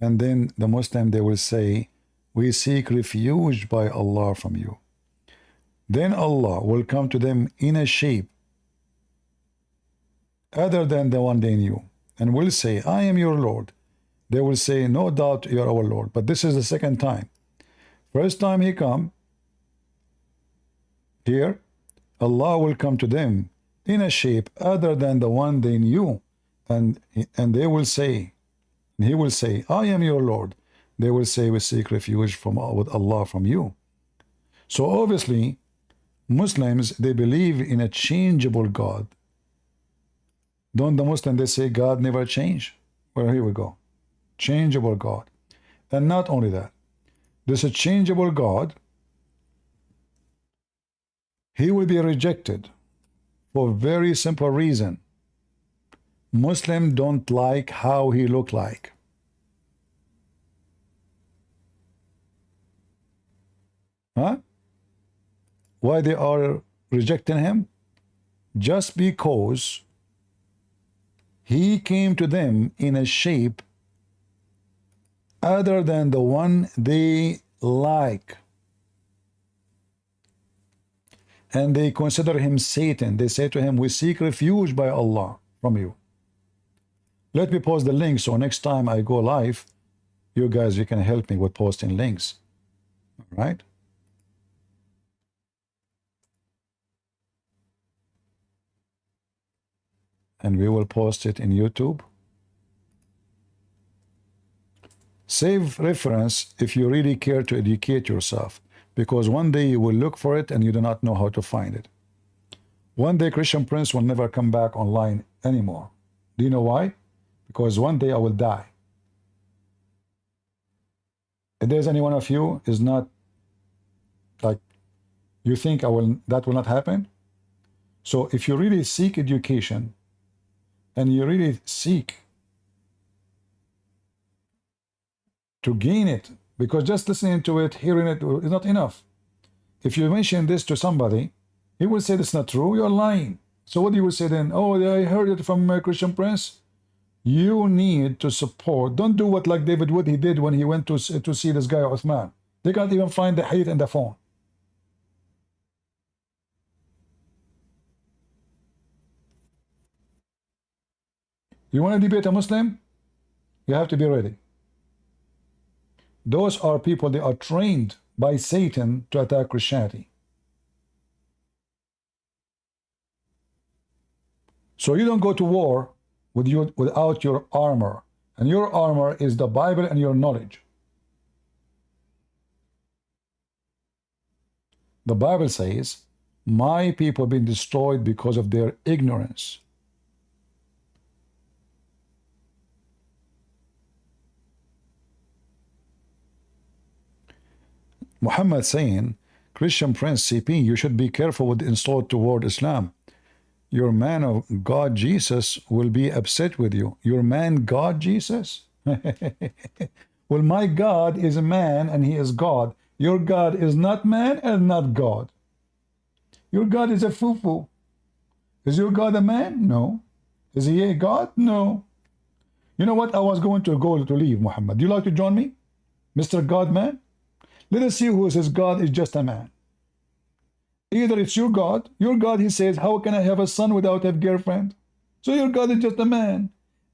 And then the Muslim, they will say, we seek refuge by Allah from you. Then Allah will come to them in a shape other than the one they knew, and will say, I am your Lord. They will say, no doubt you are our Lord. But this is the second time. First time he come, here, Allah will come to them in a shape other than the one they knew, and they will say, and he will say, I am your Lord. They will say, we seek refuge with Allah from you. So obviously, Muslims, they believe in a changeable God. Don't the Muslim, they say God never change? Well, here we go. Changeable God. And not only that, this a changeable God, he will be rejected for a very simple reason. Muslims don't like how he look like. Huh? Why they are rejecting him? Just because he came to them in a shape other than the one they like. And they consider him Satan. They say to him, we seek refuge by Allah from you. Let me post the link so next time I go live, you guys, you can help me with posting links. All right? And we will post it in YouTube. Save reference if you really care to educate yourself, because one day you will look for it and you do not know how to find it. One day Christian Prince will never come back online anymore. Do you know why? Because one day I will die. If there's any one of you is not like you think that will not happen. So if you really seek education and you really seek to gain it, because just listening to it, hearing it is not enough. If you mention this to somebody, he will say that's not true, you're lying. So what do you will say then? Oh, I heard it from Christian Prince. You need to support. Don't do what like David Wood he did when he went to see this guy Uthman. They can't even find the hadith in the phone. You want to debate a Muslim? You have to be ready. Those are people, they are trained by Satan to attack Christianity. So you don't go to war without your armor. And your armor is the Bible and your knowledge. The Bible says, my people have been destroyed because of their ignorance. Muhammad saying, Christian Prince CP, you should be careful with the insult toward Islam. Your man of God Jesus will be upset with you. Your man God Jesus? Well, my God is a man and he is God. Your God is not man and not God. Your God is a foo-foo. Is your God a man? No. Is he a God? No. You know what? I was going to leave, Muhammad. Do you like to join me? Mr. God man? Let us see who says God is just a man. Either it's your God, he says, how can I have a son without a girlfriend? So your God is just a man.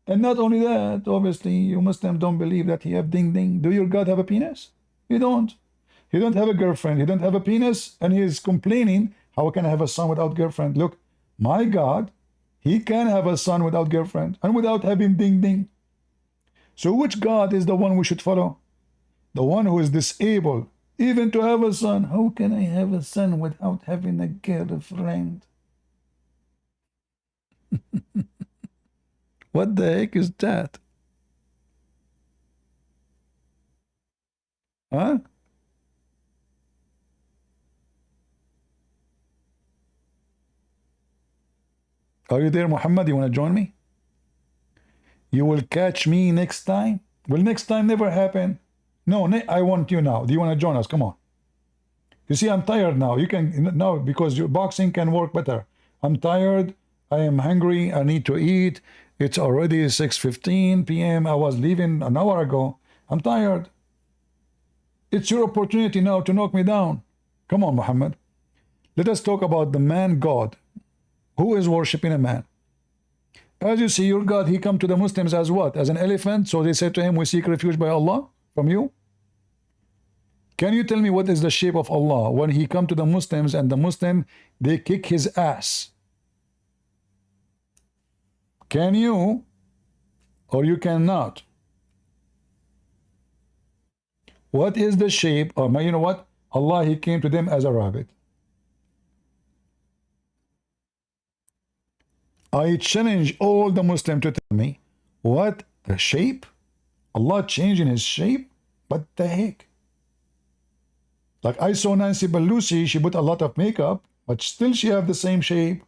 And not only that, obviously, you Muslims don't believe that he have ding ding. Do your God have a penis? He don't. He don't have a girlfriend. He don't have a penis. And he is complaining, how can I have a son without girlfriend? Look, my God, he can have a son without girlfriend and without having ding ding. So which God is the one we should follow? The one who is disabled even to have a son. How can I have a son without having a girlfriend? What the heck is that? Huh? Are you there, Muhammad? You want to join me? You will catch me next time? Will next time never happen? No, I want you now. Do you want to join us? Come on. You see, I'm tired now. You can now because your boxing can work better. I'm tired. I am hungry. I need to eat. It's already 6:15 p.m. I was leaving an hour ago. I'm tired. It's your opportunity now to knock me down. Come on, Muhammad. Let us talk about the man God. Who is worshiping a man? As you see, your God, he come to the Muslims as what? As an elephant. So they said to him, we seek refuge by Allah from you. Can you tell me what is the shape of Allah when he come to the Muslims and the Muslim, they kick his ass? Can you or you cannot? What is the shape of, you know what? Allah, he came to them as a rabbit. I challenge all the Muslims to tell me what the shape? Allah changing his shape? What the heck? Like I saw Nancy Pelosi, she put a lot of makeup, but still she have the same shape.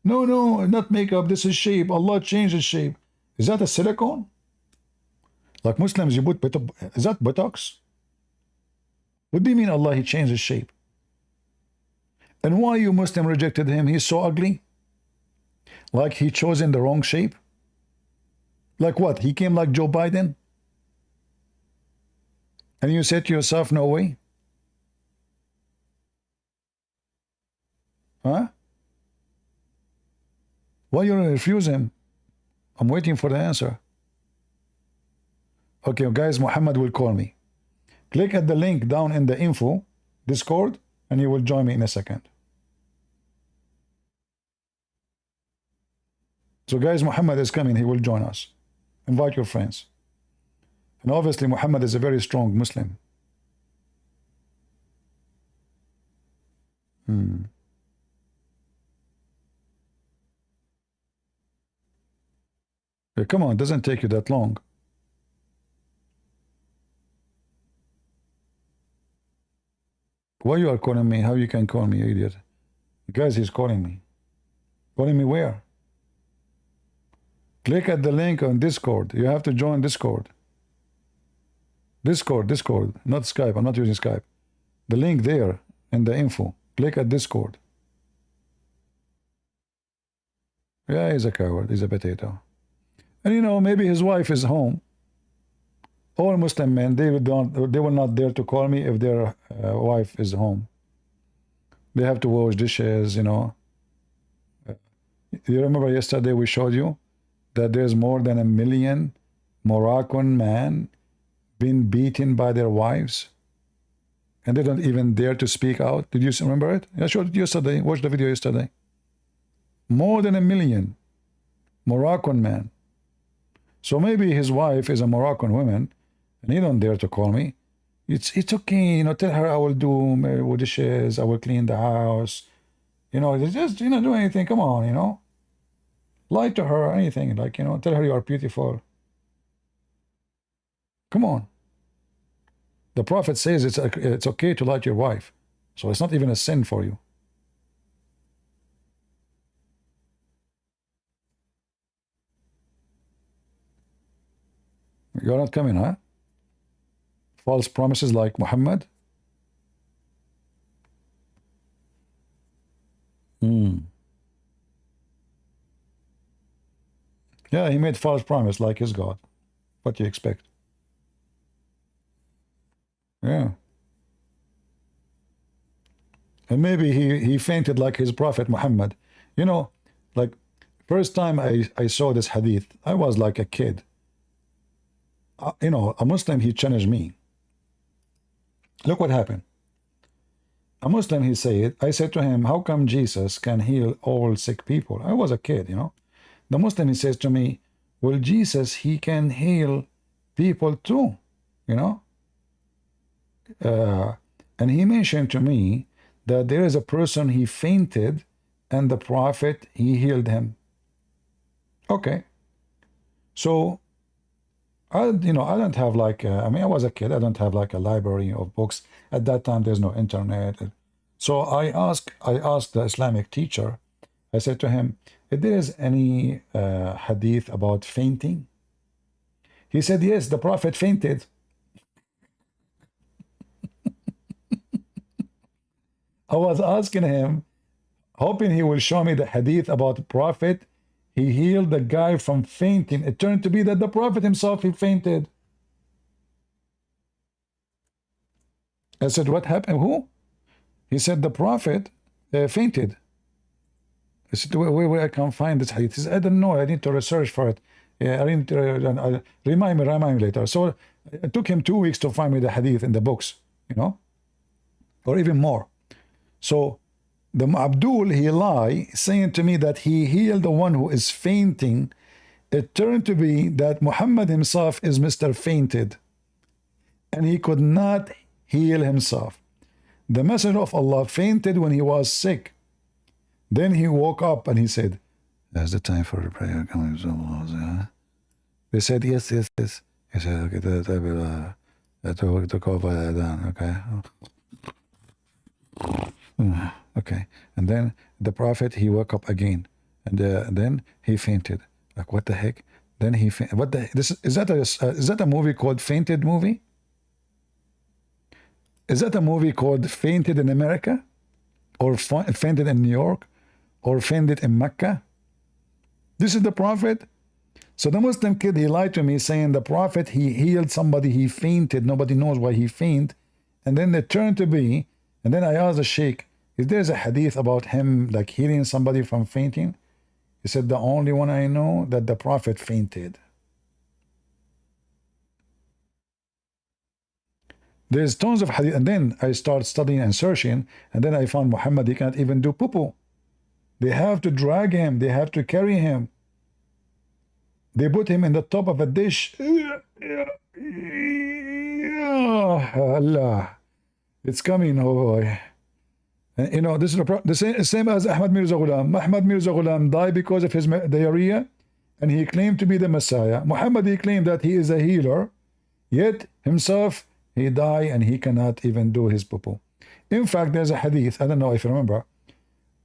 No, not makeup, this is shape. Allah changed his shape. Is that a silicone? Like Muslims, you put, is that buttocks? What do you mean Allah, he changed his shape? And why you Muslim rejected him? He's so ugly? Like he chosen the wrong shape? Like what? He came like Joe Biden? And you said to yourself, no way? Huh? Why you refuse him? I'm waiting for the answer. Okay, guys, Muhammad will call me. Click at the link down in the info, Discord, and he will join me in a second. So guys, Muhammad is coming, he will join us. Invite your friends. And obviously Muhammad is a very strong Muslim. Hey, come on, it doesn't take you that long. Why you are calling me? How you can call me, idiot? Guys, he's calling me. Calling me where? Click at the link on Discord. You have to join Discord. Discord, not Skype. I'm not using Skype. The link there in the info. Click at Discord. Yeah, he's a coward. He's a potato. And you know, maybe his wife is home. All Muslim men, they will not dare to call me if their wife is home. They have to wash dishes, you know. You remember yesterday we showed you that there's more than 1 million Moroccan men been beaten by their wives, and they don't even dare to speak out. Did you remember it? I showed it yesterday. Watch the video yesterday. More than 1 million Moroccan men. So maybe his wife is a Moroccan woman, and he don't dare to call me. It's okay, you know. Tell her I will do dishes, I will clean the house. You know, just do anything. Come on, you know. Lie to her or anything, like, you know, tell her you are beautiful. Come on. The Prophet says it's okay to lie to your wife. So it's not even a sin for you. You're not coming, huh? False promises like Muhammad? Yeah, he made false promise like his God. What do you expect? Yeah. And maybe he fainted like his Prophet Muhammad. You know, like, first time I saw this hadith, I was like a kid. You know, a Muslim, he challenged me. Look what happened. A Muslim, he said, I said to him, how come Jesus can heal all sick people? I was a kid, you know. The Muslim, he says to me, well, Jesus, he can heal people too, you know. And he mentioned to me that there is a person, he fainted, and the Prophet, he healed him. Okay. So, I don't have like, I mean, I was a kid. I don't have like a library of books. At that time, there's no internet. So I asked the Islamic teacher, I said to him, if there is any hadith about fainting? He said, yes, the Prophet fainted. I was asking him, hoping he will show me the hadith about the Prophet. He healed the guy from fainting. It turned to be that the Prophet himself, he fainted. I said, what happened? Who? He said, the Prophet fainted. I said, where I can find this hadith? He said, I don't know. I need to research for it. Yeah, I need to remind me later. So it took him 2 weeks to find me the hadith in the books, you know, or even more. So the Abdul, he lied, saying to me that he healed the one who is fainting. It turned to be that Muhammad himself is Mr. Fainted, and he could not heal himself. The Messenger of Allah fainted when he was sick. Then he woke up and he said, "That's the time for the prayer coming to Allah." They said, yes. He said, okay, to cover that, okay. Okay, and then the Prophet, he woke up again, and then he fainted. Like, what the heck? Then he what the this is that a movie called Fainted movie? Is that a movie called Fainted in America, or Fainted in New York, or Fainted in Mecca? This is the Prophet. So the Muslim kid, he lied to me, saying the Prophet, he healed somebody, he fainted. Nobody knows why he fainted. And then they turned to be, and then I asked the Sheikh, is there a hadith about him like healing somebody from fainting? He said, the only one I know, that the Prophet fainted. There's tons of hadith. And then I start studying and searching, and then I found Muhammad, he can't even do poo-poo. They have to drag him, they have to carry him. They put him in the top of a dish. Allah, it's coming, oh boy. And, you know, this is the same as Ahmad Mirza Ghulam. Ahmad Mirza Ghulam died because of his diarrhea, and he claimed to be the Messiah. Muhammad, he claimed that he is a healer, yet himself, he died and he cannot even do his poo-poo. In fact, there's a hadith, I don't know if you remember.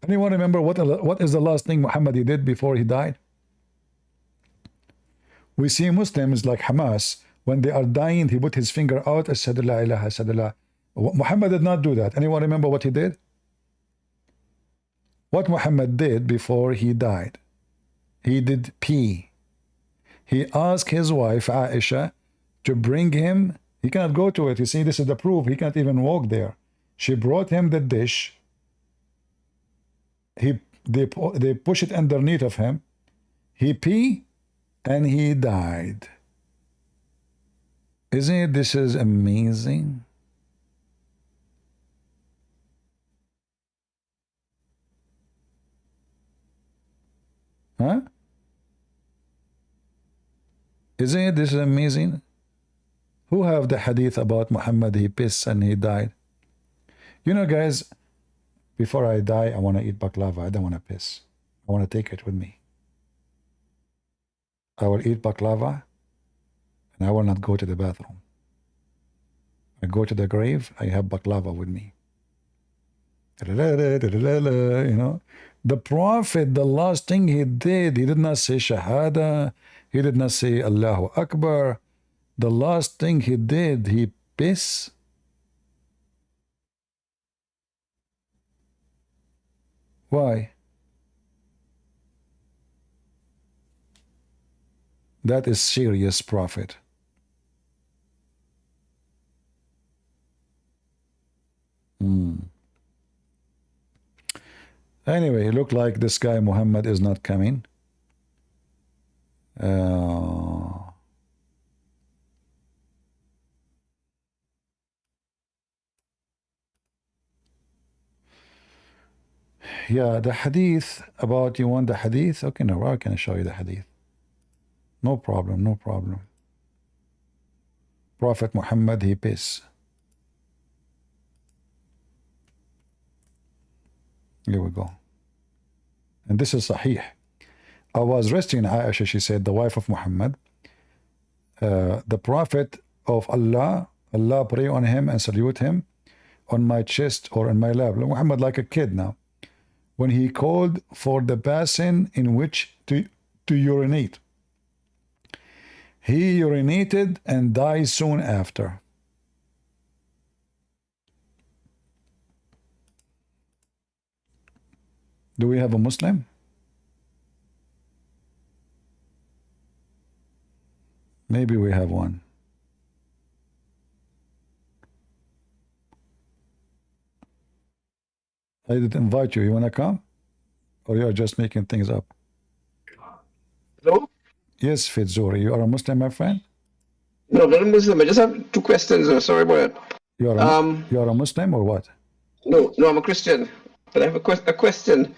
Anyone remember what is the last thing Muhammad he did before he died? We see Muslims like Hamas, when they are dying, he put his finger out, Ashhadu la ilaha illallah. Muhammad did not do that. Anyone remember what he did? What Muhammad did before he died? He did pee. He asked his wife Aisha to bring him. He cannot go to it. You see, this is the proof. He can't even walk there. She brought him the dish. They push it underneath of him. He pee, and he died. Isn't this is amazing? Huh? Isn't this amazing? Who have the hadith about Muhammad, he pissed and he died? You know, guys, before I die, I want to eat baklava. I don't want to piss. I want to take it with me. I will eat baklava, and I will not go to the bathroom. I go to the grave, I have baklava with me. You know, the Prophet, the last thing he did not say Shahada, he did not say Allahu Akbar. The last thing he did, he pissed. Why? That is serious, Prophet. Anyway, it looked like this guy Muhammad is not coming. Yeah, the hadith about, you want the hadith? Okay, no, where can I show you the hadith? No problem, no problem. Prophet Muhammad, he pissed. Here we go. And this is Sahih. I was resting Aisha, she said, the wife of Muhammad. The Prophet of Allah, Allah pray on him and salute him on my chest or in my lap. Muhammad like a kid now. When he called for the basin in which to urinate. He urinated and died soon after. Do we have a Muslim? Maybe we have one. I did invite you. You want to come? Or you are just making things up? Hello? Yes, Fitzuri. You are a Muslim, my friend? No, not a Muslim. I just have two questions. Sorry about it. You are a Muslim or what? No, I'm a Christian. But I have a question.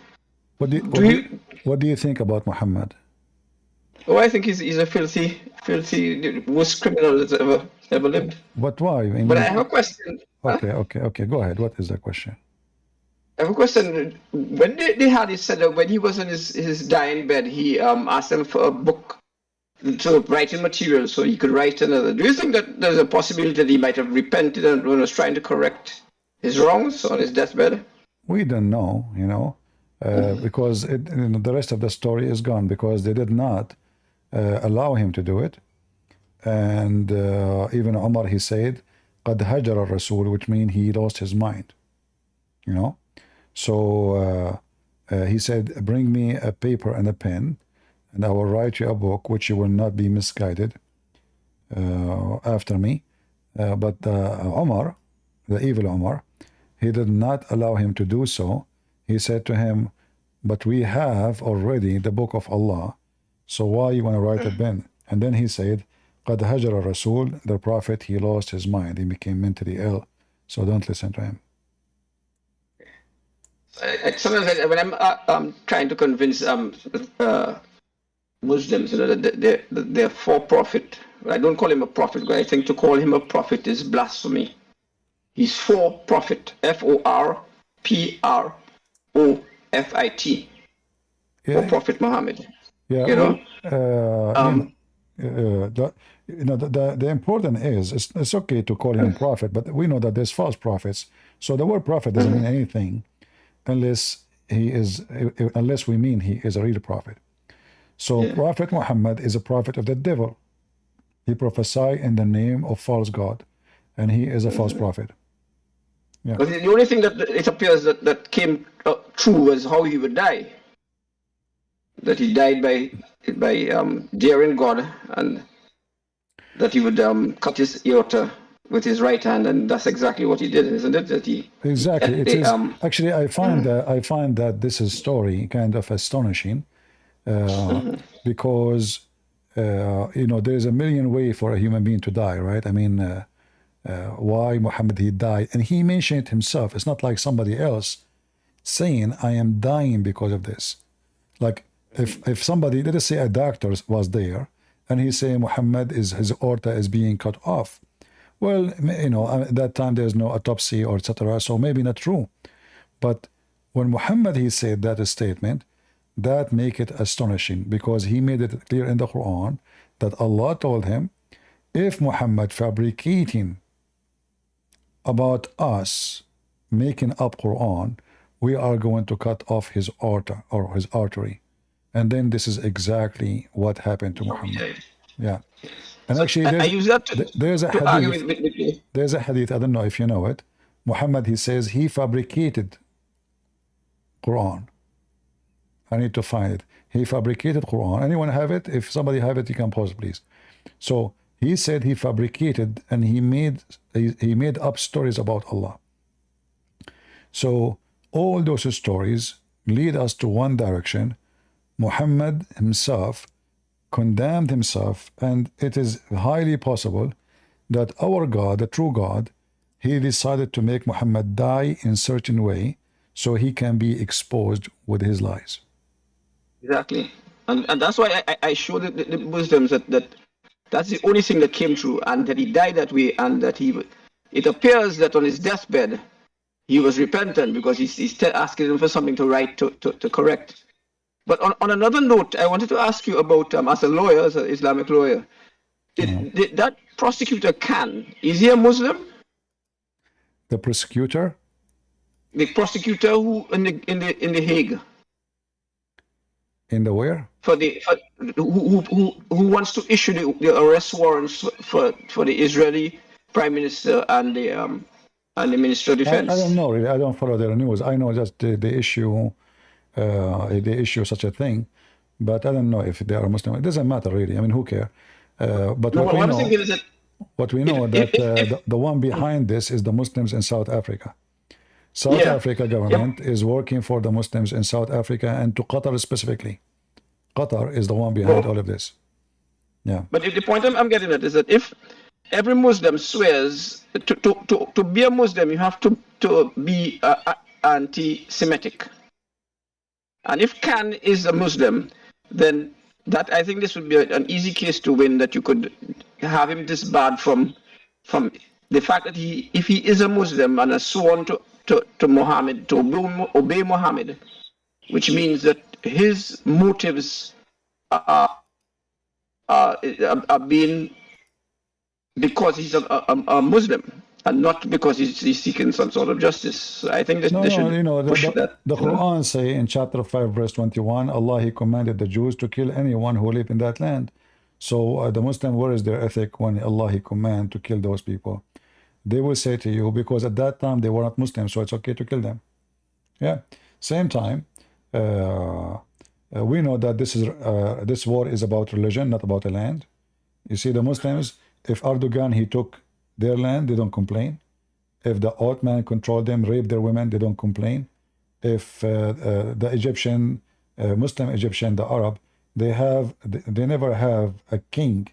What do you think about Muhammad? Oh, I think he's a filthy, worst criminal that's ever lived. But why? I mean, But I have a question. Okay. Go ahead. What is the question? I have a question. When they had it said that when he was on his dying bed, he asked them for a book, so writing material, so he could write another. Do you think that there's a possibility that he might have repented and was trying to correct his wrongs on his deathbed? We don't know, because the rest of the story is gone because they did not allow him to do it. And even Umar, he said, قَدْ هَجَرَ الرَّسُولُ, which means he lost his mind. So he said, bring me a paper and a pen, and I will write you a book which you will not be misguided after me. But Umar, the evil Umar, he did not allow him to do so. He said to him, but we have already the book of Allah, so why you want to write a pen? And then he said, قَدْ هَجَرَ الرَّسُولُ, the Prophet, he lost his mind, he became mentally ill, so don't listen to him. Sometimes when I'm trying to convince Muslims, that they're for prophet. I don't call him a prophet, but I think to call him a prophet is blasphemy. He's for prophet. FORPROFIT. For Prophet Muhammad. Yeah. The important is it's okay to call him prophet, but we know that there's false prophets. So the word prophet doesn't mean anything unless we mean he is a real prophet. So Prophet Muhammad is a prophet of the devil. He prophesied in the name of false God, and he is a false prophet. Yeah. But the only thing that it appears that came true was how he would die. That he died by daring God, and that he would cut his aorta with his right hand, and that's exactly what he did, isn't it? Exactly. It is. Actually, I find that this is story kind of astonishing, because there is a million ways for a human being to die, right? I mean, why Muhammad he died, and he mentioned it himself. It's not like somebody else saying, "I am dying because of this." Like if somebody, let us say a doctor was there, and he's saying Muhammad his aorta is being cut off. Well, at that time there's no autopsy or etc. So maybe not true. But when Muhammad he said that statement, that make it astonishing because he made it clear in the Quran that Allah told him, if Muhammad fabricating about us making up Quran, we are going to cut off his aorta or his artery. And then this is exactly what happened to Muhammad. Yeah. And So actually, I use that there's a to argue hadith. with you. There's a hadith, I don't know if you know it. Muhammad, he says he fabricated Quran. I need to find it. He fabricated Quran. Anyone have it? If somebody have it, you can pause, please. So he said he fabricated and he made up stories about Allah. So all those stories lead us to one direction. Muhammad himself condemned himself, and it is highly possible that our God, the true God, he decided to make Muhammad die in a certain way so he can be exposed with his lies. Exactly. And that's why I showed the Muslims that that's the only thing that came true, and that he died that way, and that it appears that on his deathbed, he was repentant because he's asking them for something to write, to correct. But on another note, I wanted to ask you about, as a lawyer, as an Islamic lawyer, did that prosecutor Khan, is he a Muslim? The prosecutor? The prosecutor who in the Hague. In the where? Who wants to issue the arrest warrants for the Israeli Prime Minister and the Minister of Defense? I don't know really. I don't follow their news. I know just they issue such a thing, but I don't know if they are Muslim. It doesn't matter really. I mean, who cares? But No, what we I'm know, thinking is that what we know that the one behind this is the Muslims in South Africa. South Africa government is working for the Muslims in South Africa and to Qatar specifically. Qatar is the one behind all of this. Yeah. But the point I'm getting at is that if every Muslim swears to be a Muslim, you have to be anti-Semitic. And if Khan is a Muslim, then that I think this would be an easy case to win, that you could have him disbarred from the fact that if he is a Muslim and has sworn to Muhammad, to obey Muhammad, which means that his motives are being because he's a Muslim and not because he's seeking some sort of justice. So I think that they should push that. The Quran say in chapter 5 verse 21, Allah he commanded the Jews to kill anyone who lived in that land. So the Muslim, where is their ethic when Allah he command to kill those people? They will say to you, because at that time they were not Muslims, so it's okay to kill them. Yeah. Same time, we know that this war is about religion, not about a land. You see, the Muslims, if Erdogan he took their land, they don't complain. If the Ottoman controlled them, raped their women, they don't complain. If the Egyptian, Muslim Egyptian, the Arab, they never have a king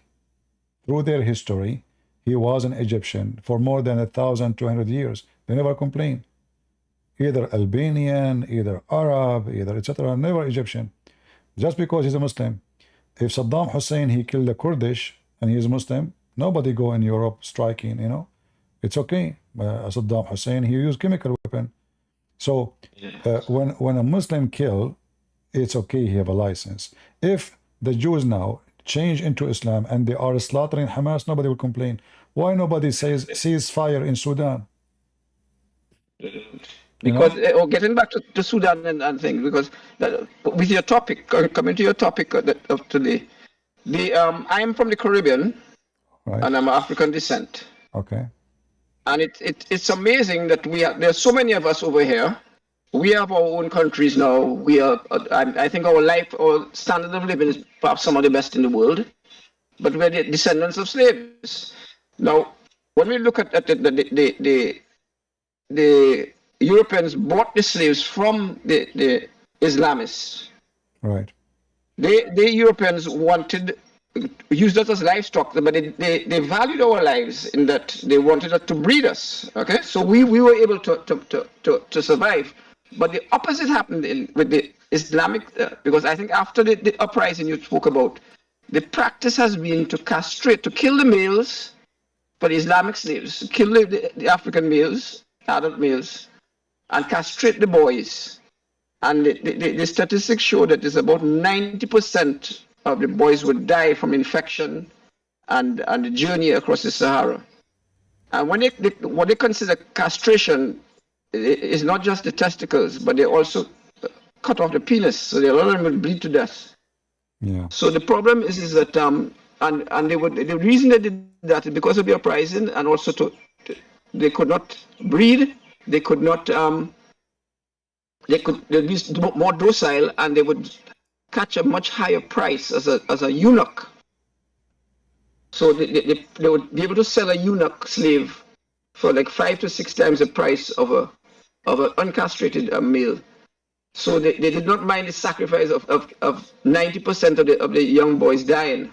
through their history. He was an Egyptian for more than 1,200 years. They never complain. Either Albanian, either Arab, either etc. Never Egyptian. Just because he's a Muslim. If Saddam Hussein he killed the Kurdish and he is Muslim, nobody go in Europe striking. You know, it's okay. Saddam Hussein he used chemical weapon. So when a Muslim kill, it's okay. He have a license. If the Jews now change into Islam and they are slaughtering Hamas, nobody will complain. Why nobody says ceasefire in Sudan? Because getting back to Sudan and things, because with your topic, coming to your topic of today, I am from the Caribbean, right, and I'm of African descent. Okay. And it's amazing that there's so many of us over here. We have our own countries now. We are, I think our standard of living is perhaps some of the best in the world, but we're the descendants of slaves. Now, when we look at the Europeans bought the slaves from the Islamists. Right. The Europeans used us as livestock, but they valued our lives in that they wanted us to breed us. Okay, so we were able to survive. But the opposite happened with the Islamic, because I think after the uprising you spoke about, the practice has been to castrate, to kill the males for the Islamic slaves, kill the African males, adult males, and castrate the boys. And the statistics show that there's about 90% of the boys would die from infection and the journey across the Sahara. And when what they consider castration is not just the testicles, but they also cut off the penis, so a lot of them will bleed to death. Yeah. So the problem is that and the reason they did that is because of the uprising, and also they could not breed, they could not they'd be more docile, and they would catch a much higher price as a eunuch. So they would be able to sell a eunuch slave for like 5 to 6 times the price of an uncastrated male. So they did not mind the sacrifice of 90% of the young boys dying.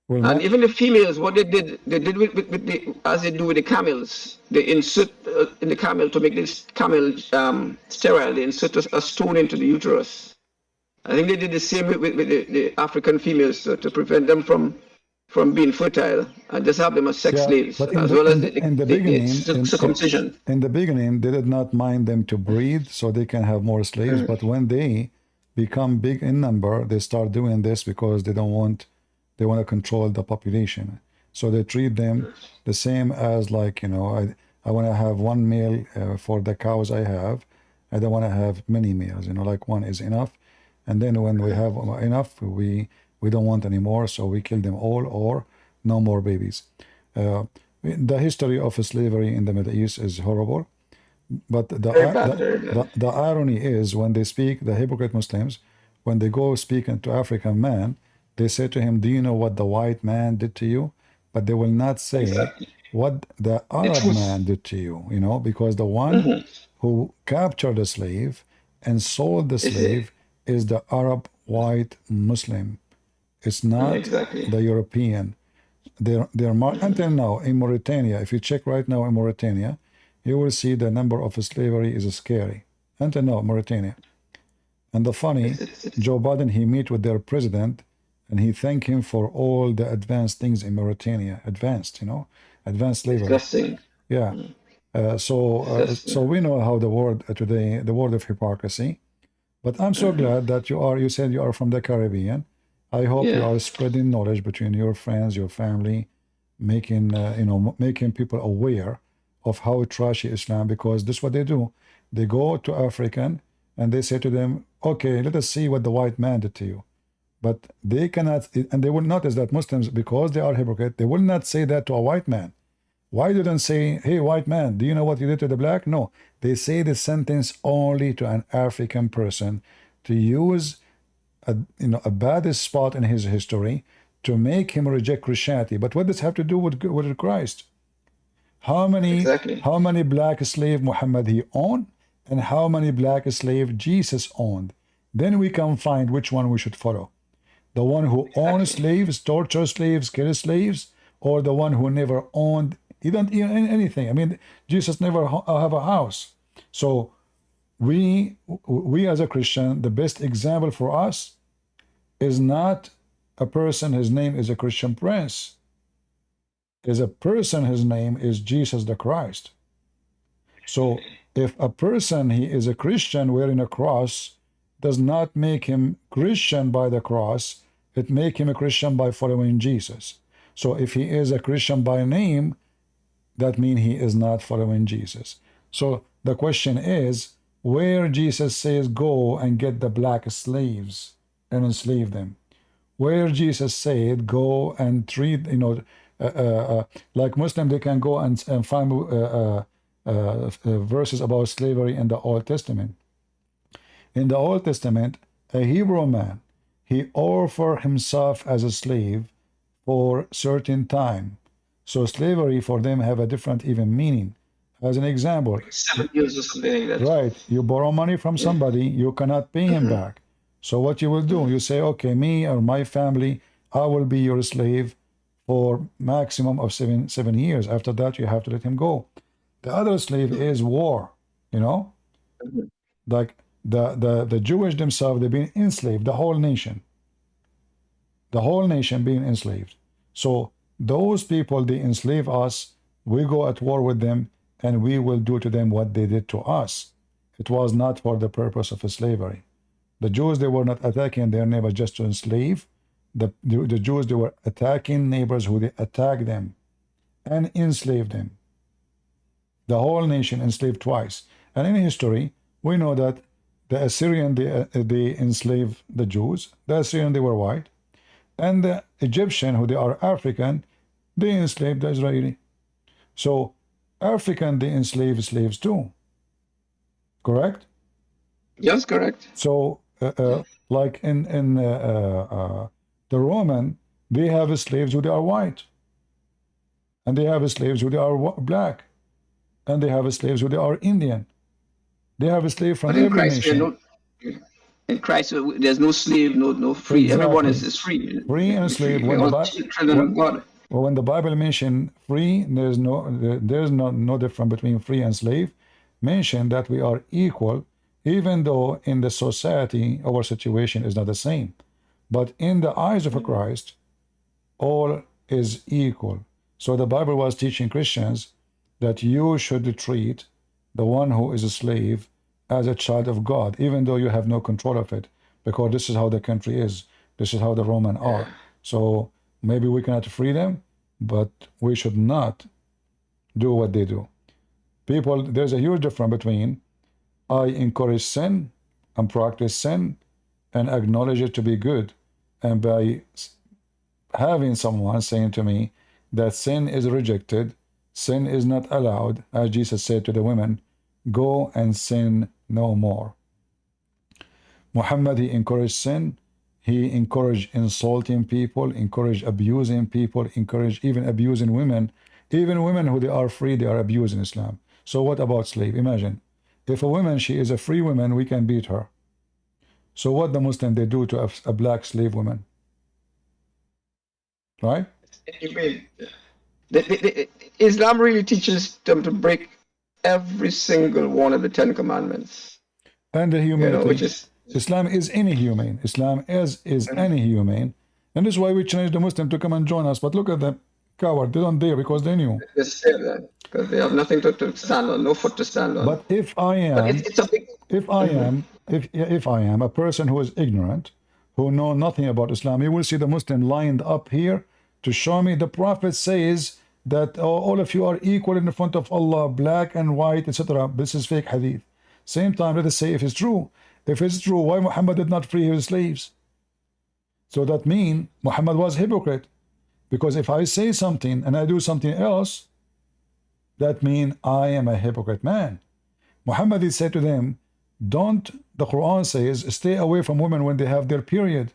Well, And even the females, what they did with as they do with the camels, they insert in the camel to make this camel sterile. They insert a stone into the uterus. I think they did the same with the African females to prevent them from being fertile, and just have them as sex slaves, but as well as in the beginning, circumcision. in the beginning, they did not mind them to breed so they can have more slaves. But when they become big in number, they start doing this because they want to control the population. So they treat them the same as, like, you know, I want to have one male for the cows I have. I don't want to have many males, you know, like one is enough. And then when we have enough, we don't want any more, so we kill them all, or no more babies. The history of slavery in the Middle East is horrible. But the irony is, when they speak, the hypocrite Muslims, when they go speaking to African man, they say to him, do you know what the white man did to you? But they will not say what the Arab man did to you, you know, because the one who captured the slave and sold the slave is the Arab white Muslim. It's not the European. They're until now in Mauritania. If you check right now in Mauritania, you will see the number of slavery is scary. Until now, Mauritania. And the funny, Joe Biden, he meet with their president, and he thank him for all the advanced things in Mauritania. Advanced, you know, advanced slavery. Disgusting. Yeah. So we know how the world today, the world of hypocrisy. But I'm so glad that you said you are from the Caribbean. I hope you are spreading knowledge between your friends, your family, making making people aware of how trashy Islam, because this is what they do. They go to African and they say to them, okay, let us see what the white man did to you. But they cannot, and they will notice that Muslims, because they are hypocrite, they will not say that to a white man. Why do they say, hey, white man, do you know what you did to the black? No, they say the sentence only to an African person to use a bad spot in his history to make him reject Christianity. But what does have to do with Christ? How many black slave Muhammad he owned, and how many black slave Jesus owned? Then we can find which one we should follow. The one who owned slaves, tortured slaves, killed slaves, or the one who never owned, he don't own anything. I mean, Jesus never have a house. So we as a Christian, the best example for us is not a person, his name is a Christian prince. Is a person, his name is Jesus the Christ. So if a person, he is a Christian wearing a cross, does not make him Christian by the cross, it make him a Christian by following Jesus. So if he is a Christian by name, that means he is not following Jesus. So the question is, where Jesus says go and get the black slaves and enslave them, where Jesus said go and treat, like Muslim, they can go and find verses about slavery in the Old Testament. In the Old Testament, a Hebrew man, he offered himself as a slave for certain time. So slavery for them have a different even meaning. As an example, 7 years or something like that. right, you borrow money from somebody, you cannot pay him back. So what you will do, you say, okay, me or my family, I will be your slave for maximum of seven years. After that, you have to let him go. The other slave is war, you know? Like the Jewish themselves, they've been enslaved, the whole nation. The whole nation being enslaved. So those people, they enslave us, we go at war with them, and we will do to them what they did to us. It was not for the purpose of slavery. The Jews, they were not attacking their neighbors just to enslave. The Jews, they were attacking neighbors who they attacked them and enslaved them. The whole nation enslaved twice. And in history, we know that the Assyrian, they enslaved the Jews. The Assyrian, they were white. And the Egyptian, who they are African, they enslaved the Israeli. So African, they enslaved slaves too. Correct? Yes, correct. So like in the Roman, they have slaves who they are white. And they have slaves who they are black. And they have slaves who they are Indian. They have a slave from every nation. In Christ, there's no slave, no free. Exactly. Everyone is free. Free and slave. When the Bible mentions free, there's no difference between free and slave. Mention that we are equal, even though in the society our situation is not the same. But in the eyes of Christ, all is equal. So the Bible was teaching Christians that you should treat the one who is a slave as a child of God, even though you have no control of it, because this is how the country is. This is how the Roman are. So maybe we cannot free them, but we should not do what they do. People, there's a huge difference between I encourage sin and practice sin and acknowledge it to be good, and by having someone saying to me that sin is rejected, sin is not allowed, as Jesus said to the women, go and sin no more. Muhammad, he encouraged sin. He encouraged insulting people, encouraged abusing people, encouraged even abusing women. Even women who they are free, they are abused in Islam. So what about slave? Imagine, if a woman, she is a free woman, we can beat her. So what the Muslim, they do to a black slave woman? Right? Islam really teaches them to break every single one of the 10 commandments. And the humanity. Which is, Islam is inhumane. Islam is inhumane. And this is why we challenge the Muslim to come and join us. But look at them, coward. They don't dare because they knew. They say that because they have nothing to stand on, no foot to stand on. But if I am, if I am a person who is ignorant, who know nothing about Islam, you will see the Muslim lined up here to show me the Prophet says that all of you are equal in front of Allah, black and white, etc. This is fake hadith. Same time, let us say if it's true. If it's true, why Muhammad did not free his slaves? So that means Muhammad was a hypocrite. Because if I say something and I do something else, that means I am a hypocrite man. Muhammad, he said to them, don't, the Quran says, stay away from women when they have their period.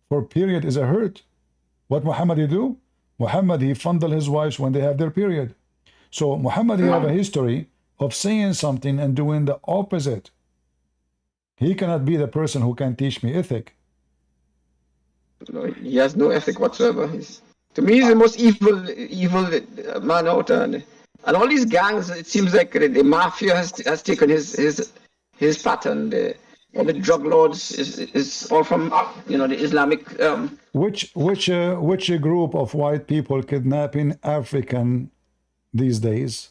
For period is a hurt. What Muhammad he do? Muhammad, he fondle his wives when they have their period. So Muhammad, he have a history of saying something and doing the opposite. He cannot be the person who can teach me ethic. No, he has no ethic whatsoever. To me, he's the most evil man out there. And all these gangs, it seems like the mafia has taken his pattern. All the drug lords is all from the Islamic. Which group of white people kidnapping African these days?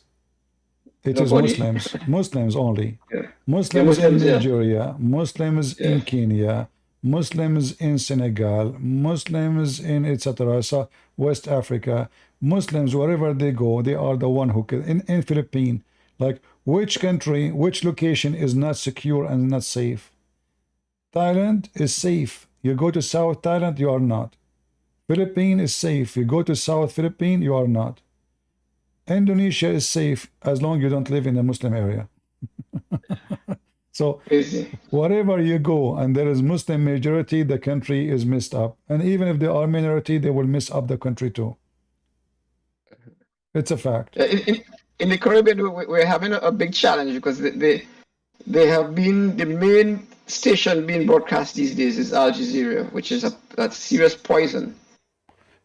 It Nobody. is Muslims. Muslims only. Yeah. Muslims in Muslims, yeah. Nigeria, Muslims in Kenya, Muslims in Senegal, Muslims in etc. So West Africa, Muslims wherever they go, they are the one who in Philippines. Like which country, which location is not secure and not safe? Thailand is safe. You go to South Thailand, you are not. Philippines is safe. You go to South Philippines, you are not. Indonesia is safe as long as you don't live in a Muslim area. So wherever you go and there is Muslim majority, the country is messed up. And even if they are minority, they will mess up the country too. It's a fact. In the Caribbean, we're having a big challenge because they have been, the main station being broadcast these days is Al Jazeera, which is a serious poison.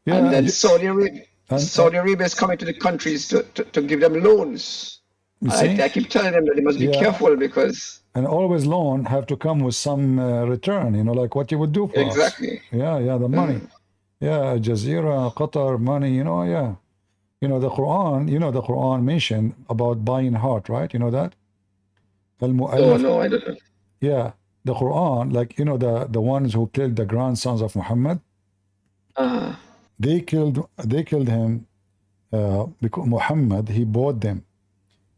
Yeah, and then Saudi Arabia is coming to the countries to give them loans. I keep telling them that they must be careful because... And always loan have to come with some return, like what you would do for us. Exactly. Yeah, the money. Yeah, Jazeera, Qatar, money, yeah. The Quran mentioned about buying heart, right? You know that? No, I don't know. Yeah, the Quran, like, the ones who killed the grandsons of Muhammad, they killed him because Muhammad, he bought them.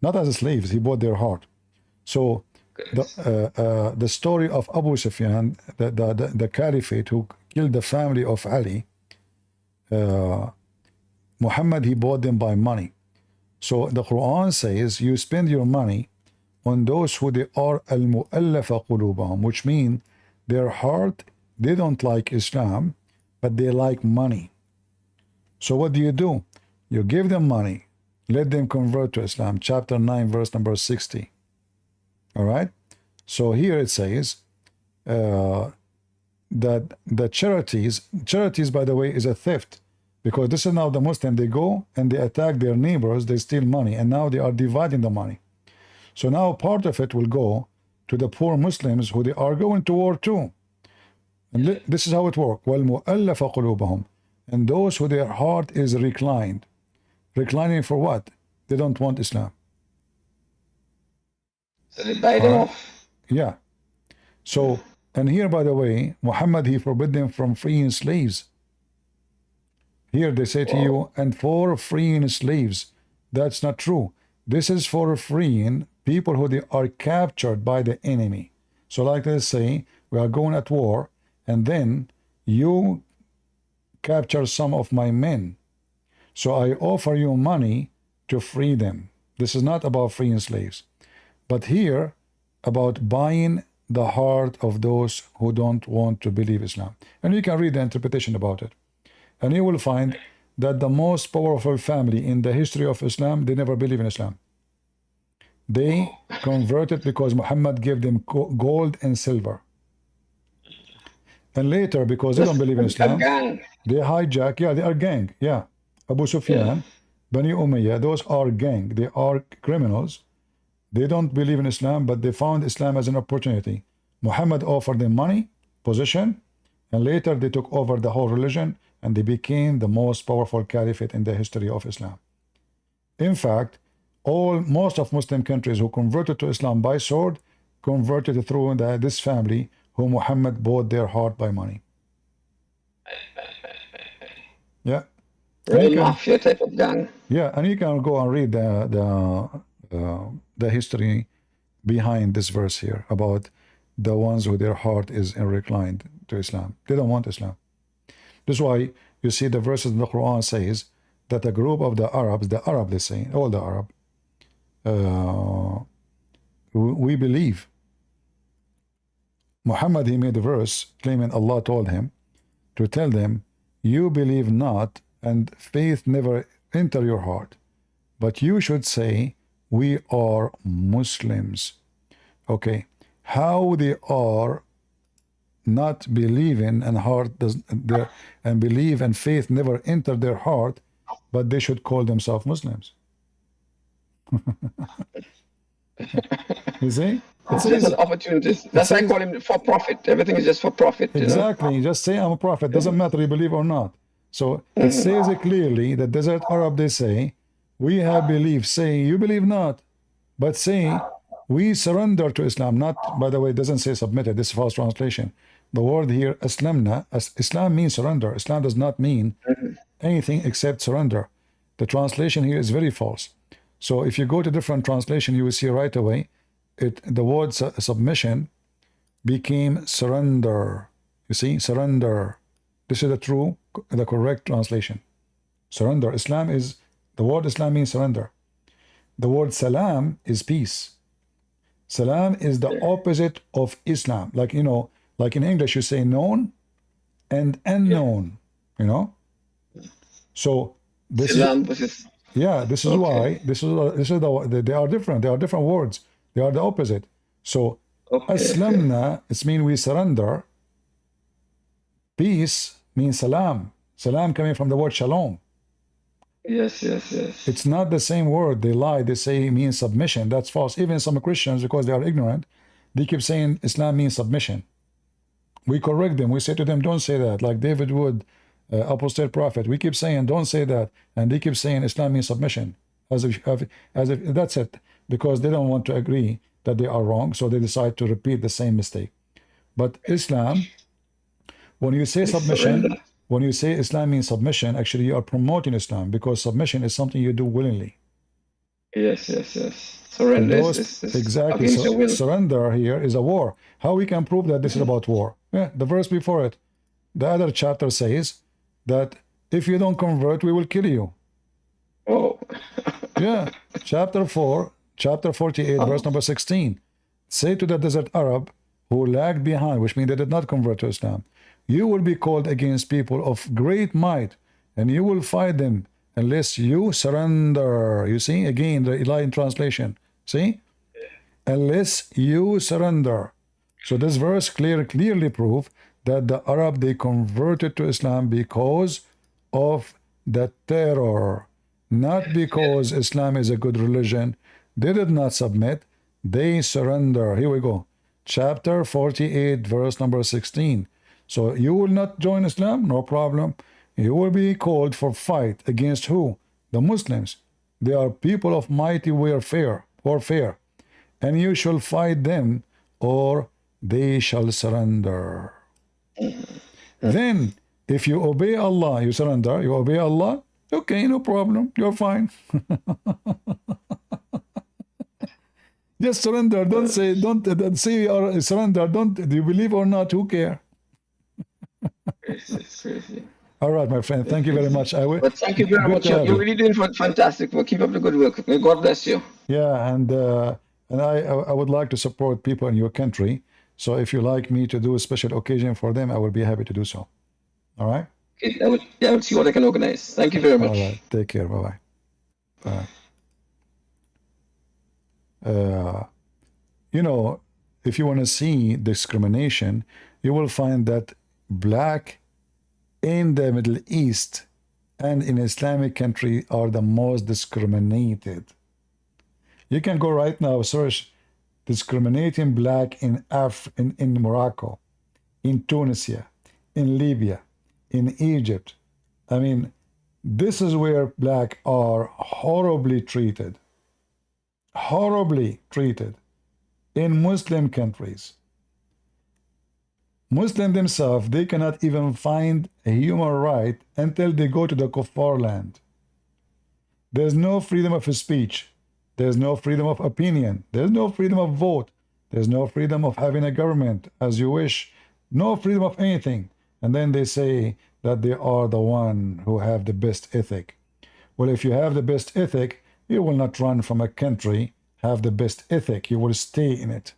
Not as slaves, he bought their heart. So the story of Abu Sufyan, the caliphate who killed the family of Ali, Muhammad, he bought them by money. So the Quran says you spend your money on those who they are al-mu'allafa qulubahum, which mean their heart, they don't like Islam, but they like money. So what do? You give them money, let them convert to Islam. Chapter 9, verse number 60. All right? So here it says that the charities, by the way, is a theft. Because this is now the Muslim, they go and they attack their neighbors, they steal money, and now they are dividing the money. So now part of it will go to the poor Muslims who they are going to war too. And this is how it works. وَالْمُؤَلَّفَ قُلُوبَهُم. And those who their heart is reclined. Reclining for what? They don't want Islam. So they buy them off. Yeah. So, and here, by the way, Muhammad, he forbid them from freeing slaves. Here they say to you, and for freeing slaves. That's not true. This is for freeing people who they are captured by the enemy. So like let's say, we are going at war, and then you capture some of my men. So I offer you money to free them. This is not about freeing slaves. But here, about buying the heart of those who don't want to believe Islam. And you can read the interpretation about it. And you will find that the most powerful family in the history of Islam, they never believe in Islam. They converted because Muhammad gave them gold and silver. And later, because they don't believe in Islam, they hijack, they are gang, Abu Sufyan, Bani Umayyah, those are gang, they are criminals. They don't believe in Islam, but they found Islam as an opportunity. Muhammad offered them money, position, and later they took over the whole religion, and they became the most powerful caliphate in the history of Islam. In fact, most of Muslim countries who converted to Islam by sword, converted through this family who Muhammad bought their heart by money. Yeah. Real mafia type of gang. Yeah, and you can go and read the history behind this verse here about the ones who their heart is reclined to Islam. They don't want Islam. This is why you see the verses in the Quran says that a group of the Arabs, they say, all the Arab, we believe. Muhammad, he made a verse claiming Allah told him to tell them, you believe not, and faith never enter your heart, but you should say, we are Muslims. Okay, how they are not believing and heart does and believe and faith never enter their heart, but they should call themselves Muslims. You see? It's just opportunities. That's why I call him for profit. Everything is just for profit. Exactly. You just say I'm a prophet. Doesn't matter you believe or not. So it says it clearly, the desert Arab, they say, we have belief. Say, you believe not, but say, we surrender to Islam. Not, by the way, it doesn't say submitted. This is false translation. The word here, Islamna, Islam means surrender. Islam does not mean anything except surrender. The translation here is very false. So if you go to different translation, you will see right away, the word submission became surrender. You see, surrender. This is the correct translation. Surrender. Islam is, the word Islam means surrender. The word salam is peace. Salam is the opposite of Islam. Like, you know, like in English, you say known and unknown, you know? So this is, yeah, this is why, they are different. They are different words. They are the opposite. So aslamna, it means we surrender. Peace means salam. Salam coming from the word shalom. Yes. It's not the same word. They lie. They say it means submission. That's false. Even some Christians, because they are ignorant, they keep saying Islam means submission. We correct them. We say to them, don't say that. Like David Wood, apostate prophet. We keep saying, don't say that. And they keep saying Islam means submission. As if that's it. Because they don't want to agree that they are wrong. So they decide to repeat the same mistake. But Islam, when you say submission, when you say Islam means submission, actually you are promoting Islam, because submission is something you do willingly. Yes, yes, yes. And Surrender those, is exactly, against so your will. surrender here is a war. How we can prove that this is about war? Yeah, the verse before it. The other chapter says that if you don't convert, we will kill you. Oh. Yeah, chapter 4, chapter 48, verse number 16. Say to the desert Arab who lagged behind, which means they did not convert to Islam, you will be called against people of great might, and you will fight them unless you surrender. You see, again, the Eli translation. See? Unless you surrender. So this verse clearly prove that the Arab, they converted to Islam because of the terror, not because Islam is a good religion. They did not submit, they surrender. Here we go. Chapter 48, verse number 16. So you will not join Islam? No problem. You will be called for fight against who? The Muslims. They are people of mighty warfare. And you shall fight them, or they shall surrender. Then, if you obey Allah, you surrender, you obey Allah, okay, no problem, you're fine. Just surrender. Don't say you are surrender. Do you believe or not? Who care? All right, my friend. Thank you very much. I will. But thank you very Good much. to have You're you. really doing fantastic work. Keep up the good work. May God bless you. Yeah, and I would like to support people in your country. So if you like me to do a special occasion for them, I will be happy to do so. All right. Okay, I will see what I can organize. Thank you very much. All right. Take care. Bye bye. You know, if you want to see discrimination, you will find that black in the Middle East and in Islamic country are the most discriminated. You can go right now, search discriminating black in Morocco, in Tunisia, in Libya, in Egypt. I mean, this is where black are horribly treated. Horribly treated. In Muslim countries. Muslims themselves, they cannot even find a human right until they go to the kuffar land. There's no freedom of speech. There's no freedom of opinion. There's no freedom of vote. There's no freedom of having a government as you wish. No freedom of anything. And then they say that they are the one who have the best ethic. Well, if you have the best ethic, you will not run from a country, have the best ethic. You will stay in it.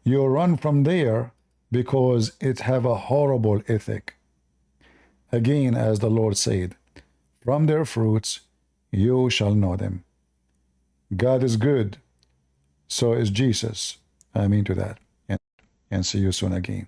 You run from there because it have a horrible ethic. Again, as the Lord said, from their fruits you shall know them. God is good, so is Jesus. I mean to that. And see you soon again.